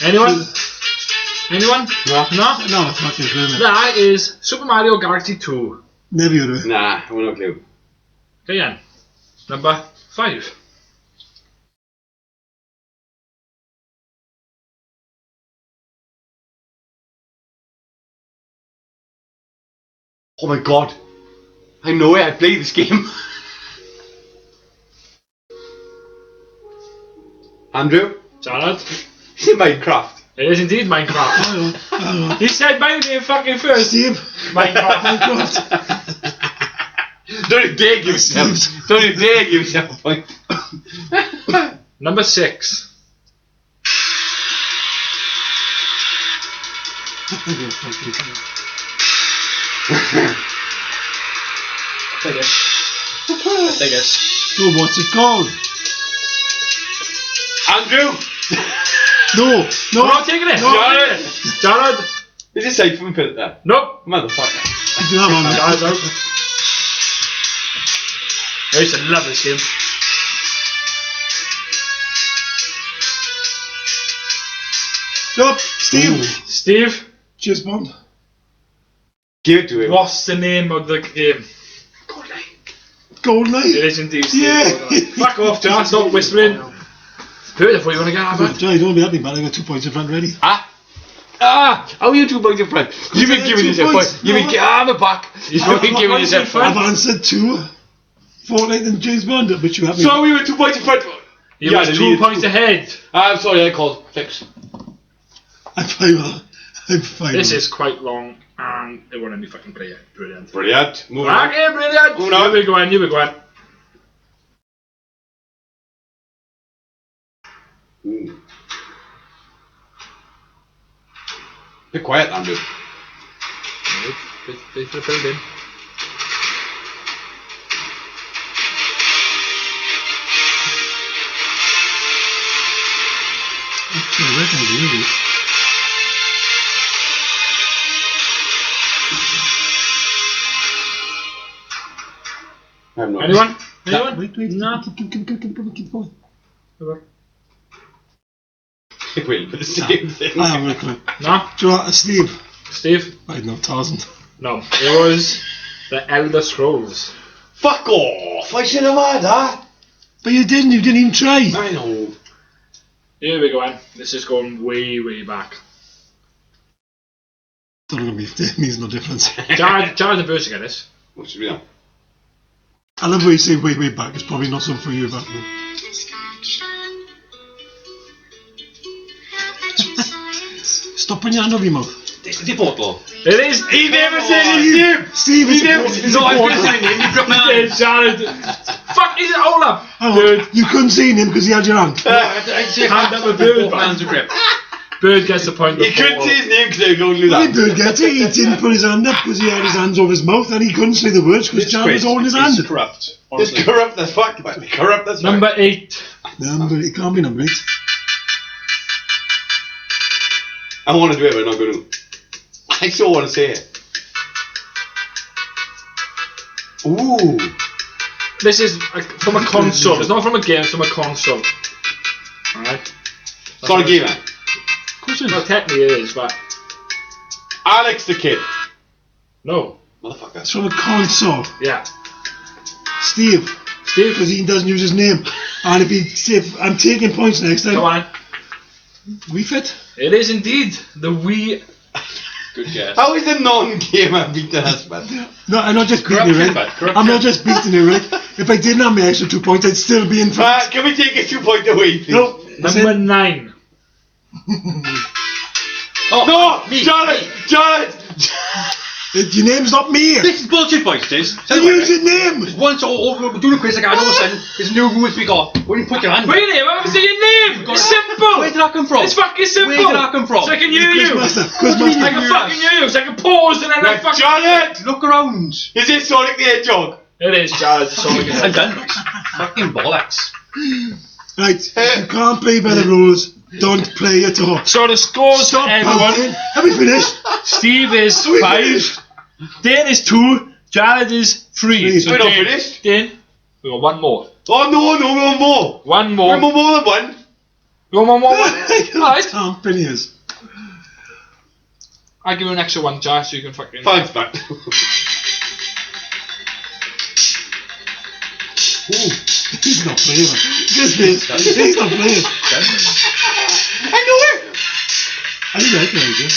S1: Anyone? Anyone?
S2: No.
S1: No?
S4: No, it's not good, isn't it?
S1: That is Super Mario Galaxy 2.
S4: Never heard of it.
S2: Nah, I have no clue.
S1: Okay, then. Number 5.
S2: Oh my god. I know it, I played this game. Andrew?
S1: Jared.
S2: It's in Minecraft.
S1: It is indeed Minecraft.
S4: I don't know.
S1: He said my name fucking first.
S4: Steve,
S1: Minecraft.
S2: Don't you dare give yourself. Don't you dare give yourself a point.
S1: Number 6.
S3: Take it. Take it.
S4: so what's it called?
S2: Andrew!
S4: No,
S1: We're not taking it.
S4: No.
S1: Jared. Jared.
S2: Is it safe for me to put it there?
S1: Nope.
S2: Motherfucker.
S4: You have on it.
S1: Jared's out. I used to love this game.
S4: Stop, Steve.
S2: Ooh.
S1: Steve,
S4: James Bond.
S2: Give it to him.
S1: what's the name of the game?
S4: Goldeneye.
S1: It is indeed Steve.
S4: Yeah.
S1: Fuck off, Jared. Stop whispering. Heard it, what you want to get out of it?
S4: Johnny, don't be happy, man. I got 2 points in front ready.
S2: Ah! How are you 2 points in front? You've been
S4: I
S2: giving
S4: had 2
S2: yourself a
S4: points.
S2: point. You've been the back. You've been giving yourself a
S4: I've
S2: point.
S4: answered 2. Fortnite and James Bond, but you haven't.
S2: So we were 2 points in front.
S1: You
S2: Yeah,
S1: was
S2: the
S1: 2
S2: lead.
S1: points ahead.
S2: I'm sorry, I called. Fix.
S4: I'm fine with that. I'm fine
S1: This
S4: with
S1: is quite long, and it won't let me fucking play it. Brilliant.
S2: Brilliant. Moving on.
S1: Okay, brilliant.
S2: Moving on.
S1: Here we go, in, here we go. In.
S2: Ooh. Be quiet, Andrew.
S1: They should have filled in.
S4: it. I reckon I do this.
S2: I have no
S1: Anyone? Anyone?
S4: Wait.
S1: No.
S4: Keep going.
S2: It will be the same thing.
S4: I haven't a clue.
S1: No?
S4: Do you know what, Steve?
S1: Steve?
S4: I know Tarzan.
S1: No. It was the Elder Scrolls.
S2: Fuck off! I should have had that.
S4: But you didn't even try.
S2: I know.
S1: Here we go, in. This is going way, way back.
S4: Don't know if it means no difference.
S1: Jared the first to get this.
S2: What should we do?
S4: I love what you say way back. It's probably not something for you, but stop putting your hand over your mouth.
S2: This is the portal.
S1: It is. He never said his name.
S4: Steve,
S1: He
S4: it's
S1: never
S4: important.
S1: said. No, I was going to say name. You got my name, Jared. Fuck, is it all up? Bird.
S4: You couldn't see him because he had your hand.
S3: I'd say
S1: Hand up a bird.
S3: both hands are grip.
S1: Bird gets the point.
S2: He couldn't say his name because I don't do
S4: When
S2: that.
S4: Bird gets it, he didn't put his hand up because he had his hands over his mouth and he couldn't say the words because Jan was holding his hand.
S3: It's corrupt.
S2: It's
S3: Honestly.
S2: corrupt as fuck. Corrupt as fuck.
S1: Number 8.
S4: Number, it can't be number 8.
S2: I want to do it, but I'm not going to. I still want to say it. Ooh.
S1: This is from a console. It's not from a game. It's from a console. Alright.
S2: It's not a game, man.
S1: Well, technically it is, but
S2: Alex the Kid.
S1: no.
S2: Motherfucker.
S4: It's from a console.
S1: Yeah.
S4: Steve,
S1: Steve,
S4: because he doesn't use his name. And if I'm taking points next
S1: come
S4: time,
S1: on.
S4: we fit.
S1: It is indeed the Wii.
S3: Good guess.
S2: How is the non-gamer beating us, man?
S4: No, I'm not just beating you,
S3: Corruption,
S4: right?
S3: bud, corruption.
S4: I'm not just beating you, right? If I didn't have my extra 2 points, I'd still be in front.
S2: Can we take a 2 point away, please?
S4: No,
S1: Number 9.
S3: Oh,
S2: No!
S3: me.
S2: Jared!
S4: Your name's not me.
S3: This is bullshit, boys, it is.
S4: Then use your name.
S3: Once we're doing a quiz again, all of a sudden, there's new rules we got. When you put your hand
S1: What
S3: up.
S1: your name? I'm saying your name. It's simple.
S3: Where did that come from?
S1: It's fucking simple.
S3: Where did that come from?
S1: So I can hear you.
S4: Quizmaster,
S1: I
S4: Quizmaster.
S1: can fucking hear you. So I can pause and then I fucking.
S2: Jared!
S3: Look around.
S2: Is it Sonic the Hedgehog?
S1: It is Jared. Sorry.
S3: I'm done. Fucking bollocks.
S4: Right, if you can't play by the rules, don't play at all.
S1: So the scores,
S4: Stop
S1: everyone.
S4: pouting. Have we finished?
S1: Steve is
S4: We
S1: 5.
S4: finished.
S1: Dane is 2. Jared is 3. So
S2: We're not
S1: Dane-
S2: finished.
S1: Dane, we got one more.
S2: Oh no, we want more.
S1: One
S2: We
S1: more.
S2: want more than one.
S1: You want one more? Alright.
S4: Can't finish.
S1: I'll give you an extra one, Jared, so you can fucking.
S2: Thanks, man.
S4: He's not playing. Just this. He's not playing.
S2: I know it.
S4: I didn't recognize you.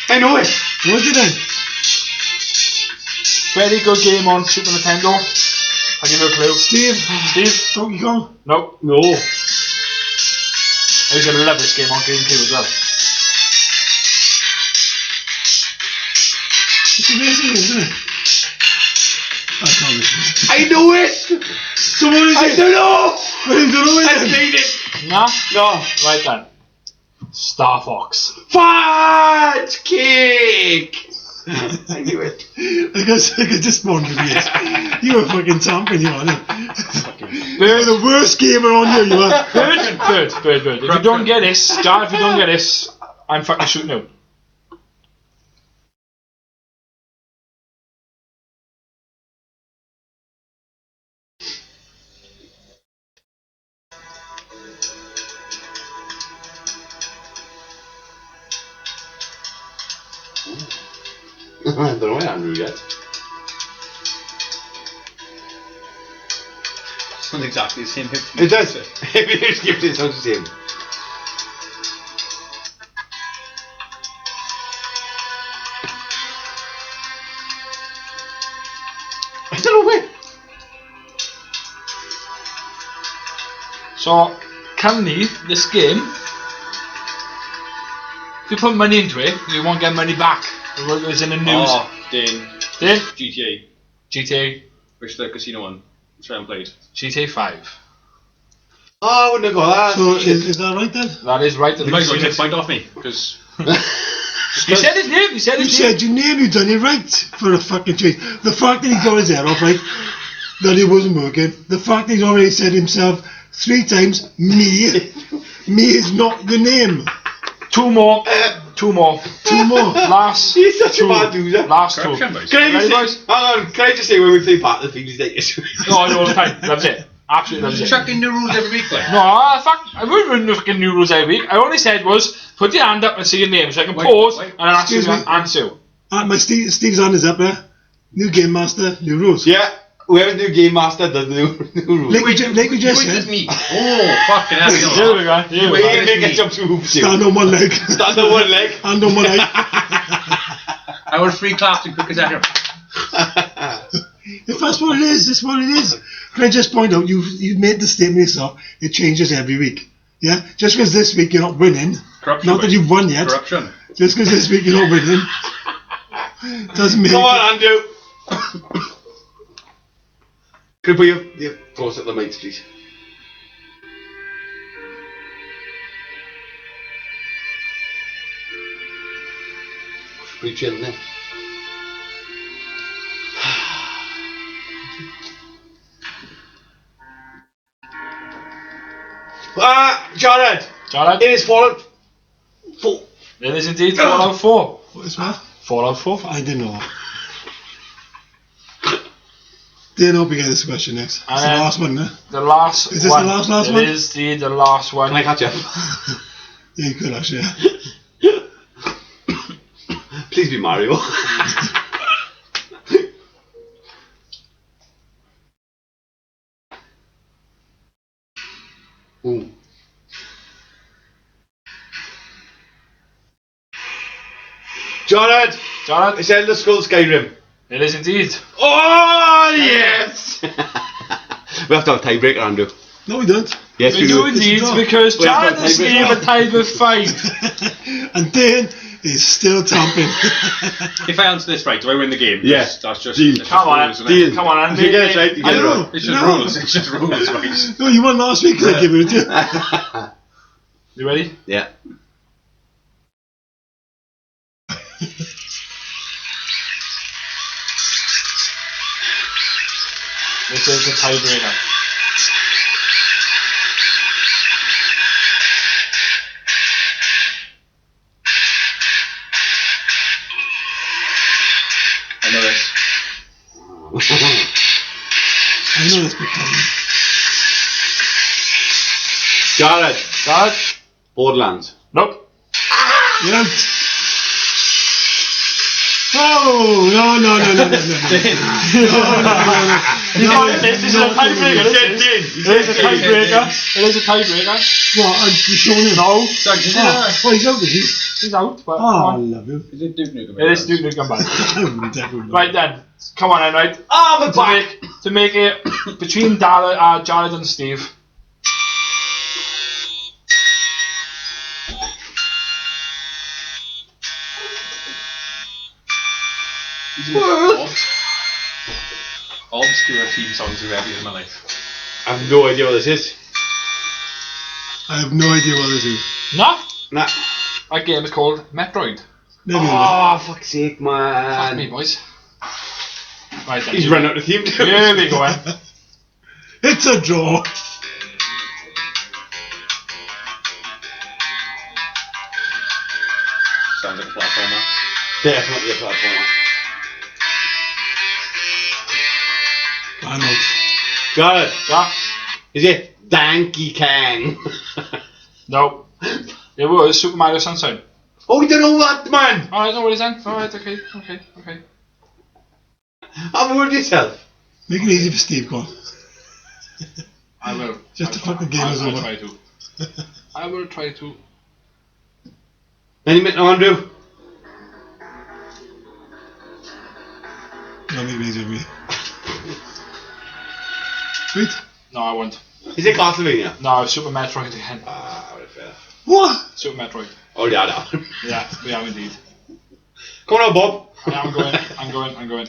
S2: I know it.
S4: What was it then?
S1: Very good game on Super Nintendo. I'll give you a clue.
S4: Steve.
S1: Steve?
S4: Donkey Kong.
S1: No.
S2: No.
S1: I was going to love this game on GameCube as well.
S4: It's amazing, isn't it? I can't listen.
S2: I know it.
S4: Someone is
S2: I
S4: it?
S2: don't know.
S4: Well, you don't know
S2: I
S4: it.
S2: played it.
S1: Nah?
S2: No.
S1: Right then. Star Fox.
S2: Fudge cake. I knew it.
S4: I could just wonder yes. You were fucking tampering, you are. You're the worst gamer on here, you are.
S1: Bird. If you don't get this, Jared, if you don't get this, I'm fucking shooting you.
S2: I don't know why Andrew yet.
S3: It's not exactly the same.
S2: It does. If you just give it, it sounds the same. I don't know where.
S1: So, currently, this game, if you put money into it, you won't get money back. It was in the news.
S3: Oh, Dane.
S1: Dane?
S3: GTA.
S1: GTA.
S3: Which the casino one. Which I haven't played.
S1: GTA 5.
S2: Oh, I wouldn't have got that.
S4: So is that right then?
S1: That is right.
S3: You might as well take a point off me, because
S1: You said his name. You said
S4: You
S1: his name.
S4: said your name, you done it right for a fucking change. The fact that he got his head off right, that it wasn't working. The fact that he's already said himself 3 times, me. Me is not your name.
S1: 2 more. 2 more.
S4: 2 more.
S1: Last.
S2: He's such a
S1: 2.
S2: bad loser.
S1: Last 2.
S3: corruption, boys.
S2: Can I
S1: Ready,
S2: just
S1: boys?
S2: say, hang on, can I just say when we play Battlefield, he's like this?
S1: No, I do all the time. Loves it. Absolutely loves it.
S3: chucking new rules every week, like.
S1: No, fuck. I wouldn't run the fucking new rules every week. I only said was put your hand up and say your name so I can
S3: Wait,
S1: pause
S3: wait.
S1: and ask you
S4: Excuse
S1: to
S4: me.
S1: answer.
S4: My Steve's hand is up there. New game master, new rules.
S2: Yeah, whoever the game master does the new rules.
S4: Like we just
S3: You
S4: said,
S3: with me. Oh, fucking hell. you
S1: Here
S3: know
S1: we go. Here we
S2: Wait,
S1: go.
S2: you make a jump through hoops.
S4: stand on one leg.
S2: Stand on one leg.
S4: Hand on one leg.
S3: I want 3 claps and quick as ever.
S4: If that's what it is, that's what it is. Can I just point out, you've made the statement yourself, it changes every week. Yeah? Just because this week you're not winning,
S3: Corruption.
S4: not that
S3: boys.
S4: you've won yet,
S3: Corruption.
S4: just because this week you're not winning, doesn't make
S2: Come on, Andrew. Could we have close at the mics, please? Pretty chill, isn't it? Jared,
S1: Jared?
S2: it is Fallout 4.
S1: It is indeed Fallout 4.
S4: What is that?
S1: Fallout 4.
S4: I didn't know. Didn't hope you get this question next. It's the
S1: And
S4: last one, eh?
S1: The last
S4: Is this
S1: one.
S4: the last one?
S1: It is the last one.
S2: Can I catch up?
S4: Yeah, you could actually.
S2: Please be Mario. Ooh. Jared!
S1: Jared,
S2: It's Elder Scrolls Skyrim.
S1: it is indeed.
S2: Oh, yes! We have to have a tiebreaker, Andrew.
S4: No, we don't.
S2: Yes,
S1: We do indeed,
S4: draw.
S1: because
S2: We have
S1: Jared
S2: got
S1: and
S2: a
S1: Steve
S2: tiebreaker.
S1: are tied with 5.
S4: And Dane is still tamping.
S3: If I answer this right, do I win the game?
S2: Yeah.
S3: That's just.
S2: Deal.
S3: That's just
S1: Come on,
S3: rules, isn't it?
S2: Deal.
S1: Come on,
S2: If you
S1: Andy.
S2: get it right, you
S4: I
S2: get it
S4: know.
S2: right.
S3: It's just
S4: No.
S3: rules. It's just rules, right?
S4: No, you won last week because I gave it to you.
S1: You ready?
S2: Yeah.
S1: This is the tiebreaker.
S3: I know this.
S4: I know this big coming.
S2: Jared.
S1: Jared?
S2: Borderlands.
S1: Nope.
S4: You're out. Oh, no.
S1: This is a tiebreaker. It is a tiebreaker. It is a tiebreaker.
S4: What? You're showing him?
S1: No,
S3: Doug, is
S4: Oh, he's out, is he?
S1: he's out. But
S4: Oh,
S1: come
S4: I
S1: on.
S4: love you.
S3: it Duke Nukem?
S1: It is Duke Nukem back.
S4: I wouldn't definitely.
S1: Right then, come on then, right?
S2: Oh, I'm back!
S1: To make it between Jared and Steve.
S3: All obscure theme songs I've ever used in my life.
S2: I have no idea what this is.
S4: I have no idea what this is.
S1: No,
S2: Nah.
S1: that game is called Metroid.
S4: Never heard
S2: Oh, fuck's sake,
S1: Fuck me,
S2: man.
S1: boys. Right then.
S2: He's run out of theme too.
S1: Here we go. Then.
S4: of it. It's a draw.
S3: Sounds like a platformer.
S2: Definitely a platformer.
S4: I'm out.
S2: Jared.
S1: Yeah.
S2: Is it Donkey Kong?
S1: No. It was Super Mario Sunshine.
S2: Oh, we don't know that, man!
S1: Alright, no worries then. Alright, okay.
S2: Have a word yourself.
S4: Make it easy for Steve, go on.
S1: I will.
S4: Just to fuck the game is
S1: I'll
S4: over.
S1: try to. I will try to.
S2: Any minute now, Andrew?
S4: No, make it easy for me. Sweet.
S1: No, I won't.
S2: Is it Castlevania?
S1: No, Super Metroid again.
S2: Ah, right, fair.
S4: What?
S1: Super Metroid.
S2: Oh, yeah, that.
S1: Yeah, we are indeed.
S2: Come on, Bob.
S1: Yeah, I'm going.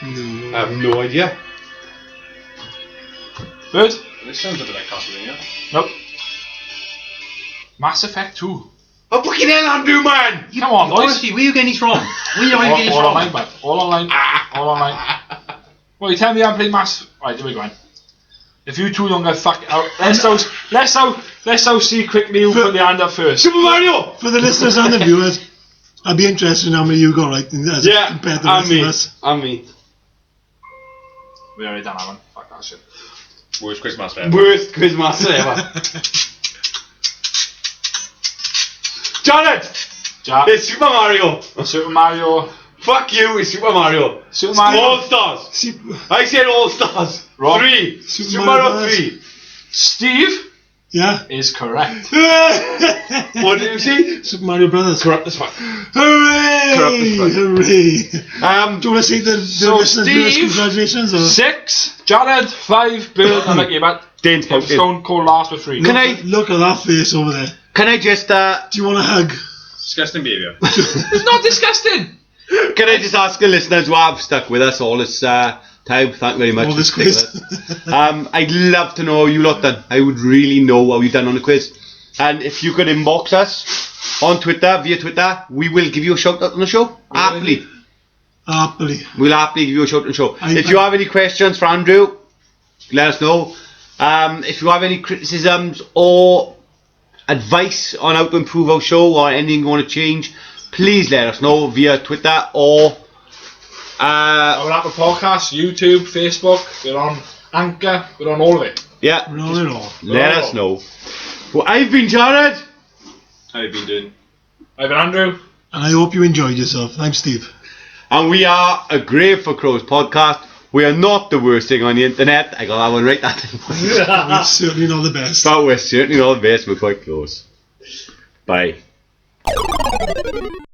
S4: No.
S2: I have no idea.
S1: Bird?
S3: This sounds a bit like Castlevania.
S1: Nope. Mass Effect 2.
S2: Oh, fucking hell, Andrew, man!
S1: Come on, boys.
S3: Honestly, where are you getting these from? Where are you getting these
S1: All
S3: from?
S1: online, bud. All online. All online. Well, you tell me I'm playing Mass. Right, here we go. Then. If you two don't get fuck out, let's see quickly who put the hand up first.
S2: Super Mario!
S4: For the listeners and the viewers, I'd be interested in how many you got right as
S2: Yeah,
S4: compared to the
S2: and
S4: rest
S2: me.
S4: of us.
S2: And me.
S1: We already done that one. Fuck that shit.
S3: Worst Christmas ever.
S2: Worst Quizmaster ever. Jared!
S1: Jack.
S2: It's Super Mario!
S1: Super Mario.
S2: Fuck you, it's Super Mario!
S1: Super Mario.
S2: All Stars!
S4: See,
S2: I said All Stars!
S1: Wrong.
S2: 3!
S4: Super
S2: Super
S4: Mario
S2: Mario
S4: Brothers.
S2: 3!
S1: Steve
S4: yeah?
S1: is correct.
S2: What did you say?
S4: Super Mario Brothers.
S2: Corrupt as fuck.
S4: Hooray!
S2: Corrupt as fuck.
S4: Hooray! Do you want to say the
S1: So
S4: listeners' viewers
S1: Steve-
S4: congratulations? Or?
S1: 6, Jared, 5, Bird, and Mickey, but
S2: Dane's pouting.
S1: Stone Cold last with 3.
S2: Can I-
S4: Look at that face over there.
S2: Can I just
S4: Do you want a hug?
S3: Disgusting behaviour.
S1: It's not disgusting.
S2: can I just ask the listeners who have stuck with us all this time? Thank you very much
S4: All
S2: for
S4: this
S2: sticking
S4: quiz.
S2: with us. I'd love to know how you lot done. I would really know how you done on the quiz. And if you could inbox us on Twitter, via Twitter, we will give you a shout out on the show. Happily.
S4: Happily.
S2: We'll happily give you a shout on the show.
S4: I-
S2: If you have any questions for Andrew, let us know. If you have any criticisms or advice on how to improve our show or anything you want to change, please let us know via Twitter or
S1: Our Apple Podcasts, YouTube, Facebook, we're on Anchor, we're on all of it.
S2: yeah,
S4: Not at all.
S2: let us know. Well, I've been Jared.
S3: How have you been doing?
S1: I've been Andrew.
S4: And I hope you enjoyed yourself. I'm Steve.
S2: And we are a Grave for Crows podcast. We are not the worst thing on the internet. I got that one right.
S4: We're certainly not the best.
S2: But we're certainly not the best. We're quite close. Bye.